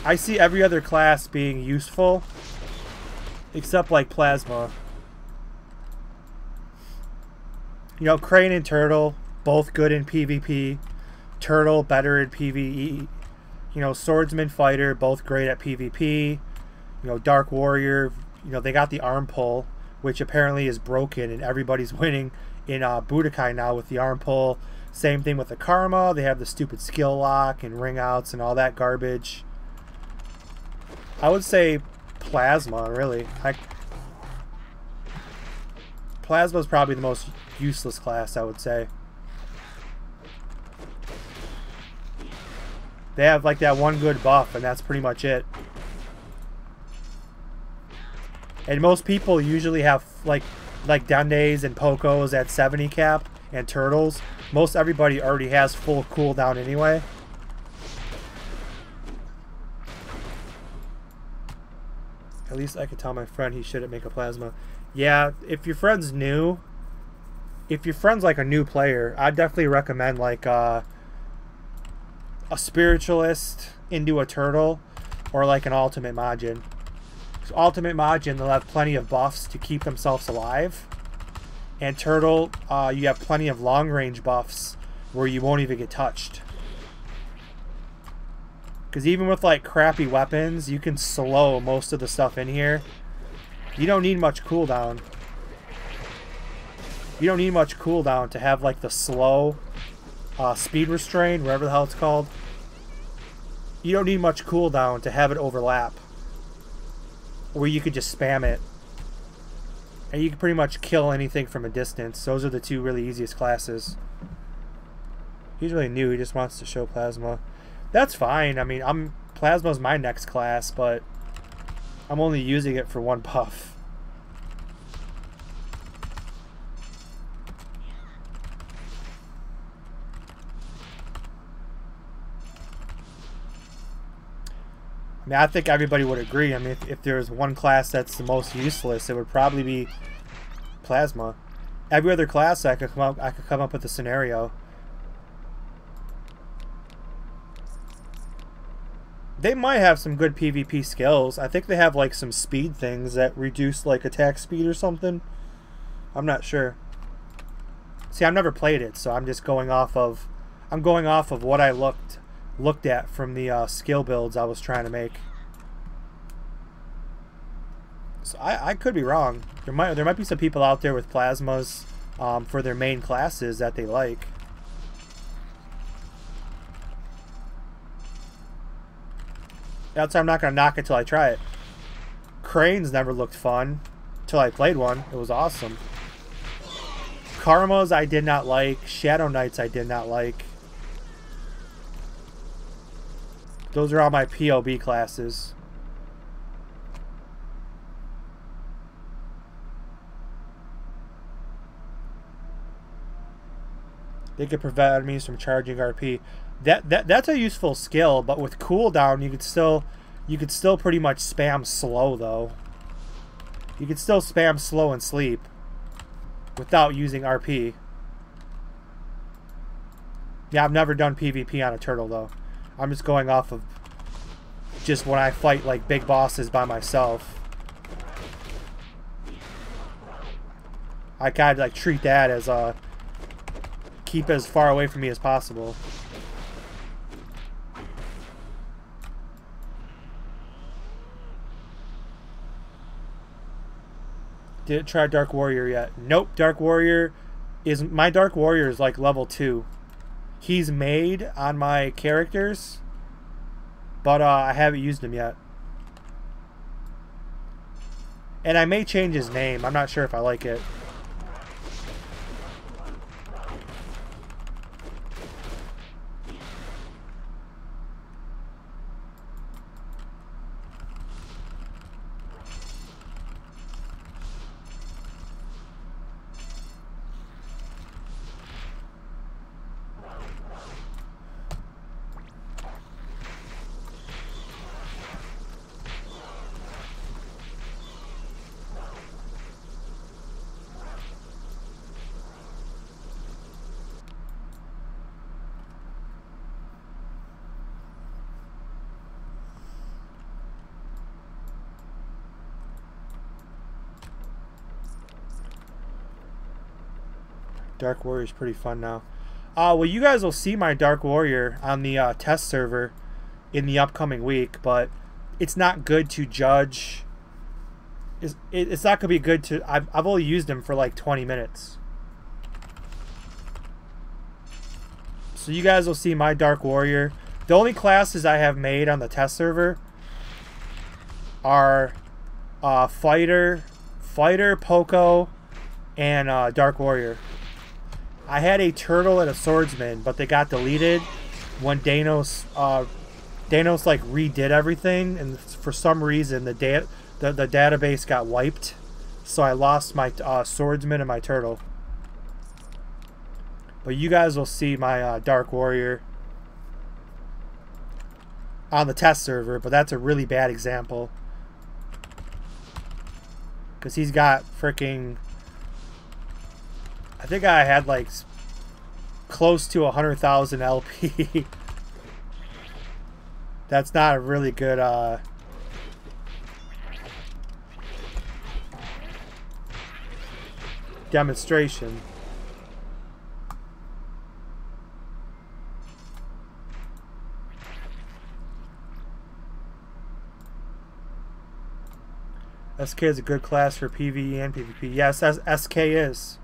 Speaker 1: I see every other class being useful. Except like Plasma. You know, Crane and Turtle, both good in PvP. Turtle, better in PvE. You know, Swordsman, Fighter, both great at PvP. You know, Dark Warrior, you know, they got the arm pull, which apparently is broken, and everybody's winning in Budokai now with the arm pull. Same thing with the Karma. They have the stupid skill lock and ring outs and all that garbage. I would say Plasma, really. Plasma is probably the most useless class, I would say. They have like that one good buff, and that's pretty much it. And most people usually have like Dendes and Pokos at 70 cap and Turtles. Most everybody already has full cooldown anyway. At least I could tell my friend he shouldn't make a Plasma. Yeah, if your friend's new, if your friend's like a new player, I'd definitely recommend like a Spiritualist into a Turtle, or like an Ultimate Majin. So Ultimate Majin, they'll have plenty of buffs to keep themselves alive. And Turtle, you have plenty of long range buffs where you won't even get touched. Because even with like crappy weapons, you can slow most of the stuff in here. You don't need much cooldown. You don't need much cooldown to have like the slow speed restrain, whatever the hell it's called. You don't need much cooldown to have it overlap. Where you could just spam it. And you can pretty much kill anything from a distance. Those are the two really easiest classes. He's really new, he just wants to show Plasma. That's fine. I mean, Plasma's my next class, but I'm only using it for one buff. I mean, I think everybody would agree. I mean, if there's one class that's the most useless, it would probably be Plasma. Every other class I could come up with a scenario. They might have some good PvP skills. I think they have like some speed things that reduce like attack speed or something. I'm not sure. See, I've never played it, so I'm just going off of what I looked at from the skill builds I was trying to make. So I could be wrong. There might be some people out there with Plasmas for their main classes that they like. That's why I'm not gonna knock it till I try it. Cranes never looked fun till I played one. It was awesome. Karmas I did not like. Shadow Knights I did not like. Those are all my POB classes. They could prevent enemies from charging RP. That's a useful skill, but with cooldown you could still pretty much spam slow though. You could still spam slow and sleep without using RP. Yeah, I've never done PvP on a turtle though. I'm just going off of just when I fight like big bosses by myself. I kind of like treat that as keep as far away from me as possible. Didn't try Dark Warrior yet. Nope, my Dark Warrior is like level 2. He's made on my characters, but I haven't used him yet. And I may change his name. I'm not sure if I like it. Dark Warrior is pretty fun now. Well, you guys will see my Dark Warrior on the test server in the upcoming week, but it's not good to judge. It's not going to be good to... I've only used him for like 20 minutes. So you guys will see my Dark Warrior. The only classes I have made on the test server are Fighter, Poco, and Dark Warrior. I had a turtle and a swordsman, but they got deleted when Danos like redid everything, and for some reason the database got wiped, so I lost my swordsman and my turtle. But you guys will see my Dark Warrior on the test server, but that's a really bad example because he's got freaking... I think I had like close to 100,000 LP. That's not a really good demonstration. SK is a good class for PvE and PvP. Yes, SK is.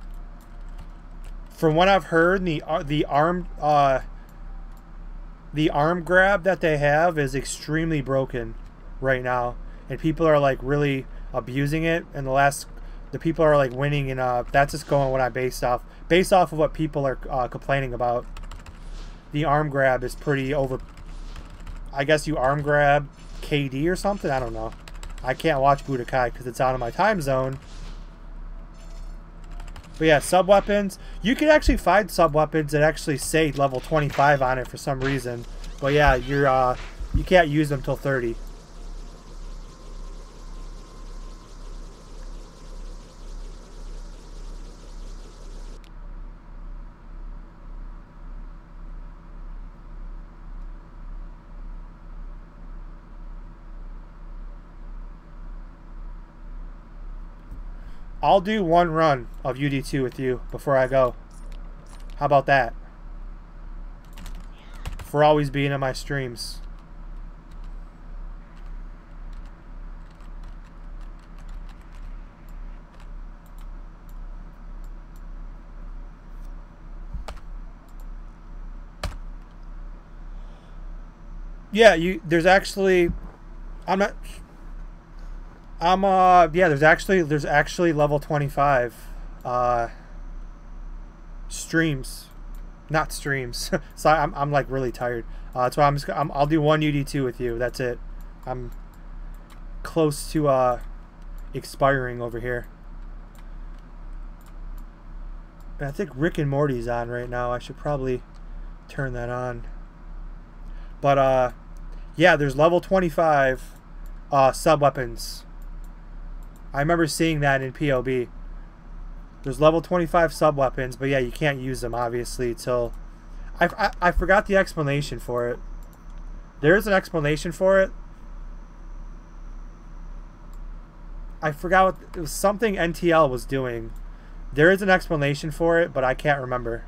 Speaker 1: From what I've heard, the arm grab that they have is extremely broken right now, and people are like really abusing it. And the people are like winning, and that's just going what I based off of what people are complaining about. The arm grab is pretty over. I guess you arm grab KD or something. I don't know. I can't watch Budokai because it's out of my time zone. But yeah, sub-weapons. You can actually find sub-weapons that actually say level 25 on it for some reason. But yeah, you can't use them till 30. I'll do one run of UD2 with you before I go. How about that? For always being in my streams. Yeah, there's actually... yeah, there's actually level 25 streams, not streams. So I'm like really tired. That's why I'll do one UD2 with you. That's it. I'm close to expiring over here. I think Rick and Morty's on right now. I should probably turn that on. But yeah, there's level 25 sub-weapons. I remember seeing that in POB. There's level 25 sub-weapons, but yeah, you can't use them, obviously, till... I forgot the explanation for it. There is an explanation for it. I forgot what... It was something NTL was doing. There is an explanation for it, but I can't remember.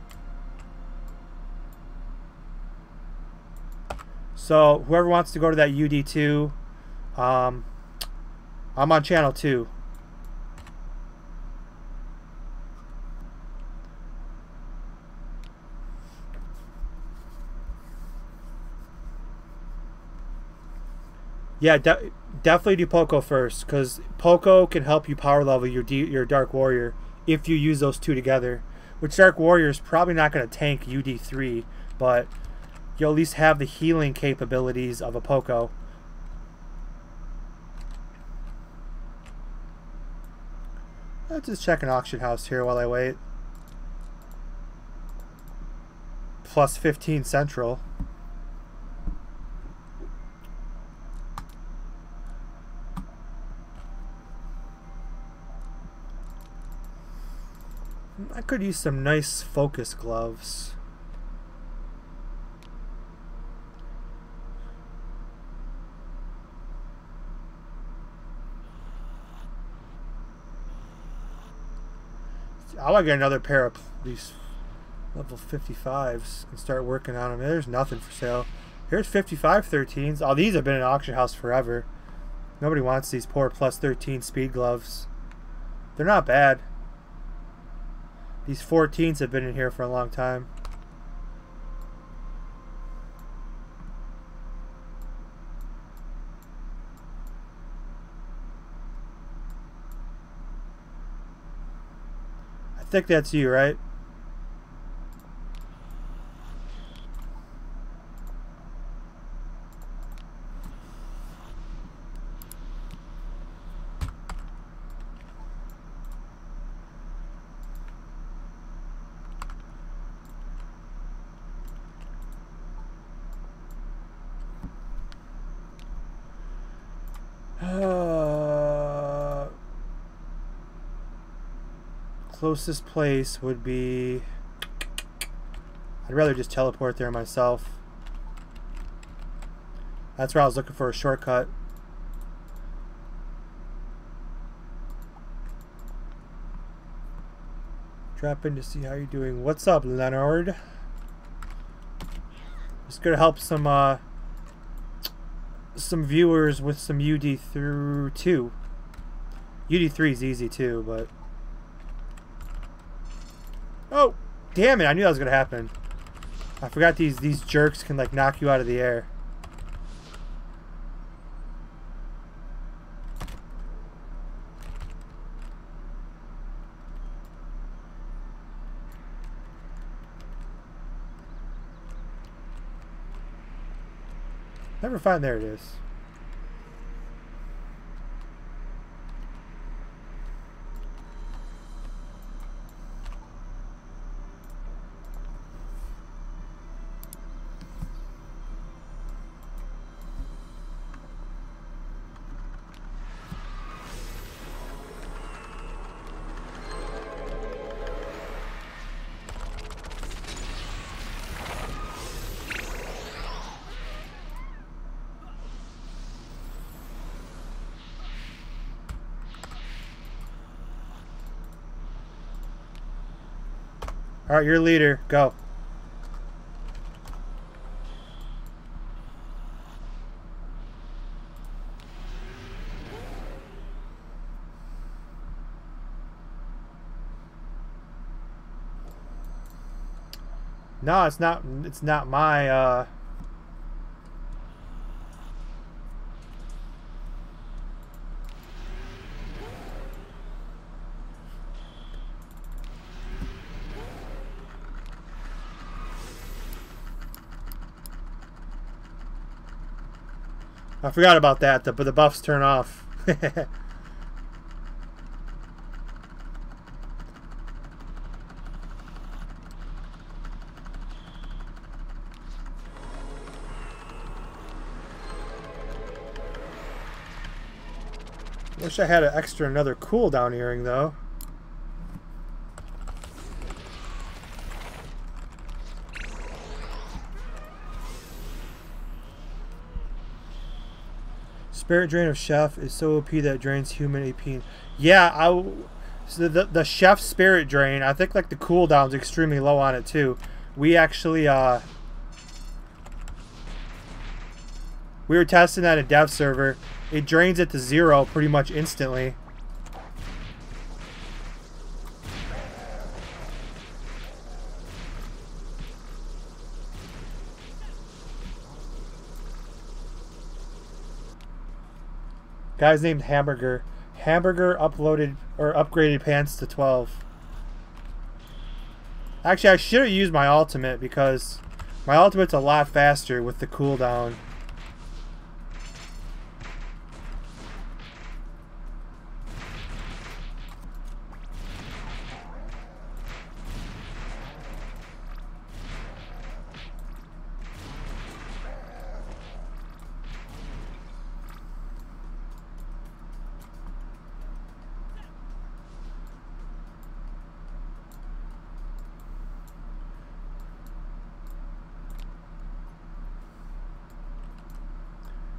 Speaker 1: So, whoever wants to go to that UD2, I'm on channel 2. Yeah, definitely do Poco first, because Poco can help you power level your Dark Warrior if you use those two together. Which Dark Warrior is probably not going to tank UD3, but you'll at least have the healing capabilities of a Poco. Let's just check an auction house here while I wait. Plus 15 Central. I could use some nice focus gloves. I want to get another pair of these level 55s and start working on them. There's nothing for sale. Here's 55 13s. Oh, these have been in an auction house forever. Nobody wants these poor plus 13 speed gloves. They're not bad. These 14s have been in here for a long time. I think that's you, right? Closest place would be... I'd rather just teleport there myself. That's where I was looking for a shortcut. Drop in to see how you're doing. What's up, Leonard? Just gonna help some viewers with some UD through 2. UD3 is easy too, but... Oh, damn it! I knew that was gonna happen. I forgot these jerks can like knock you out of the air. Never find. There it is. All right, you're leader. Go. No, it's not. It's not my. I forgot about that, but the buffs turn off. Wish I had an extra another cooldown earring though. Spirit Drain of Chef is so OP that it drains human AP. Yeah, so the Chef Spirit Drain, I think like the cooldown's extremely low on it too. We actually we were testing that in dev server. It drains it to 0 pretty much instantly. Guy's named Hamburger. Hamburger uploaded or upgraded pants to 12. Actually, I should have used my ultimate because my ultimate's a lot faster with the cooldown.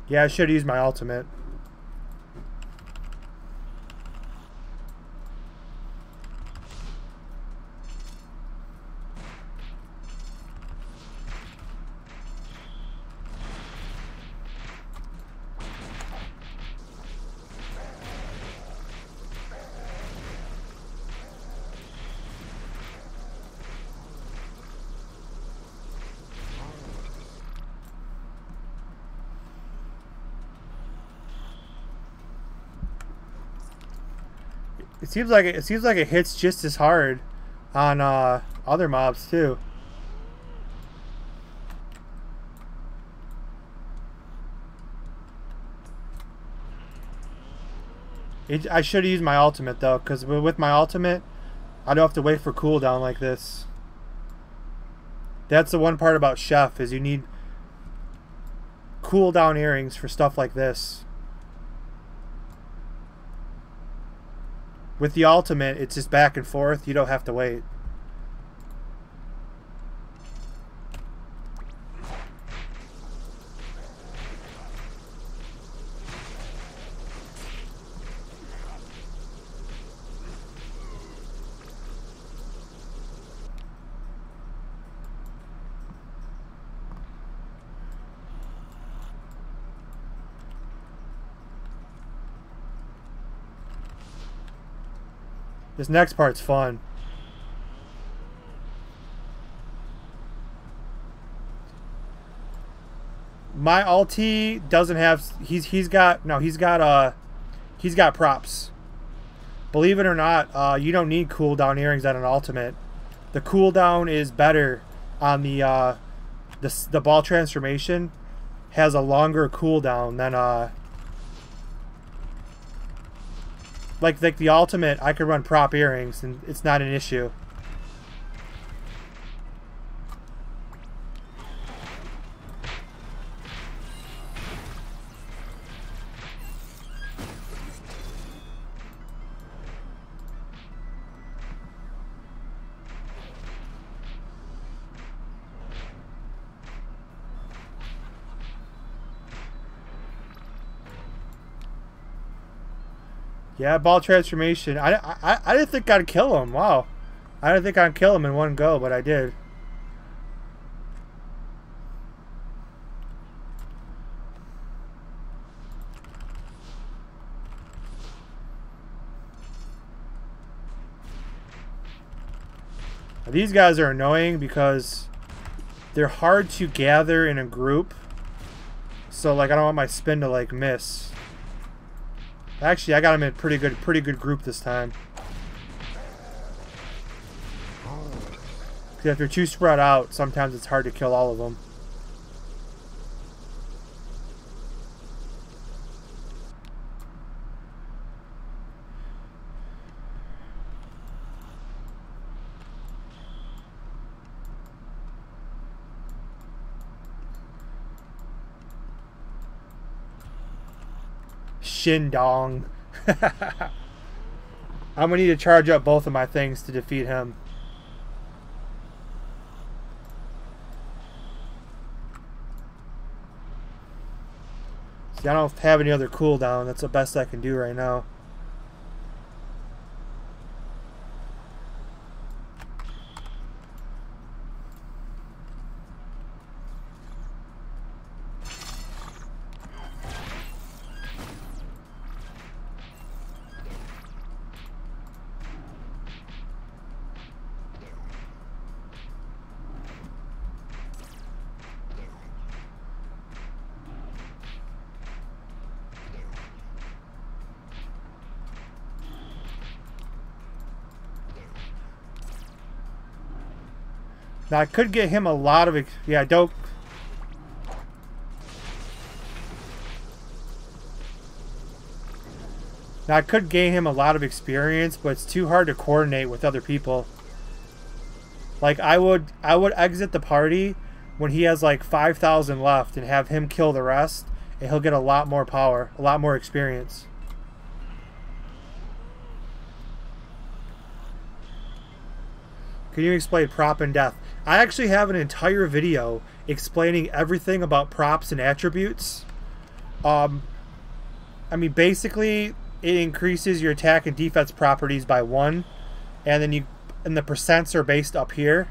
Speaker 1: Yeah, I should use my ultimate. It seems like it hits just as hard on other mobs too. I should have used my ultimate though, because with my ultimate, I don't have to wait for cooldown like this. That's the one part about Chef is you need cooldown earrings for stuff like this. With the ultimate, it's just back and forth. You don't have to wait. This next part's fun. My ulti doesn't have he's got props. Believe it or not, you don't need cooldown earrings on an ultimate. The cooldown is better on the ball transformation has a longer cooldown than like the ultimate. I could run prop earrings and it's not an issue. Yeah, ball transformation. I didn't think I'd kill him. Wow. I didn't think I'd kill him in one go, but I did. These guys are annoying because they're hard to gather in a group. So like I don't want my spin to like miss. Actually, I got him in a pretty good group this time. Because if they're too spread out, sometimes it's hard to kill all of them. Shin Dong. I'm gonna need to charge up both of my things to defeat him. See, I don't have any other cooldown. That's the best I can do right now. Now I could get him a lot of... Yeah, don't... Now I could gain him a lot of experience, but it's too hard to coordinate with other people. Like I would exit the party when he has like 5,000 left and have him kill the rest, and he'll get a lot more power, a lot more experience. Can you explain prop and death? I actually have an entire video explaining everything about props and attributes. I mean, basically, it increases your attack and defense properties by 1, and then the percents are based up here.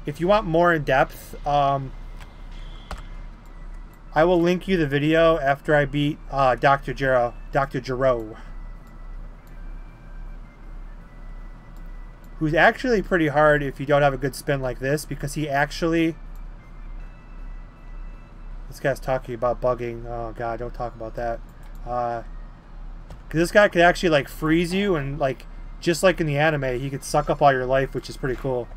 Speaker 1: If you want more in depth, I will link you the video after I beat Dr. Gero. Who's actually pretty hard if you don't have a good spin like this, because he actually... This guy's talking about bugging. Oh god, don't talk about that. Because this guy could actually like freeze you, and like just like in the anime, he could suck up all your life, which is pretty cool.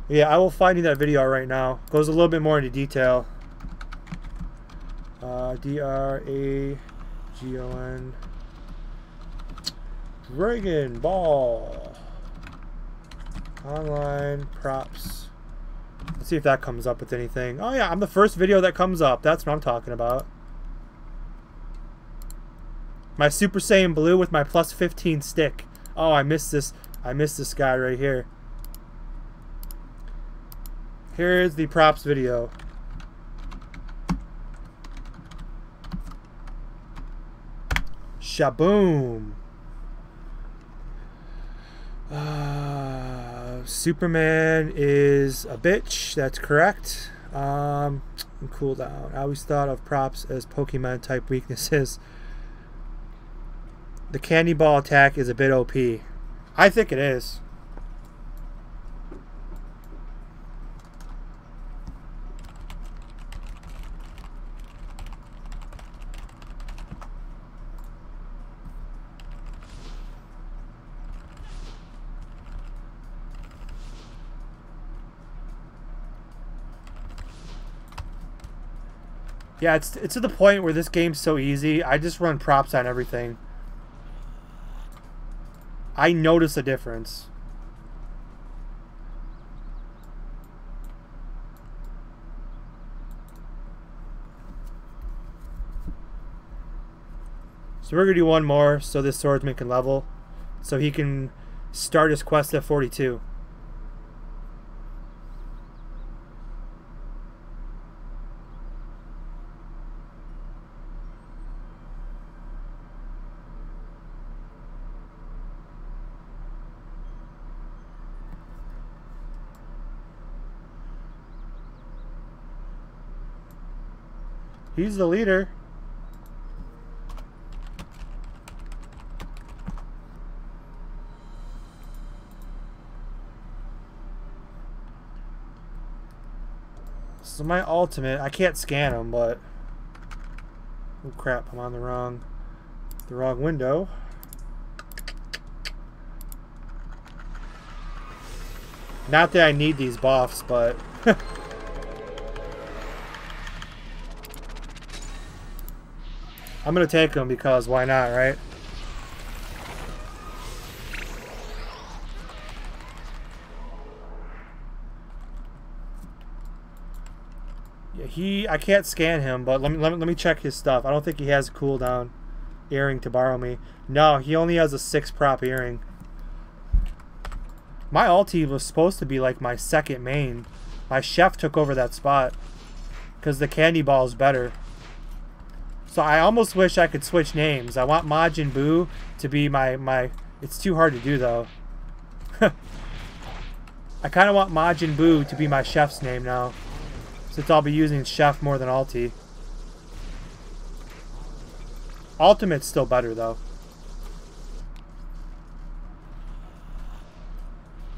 Speaker 1: Yeah, I will find you that video right now. Goes a little bit more into detail. D-R-A-G-O-N. Dragon Ball. Online props. Let's see if that comes up with anything. Oh yeah, I'm the first video that comes up. That's what I'm talking about. My Super Saiyan Blue with my plus 15 stick. Oh, I missed this. I missed this guy right here. Here is the props video. Shaboom. Superman is a bitch. That's correct. Cooldown. I always thought of props as Pokemon type weaknesses. The candy ball attack is a bit OP. I think it is. Yeah, it's to the point where this game's so easy, I just run props on everything. I notice a difference. So we're going to do one more so this swordsman can level. So he can start his quest at 42. He's the leader. So my ultimate, I can't scan him, but oh crap, I'm on the wrong window. Not that I need these buffs, but I'm gonna take him because why not, right? Yeah, I can't scan him, but let me check his stuff. I don't think he has a cooldown earring to borrow me. No, he only has a 6 prop earring. My ulti was supposed to be like my second main. My chef took over that spot because the candy ball is better. So I almost wish I could switch names. I want Majin Buu to be my... It's too hard to do though. I kind of want Majin Buu to be my chef's name now, since I'll be using chef more than ulti. Ultimate's still better though.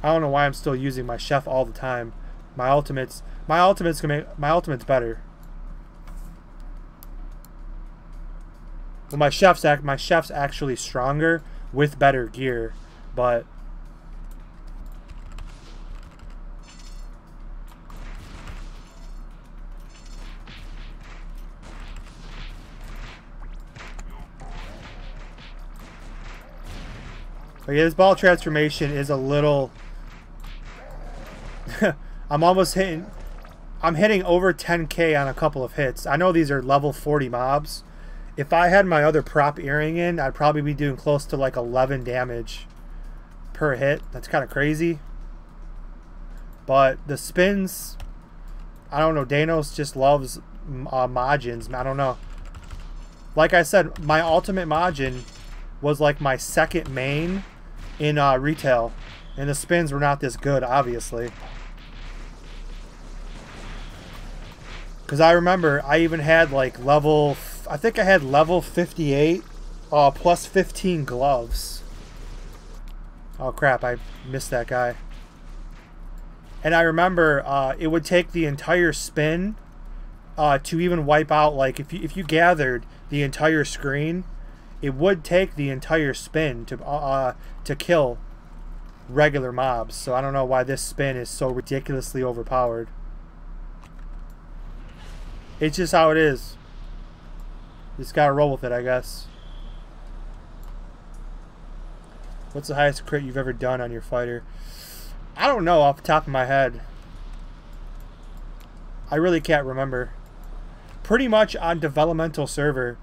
Speaker 1: I don't know why I'm still using my chef all the time. My ultimate's better. Well, my chef's actually stronger with better gear, but yeah, this ball transformation is a little I'm hitting over 10k on a couple of hits. I know these are level 40 mobs. If I had my other prop earring in, I'd probably be doing close to like 11 damage per hit. That's kind of crazy. But the spins, I don't know, Danos just loves Majins. I don't know. Like I said, my ultimate Majin was like my second main in retail. And the spins were not this good, obviously. Because I remember I even had like level... I think I had level 58 plus 15 gloves. Oh crap, I missed that guy. And I remember it would take the entire spin to even wipe out, like if you gathered the entire screen, it would take the entire spin to kill regular mobs. So I don't know why this spin is so ridiculously overpowered. It's just how it is. Just gotta roll with it, I guess. What's the highest crit you've ever done on your fighter? I don't know off the top of my head. I really can't remember. Pretty much on developmental server,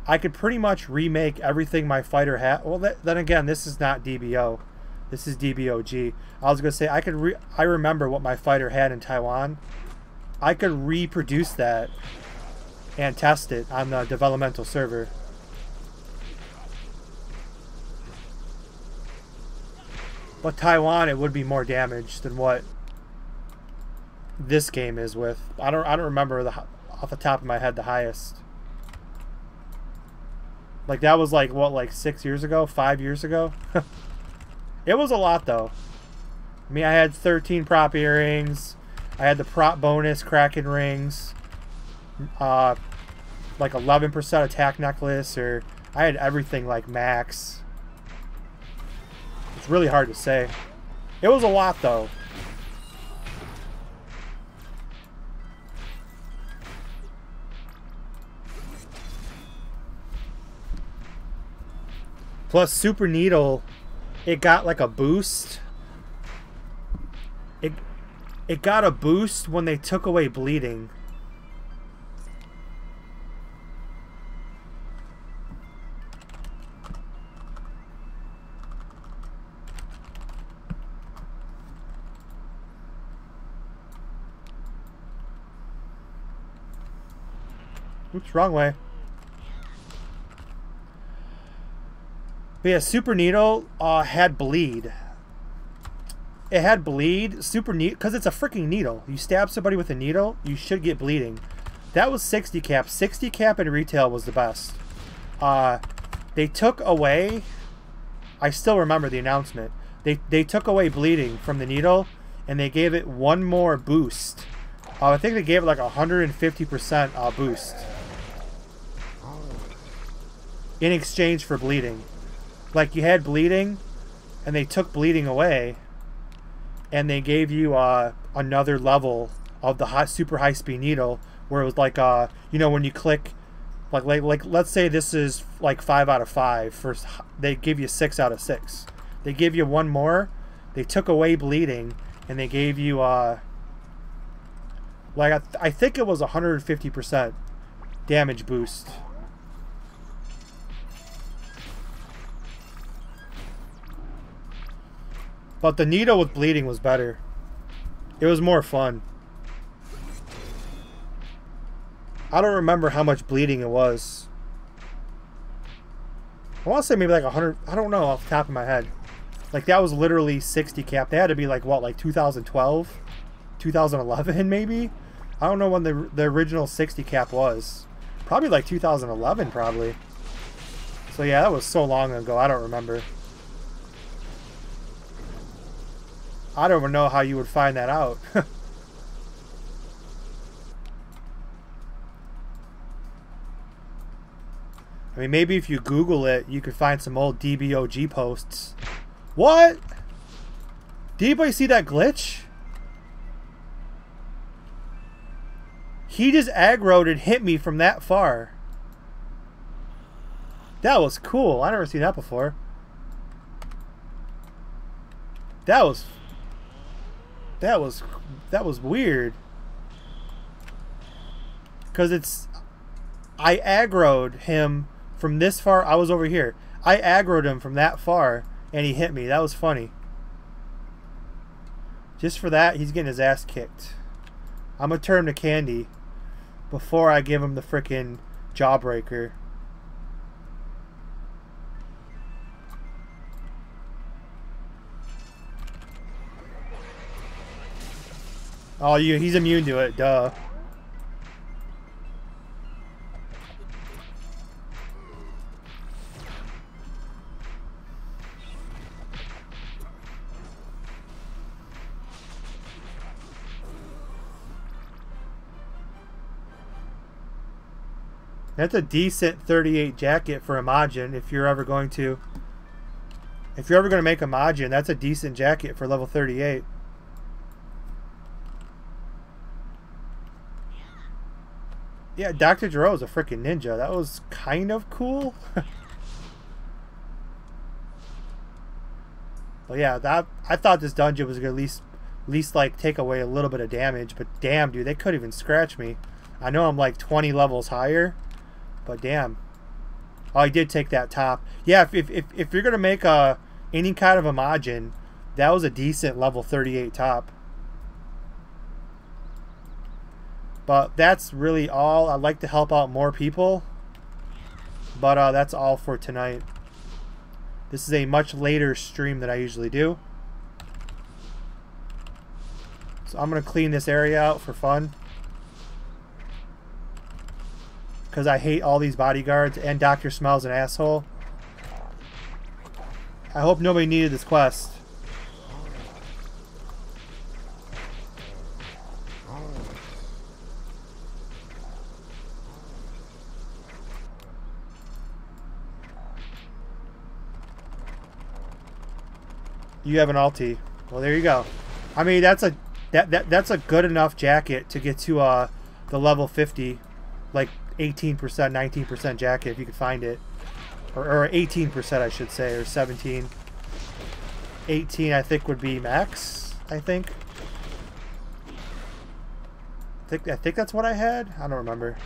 Speaker 1: I could pretty much remake everything my fighter had. Well, then again, this is not DBO. This is DBOG. I was gonna say I remember what my fighter had in Taiwan. I could reproduce that and test it on the developmental server. But Taiwan, it would be more damage than what this game is with. I don't remember off the top of my head the highest. Like that was like what, like 6 years ago, 5 years ago. It was a lot though. I mean, I had 13 prop earrings. I had the prop bonus Kraken rings. Like 11% attack necklace, or I had everything like max. It's really hard to say. It was a lot though. Plus Super Needle, it got like a boost. It got a boost when they took away bleeding. Oops, wrong way. But yeah, Super Needle had bleed. It had bleed. Super Needle, because it's a freaking needle. You stab somebody with a needle, you should get bleeding. That was 60 cap. 60 cap in retail was the best. They took away... I still remember the announcement. They took away bleeding from the needle, and they gave it one more boost. I think they gave it like 150% boost. In exchange for bleeding. Like you had bleeding, and they took bleeding away, and they gave you another level of the super high speed needle, where it was like you know, when you click Like let's say this is like 5 out of 5. First, they give you 6 out of 6. They give you one more. They took away bleeding, and they gave you like I think it was 150% damage boost. But the needle with bleeding was better. It was more fun. I don't remember how much bleeding it was. I want to say maybe like 100. I don't know off the top of my head. Like that was literally 60 cap. They had to be like what, like 2012, 2011 maybe. I don't know when the original 60 cap was. Probably like 2011 probably. So yeah, that was so long ago. I don't remember. I don't even know how you would find that out. I mean, maybe if you Google it, you could find some old DBOG posts. What? Did anybody see that glitch? He just aggroed and hit me from that far. That was cool. I never seen that before. That was weird. Cause I aggroed him from this far. I was over here. I aggroed him from that far and he hit me. That was funny. Just for that, he's getting his ass kicked. I'm gonna turn him to candy before I give him the frickin' jawbreaker. Oh, he's immune to it, duh. That's a decent 38 jacket for a Majin if you're ever going to make a Majin. That's a decent jacket for level 38. Yeah, Dr. Gero's a freaking ninja. That was kind of cool. Well, yeah, I thought this dungeon was gonna at least like take away a little bit of damage, but damn, dude, they couldn't even scratch me. I know I'm like 20 levels higher, but damn. Oh, I did take that top. Yeah, if you're gonna make any kind of a Majin, that was a decent level 38 top. But that's really all. I'd like to help out more people, but that's all for tonight. This is a much later stream than I usually do. So I'm going to clean this area out for fun. Because I hate all these bodyguards, and Dr. Smell's an asshole. I hope nobody needed this quest. You have an ulti. Well, there you go. I mean, that's a good enough jacket to get to the level 50, like 18%, 19% jacket if you could find it, or 18% I should say, or 17. 18 I think would be max. I think that's what I had. I don't remember.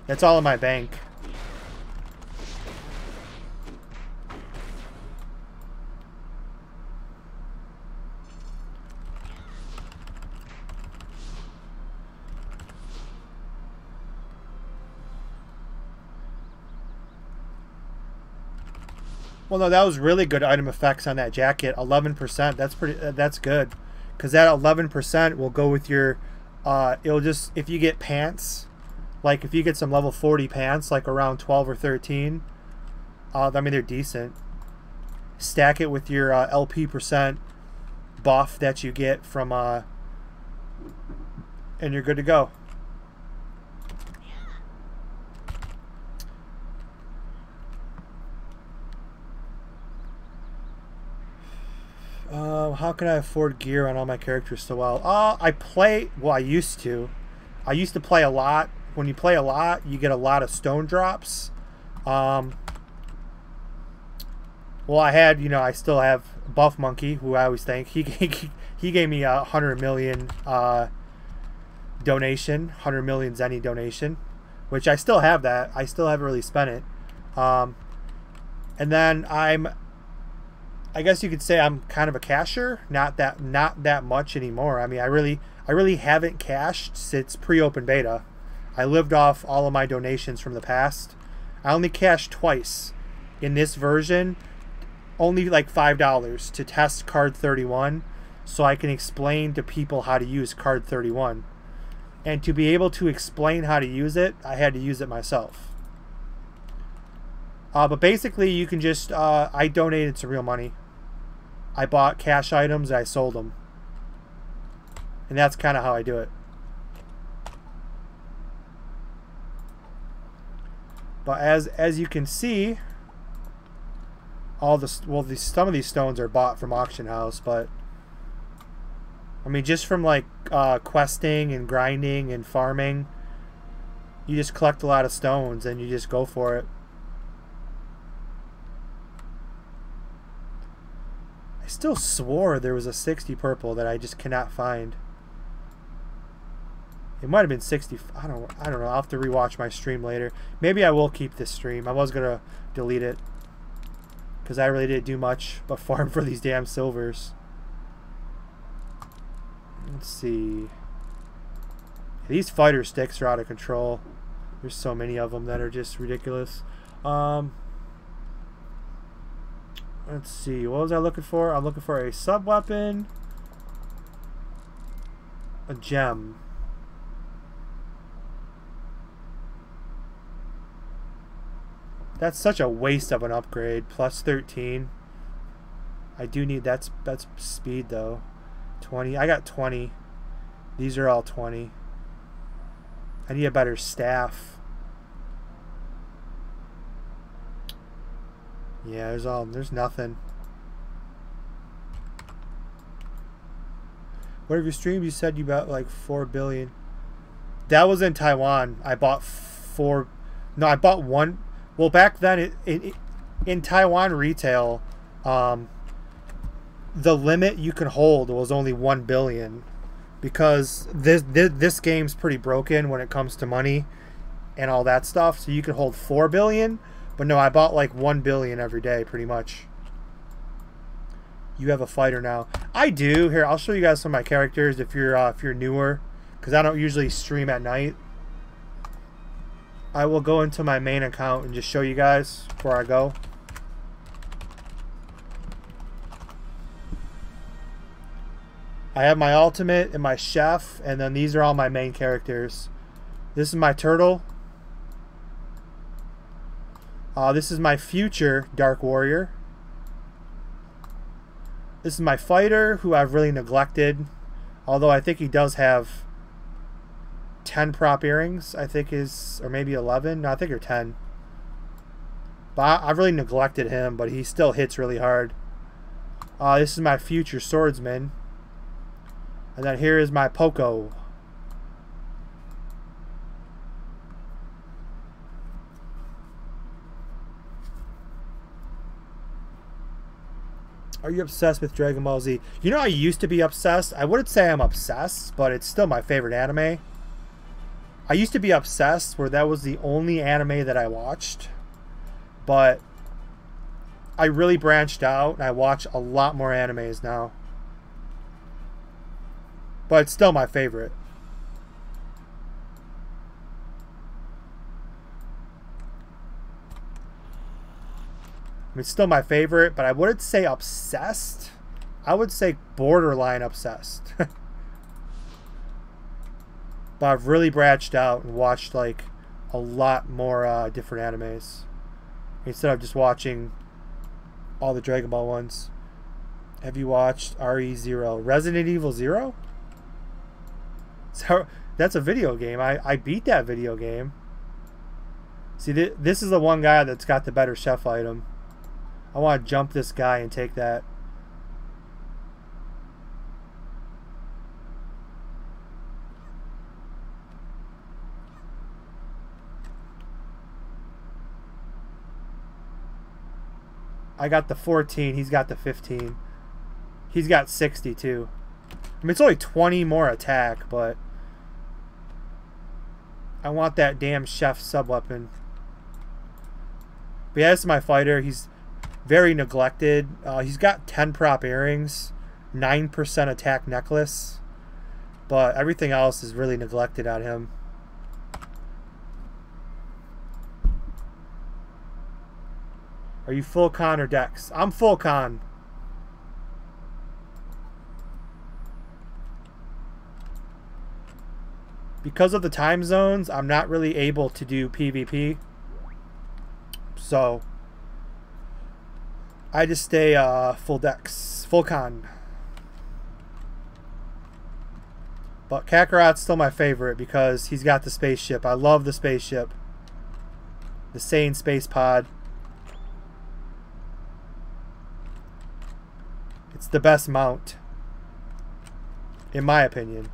Speaker 1: That's all in my bank. Well, no, that was really good item effects on that jacket. 11%. That's pretty. That's good, because that 11% will go with your. It'll just, if you get pants, like if you get some level 40 pants, like around 12 or 13. I mean, they're decent. Stack it with your LP percent buff that you get from and you're good to go. How can I afford gear on all my characters so well? I used to. I used to play a lot when you play a lot, you get a lot of stone drops. Well, I had, you know, I still have Buff Monkey, who I always thank. He gave me a 100 million donation, 100 million Zenny donation, which I still have that. I still haven't really spent it. And then I guess you could say I'm kind of a casher, not that much anymore. I mean, I really haven't cashed since pre-open beta. I lived off all of my donations from the past. I only cashed twice in this version, only like $5 to test card 31, so I can explain to people how to use card 31. And to be able to explain how to use it, I had to use it myself. But basically, you can just, I donated some real money. I bought cash items, I sold them. And that's kind of how I do it. But as you can see, some of these stones are bought from auction house, but I mean, just from like questing and grinding and farming, you just collect a lot of stones and you just go for it. I still swore there was a 60 purple that I just cannot find. It might have been 60. I don't know. I'll have to rewatch my stream later. Maybe I will keep this stream. I was gonna delete it because I really didn't do much but farm for these damn silvers. Let's see. These fighter sticks are out of control. There's so many of them that are just ridiculous. Let's see. What was I looking for? I'm looking for a sub weapon, a gem. That's such a waste of an upgrade. Plus 13. I do need that's speed though. 20. I got 20. These are all 20. I need a better staff. Yeah, there's nothing. What have your streams? You said you bought like 4 billion. That was in Taiwan. I bought 4. No, I bought 1. Well, back then, in Taiwan retail, the limit you can hold was only 1 billion, because this game's pretty broken when it comes to money and all that stuff. So you can hold 4 billion, but no, I bought like 1 billion every day, pretty much. You have a fighter now. I do. Here, I'll show you guys some of my characters if you're newer, because I don't usually stream at night. I will go into my main account and just show you guys before I go. I have my ultimate and my chef, and then these are all my main characters. This is my turtle. This is my future Dark Warrior. This is my fighter, who I've really neglected, although I think he does have 10 prop earrings, I think is, or maybe 11. No, I think they're 10. But I've really neglected him, but he still hits really hard. This is my future swordsman. And then here is my Poco. Are you obsessed with Dragon Ball Z? You know, I used to be obsessed. I wouldn't say I'm obsessed, but it's still my favorite anime. I used to be obsessed where that was the only anime that I watched, but I really branched out and I watch a lot more animes now. But it's still my favorite. I mean, it's still my favorite, but I wouldn't say obsessed. I would say borderline obsessed. But I've really branched out and watched like a lot more different animes instead of just watching all the Dragon Ball ones. Have you watched RE0? Resident Evil 0? So that's a video game. I beat that video game. See, this is the one guy that's got the better chef item. I want to jump this guy and take that. I got the 14. He's got the 15. He's got 60 too. I mean, it's only 20 more attack, but I want that damn chef sub-weapon. But yeah, this is my fighter. He's very neglected. He's got 10 prop earrings, 9% attack necklace, but everything else is really neglected on him. Are you full con or dex? I'm full con. Because of the time zones, I'm not really able to do PvP. So I just stay full dex, full con. But Kakarot's still my favorite because he's got the spaceship. I love the spaceship. The Saiyan space pod. It's the best mount, in my opinion.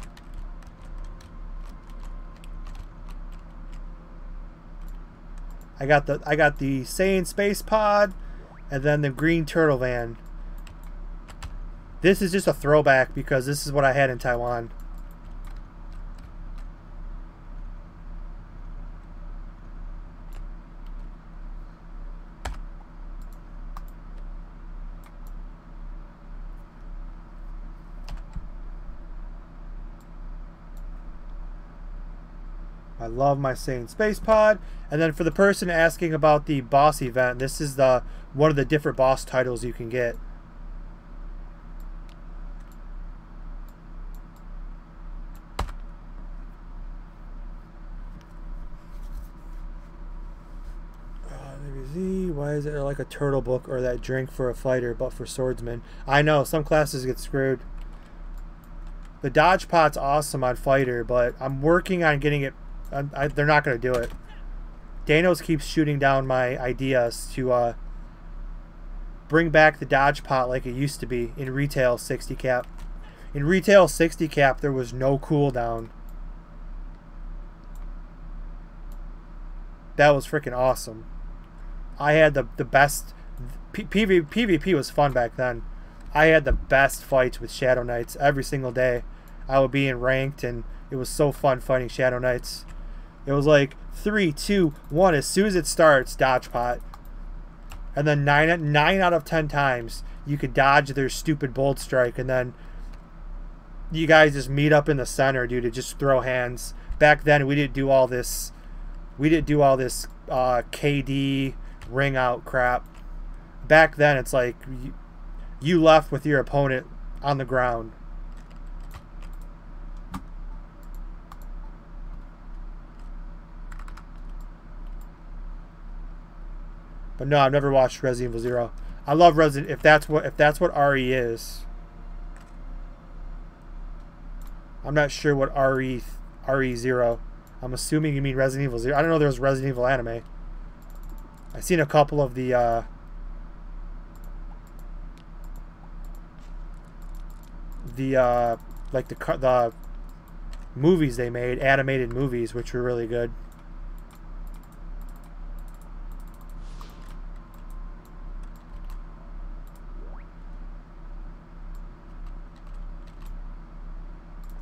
Speaker 1: I got the Saiyan space pod, and then the green turtle van. This is just a throwback because this is what I had in Taiwan. I love my Saiyan space pod. And then for the person asking about the boss event, this is the one of the different boss titles you can get. Why is it like a turtle book or that drink for a fighter but for swordsman? I know some classes get screwed. The dodge pot's awesome on fighter, but I'm working on getting it. They're not going to do it. Danos keeps shooting down my ideas to bring back the dodge pot like it used to be in retail 60 cap. In retail 60 cap, there was no cooldown. That was freaking awesome. I had the best. PvP was fun back then. I had the best fights with Shadow Knights every single day. I would be in ranked, and it was so fun fighting Shadow Knights. It was like 3, 2, 1. As soon as it starts, dodge pot. And then 9 out of 10 times, you could dodge their stupid bolt strike, and then you guys just meet up in the center, dude, to just throw hands. Back then, we didn't do all this. We didn't do all this KD ring out crap. Back then, it's like you left with your opponent on the ground. But no, I've never watched Resident Evil 0. I love Resident. If that's what RE is. I'm not sure what RE0. I'm assuming you mean Resident Evil 0. I don't know there's Resident Evil anime. I've seen a couple of the like the movies they made, animated movies, which were really good.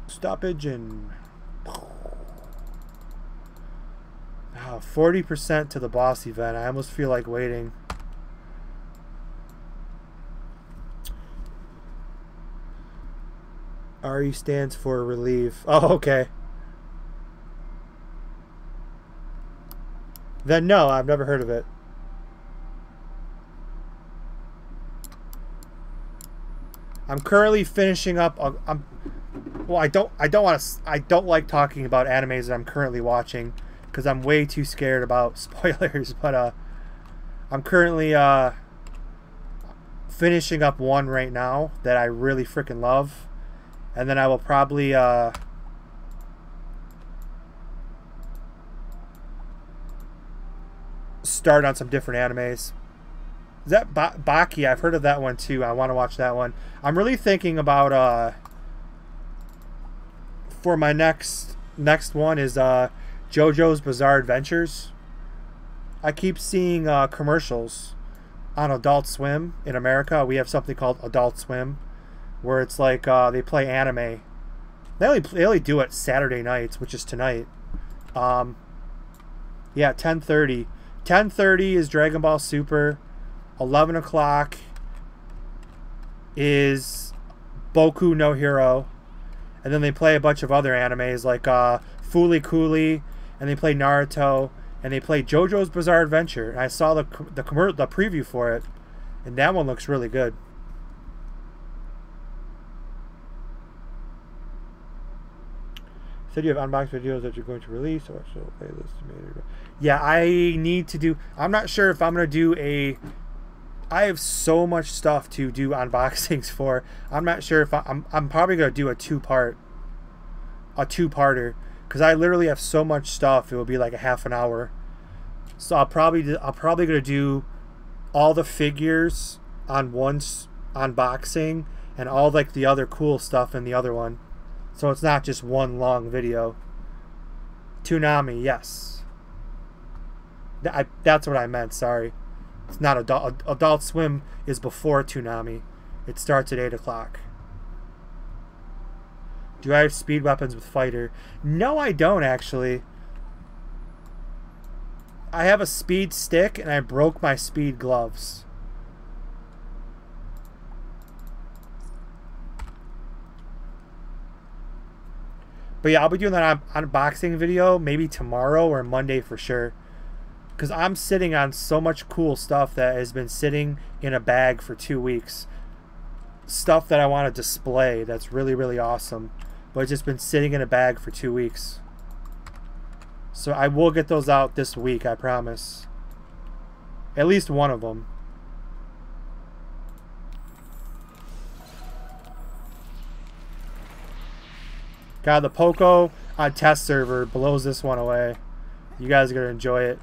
Speaker 1: Stoppage and 40% to the boss event. I almost feel like waiting. RE stands for relieve. Oh, okay. Then no, I've never heard of it. I'm currently finishing up. Well, I don't like talking about animes that I'm currently watching because I'm way too scared about spoilers. But I'm currently finishing up one right now that I really freaking love, and then I will probably start on some different animes. Is that Baki? I've heard of that one too. I want to watch that one. I'm really thinking about for my next one is JoJo's Bizarre Adventures. I keep seeing commercials on Adult Swim in America. We have something called Adult Swim, where it's like they play anime. They only do it Saturday nights, which is tonight. Yeah, 10:30. 10:30 is Dragon Ball Super. 11 o'clock is Boku no Hero. And then they play a bunch of other animes like Fooly Cooly, and they play Naruto, and they play JoJo's Bizarre Adventure. And I saw the preview for it, and that one looks really good. Said you have unboxed videos that you're going to release, or so playlist made. Yeah, I need to do. I'm not sure if I'm going to do a. I have so much stuff to do unboxings for. I'm not sure if I'm probably going to do a two-parter, because I literally have so much stuff. It will be like a half an hour. So I'm probably going to do all the figures on one unboxing and all like the other cool stuff in the other one. So it's not just one long video. Toonami, yes. That's what I meant, sorry. It's not Adult Swim is before Toonami. It starts at 8 o'clock. Do I have speed weapons with fighter? No, I don't actually. I have a speed stick and I broke my speed gloves. But yeah, I'll be doing that unboxing video maybe tomorrow or Monday for sure. Because I'm sitting on so much cool stuff that has been sitting in a bag for 2 weeks. Stuff that I want to display that's really, really awesome. But it's just been sitting in a bag for 2 weeks. So I will get those out this week, I promise. At least one of them. God, the Poco on test server blows this one away. You guys are going to enjoy it.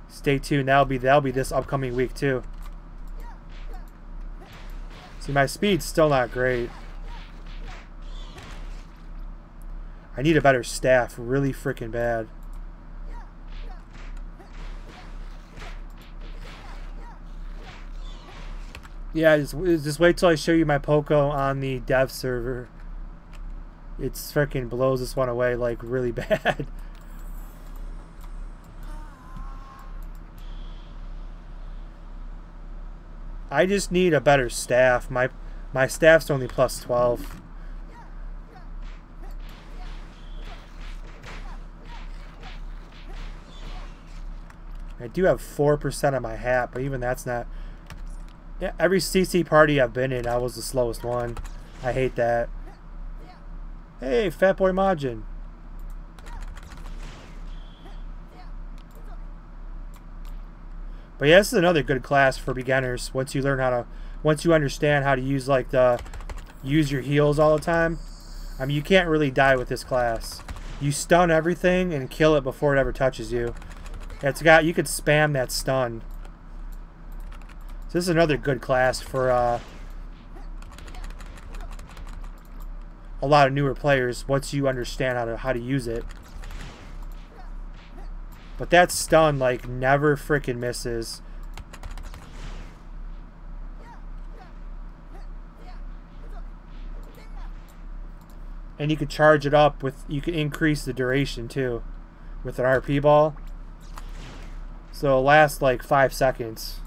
Speaker 1: Stay tuned. That'll be this upcoming week too. See, my speed's still not great. I need a better staff really freaking bad. Yeah, just wait till I show you my Poco on the dev server. It's freaking blows this one away like really bad. I just need a better staff. My staff's only plus 12. I do have 4% on my hat, but even that's not. Yeah, every CC party I've been in, I was the slowest one. I hate that. Hey, Fat Boy Majin. But yeah, this is another good class for beginners. Once you understand how to use use your heals all the time. I mean, you can't really die with this class. You stun everything and kill it before it ever touches you. You could spam that stun. So this is another good class for a lot of newer players once you understand how to use it. But that stun like never freaking misses. And you could charge it up you can increase the duration too with an RP ball. So it'll last like 5 seconds.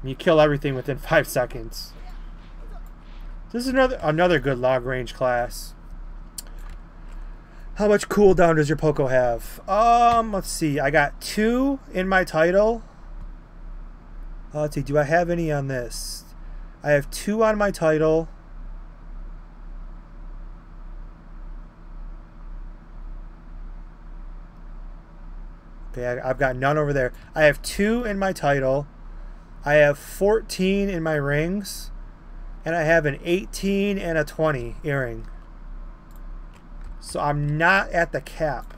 Speaker 1: And you kill everything within 5 seconds. This is another good long range class. How much cooldown does your Poco have? Let's see. I got 2 in my title. Let's see. Do I have any on this? I have 2 on my title. Okay, I've got none over there. I have 2 in my title. I have 14 in my rings. And I have an 18 and a 20 earring. So I'm not at the cap.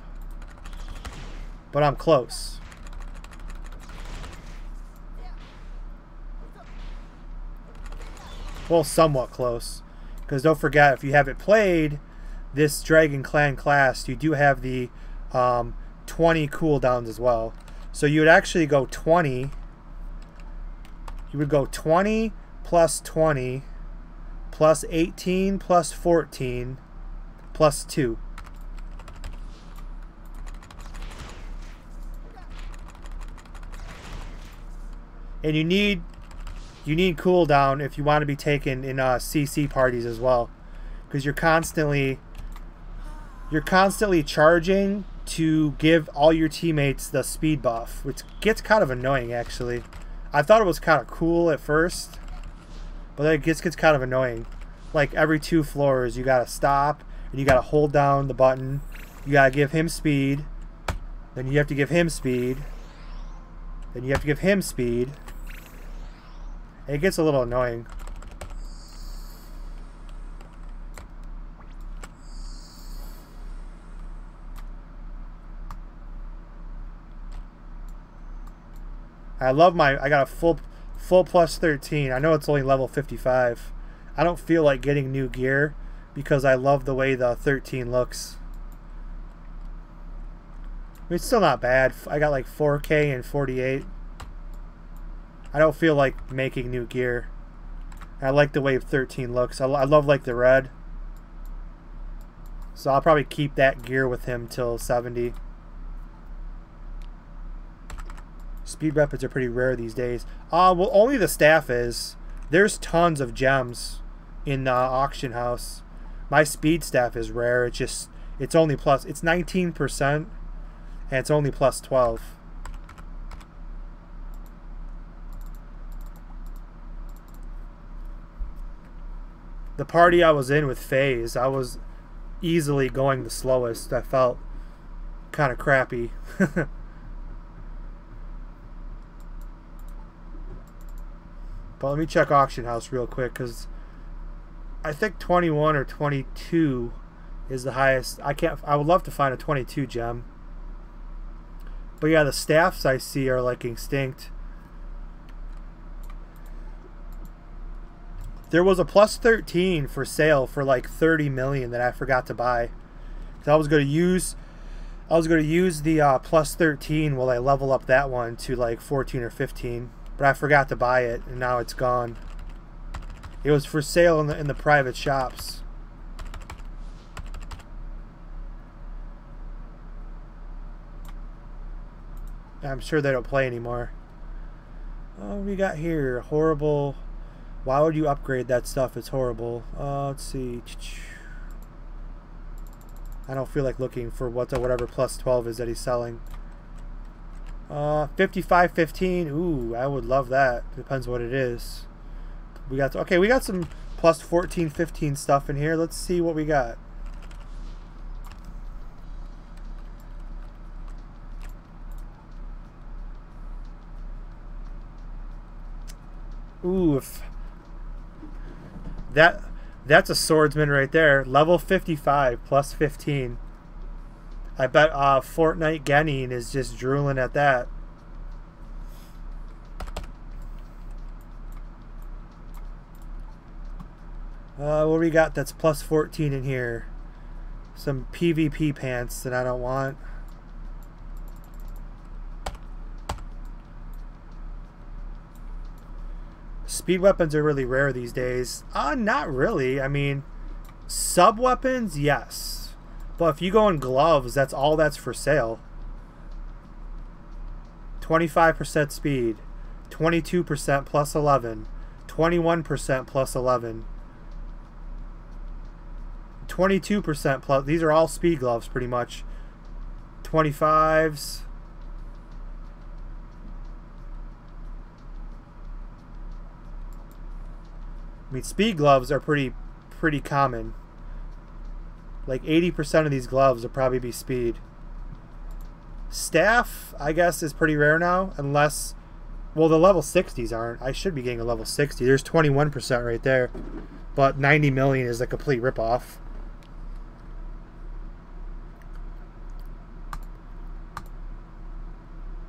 Speaker 1: But I'm close. Well, somewhat close. Because don't forget, if you haven't played this Dragon Clan class, you do have the 20 cooldowns as well. So you would actually go 20. You You would go 20 plus 20 plus 18 plus 14 plus 2. And you need cooldown if you want to be taken in CC parties as well, because you're constantly charging to give all your teammates the speed buff, which gets kind of annoying actually. I thought it was kind of cool at first, but then it gets kind of annoying. Like every 2 floors you gotta stop and you gotta hold down the button. You gotta give him speed, then you have to give him speed, then you have to give him speed. It gets a little annoying. I got a full plus 13. I know it's only level 55. I don't feel like getting new gear because I love the way the 13 looks. I mean, it's still not bad. I got like 4K and 48. I don't feel like making new gear. I like the way 13 looks. I love like the red. So I'll probably keep that gear with him till 70. Speed weapons are pretty rare these days. Well, only the staff is. There's tons of gems in the auction house. My speed staff is rare. It's only plus. It's 19%, and it's only plus 12. The party I was in with FaZe, I was easily going the slowest. I felt kind of crappy. But let me check auction house real quick, because I think 21 or 22 is the highest. I would love to find a 22 gem. But yeah, the staffs I see are like extinct. There was a plus 13 for sale for like 30 million that I forgot to buy. So I was going to use the plus 13 while I level up that one to like 14 or 15. But I forgot to buy it, and now it's gone. It was for sale in the private shops. I'm sure they don't play anymore. Oh, we got here horrible. Why would you upgrade that stuff? It's horrible. Let's see. I don't feel like looking for whatever plus 12 is that he's selling. 55.15. Ooh, I would love that. Depends what it is. We got some plus 14.15 stuff in here. Let's see what we got. Ooh, that's a swordsman right there. Level 55 plus 15. I bet Fortnite Genin is just drooling at that. What do we got that's plus 14 in here? Some PvP pants that I don't want. Speed weapons are really rare these days. Not really. I mean, sub weapons, yes. But if you go in gloves, that's all that's for sale. 25% speed, 22% plus 11, 21% plus 11, 22% plus. These are all speed gloves pretty much. 25s. I mean, speed gloves are pretty common. Like 80% of these gloves will probably be speed. Staff, I guess, is pretty rare now, unless, well, the level 60s aren't. I should be getting a level 60. There's 21% right there, but 90 million is a complete ripoff.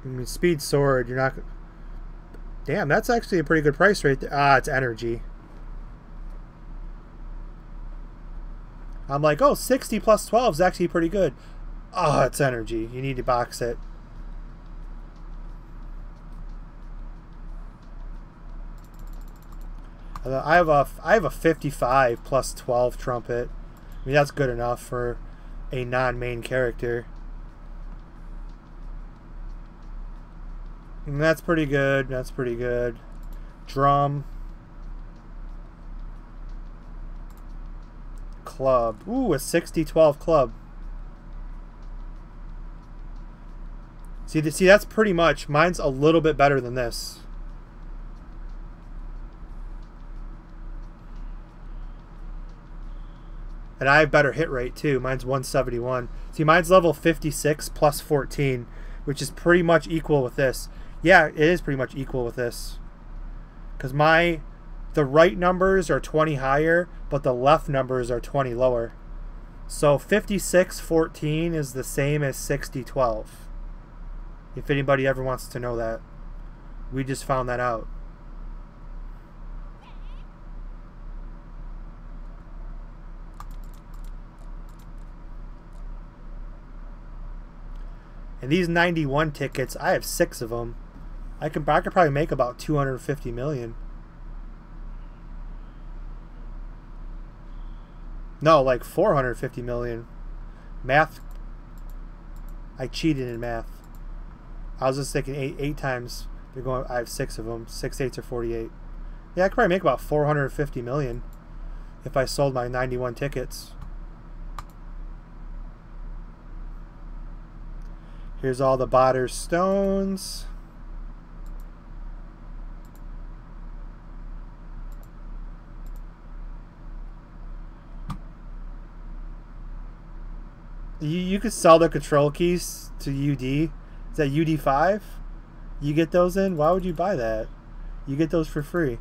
Speaker 1: I mean, speed sword, you're not. Damn, that's actually a pretty good price right there. It's energy. I'm like, oh, 60 plus 12 is actually pretty good. Oh, it's energy. You need to box it. I have a 55 plus 12 trumpet. I mean, that's good enough for a non-main character. And that's pretty good. That's pretty good. Drum. Club. Ooh, a 60-12 club. See, that's pretty much. Mine's a little bit better than this. And I have better hit rate too. Mine's 171. See, mine's level 56 plus 14, which is pretty much equal with this. Yeah, it is pretty much equal with this. Because the right numbers are 20 higher, but the left numbers are 20 lower. So 56-14 is the same as 60-12. If anybody ever wants to know that. We just found that out. And these 91 tickets, I have 6 of them. I could probably make about 250 million. No, like 450 million. Math. I cheated in math. I was just thinking eight times. They're going. I have 6 of them. 6 8s are 48. Yeah, I could probably make about 450 million if I sold my 91 tickets. Here's all the Botter's stones. You could sell the control keys to UD. Is that UD5? You get those in? Why would you buy that? You get those for free.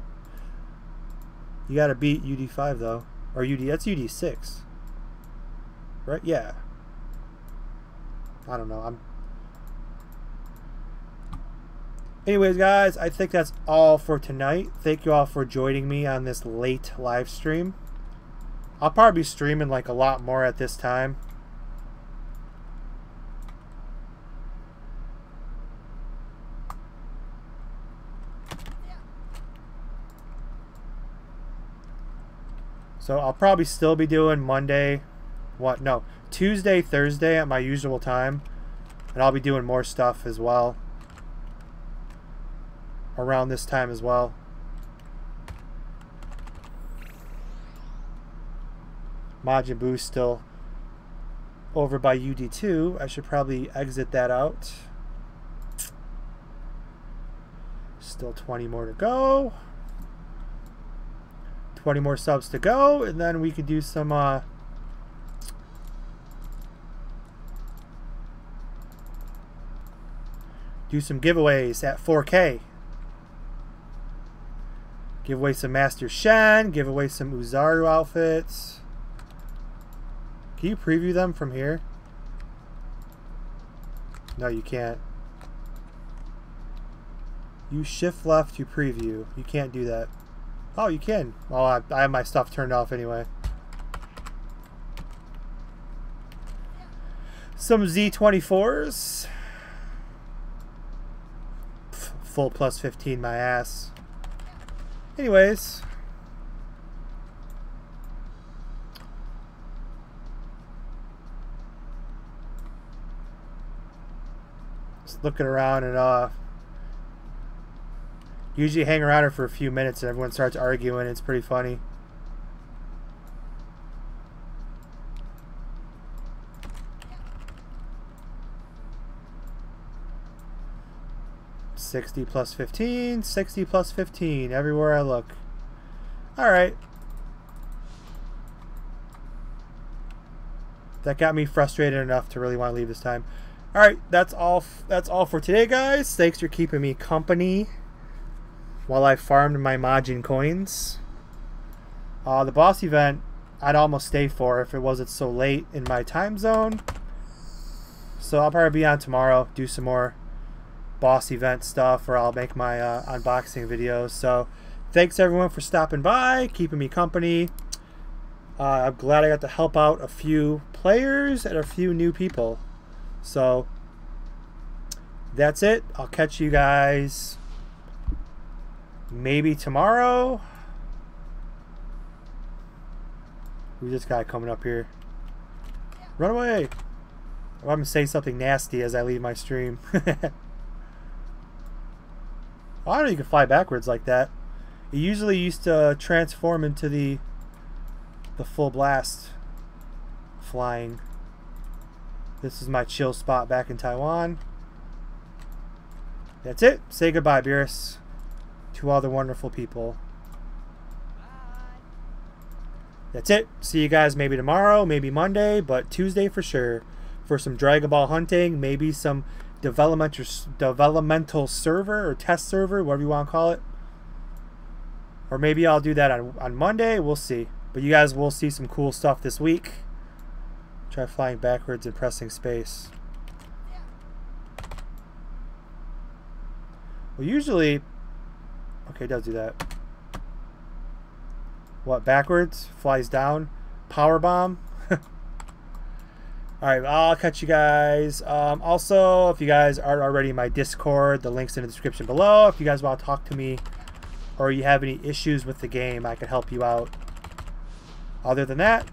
Speaker 1: You gotta beat UD5 though. Or that's UD6. Right? Yeah. I don't know. Anyways, guys, I think that's all for tonight. Thank you all for joining me on this late live stream. I'll probably be streaming like a lot more at this time. So I'll probably still be doing Monday, Tuesday, Thursday at my usual time. And I'll be doing more stuff as well. Around this time as well. Majin Buu still over by UD2. I should probably exit that out. Still 20 more to go. 20 more subs to go, and then we could do some giveaways at 4K. Give away some Master Shen, give away some Uzaru outfits. Can you preview them from here? No, you can't. You shift left to preview. You can't do that. Oh, you can. Well, I have my stuff turned off anyway. Some Z24s. Full plus 15, my ass. Anyways. Just looking around and usually hang around her for a few minutes and everyone starts arguing. It's pretty funny. $60 plus 15, $60 plus 15 everywhere I look. Alright. That got me frustrated enough to really want to leave this time. Alright, that's all for today, guys. Thanks for keeping me company while I farmed my Majin coins. The boss event I'd almost stay for if it wasn't so late in my time zone. So I'll probably be on tomorrow, do some more boss event stuff, or I'll make my unboxing videos. So thanks everyone for stopping by, keeping me company. I'm glad I got to help out a few players and a few new people. So that's it. I'll catch you guys maybe tomorrow Who's this guy coming up here? Run away! I'm going to say something nasty as I leave my stream. Oh, I don't know you can fly backwards like that. It usually used to transform into the full blast flying. This is my chill spot back in Taiwan. That's it. Say goodbye, Beerus, to all the wonderful people. That's it. See you guys maybe tomorrow, maybe Monday, but Tuesday for sure for some Dragon Ball hunting, maybe some developmental server or test server, whatever you want to call it. Or maybe I'll do that on Monday. We'll see. But you guys will see some cool stuff this week. Try flying backwards and pressing space. Well, usually... Okay, it does do that. What, backwards? Flies down? Power bomb? Alright, I'll catch you guys. Also, if you guys aren't already in my Discord, the link's in the description below. If you guys want to talk to me or you have any issues with the game, I can help you out. Other than that,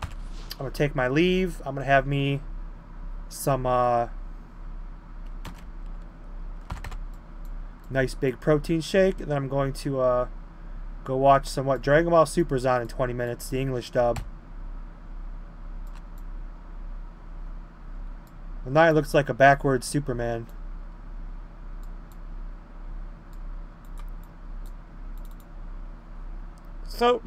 Speaker 1: I'm going to take my leave. I'm going to have me some nice big protein shake. And then I'm going to go watch some Dragon Ball Super's on in 20 minutes, the English dub. Well, now it looks like a backwards Superman. So,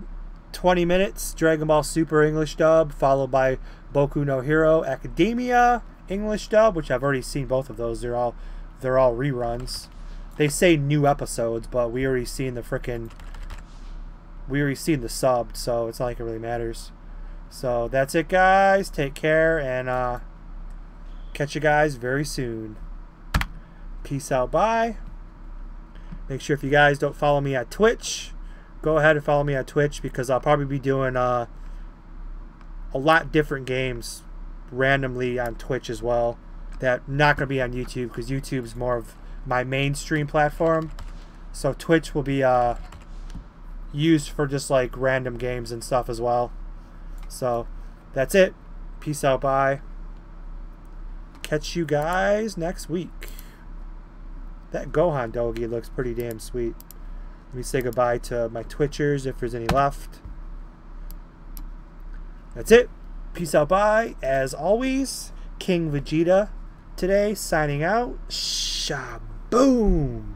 Speaker 1: 20 minutes, Dragon Ball Super English dub, followed by Boku no Hero Academia English dub, which I've already seen both of those. They're all reruns. They say new episodes, but we already seen the sub, so it's not like it really matters. So that's it, guys. Take care, and catch you guys very soon. Peace out. Bye. Make sure if you guys don't follow me at Twitch, go ahead and follow me on Twitch, because I'll probably be doing a lot different games randomly on Twitch as well. That not going to be on YouTube, because YouTube's more of my mainstream platform. So Twitch will be used for just like random games and stuff as well. So that's it. Peace out. Bye. Catch you guys next week. That Gohan Dogi looks pretty damn sweet. Let me say goodbye to my Twitchers if there's any left. That's it. Peace out. Bye. As always, King Vegeta today signing out. Shaboom.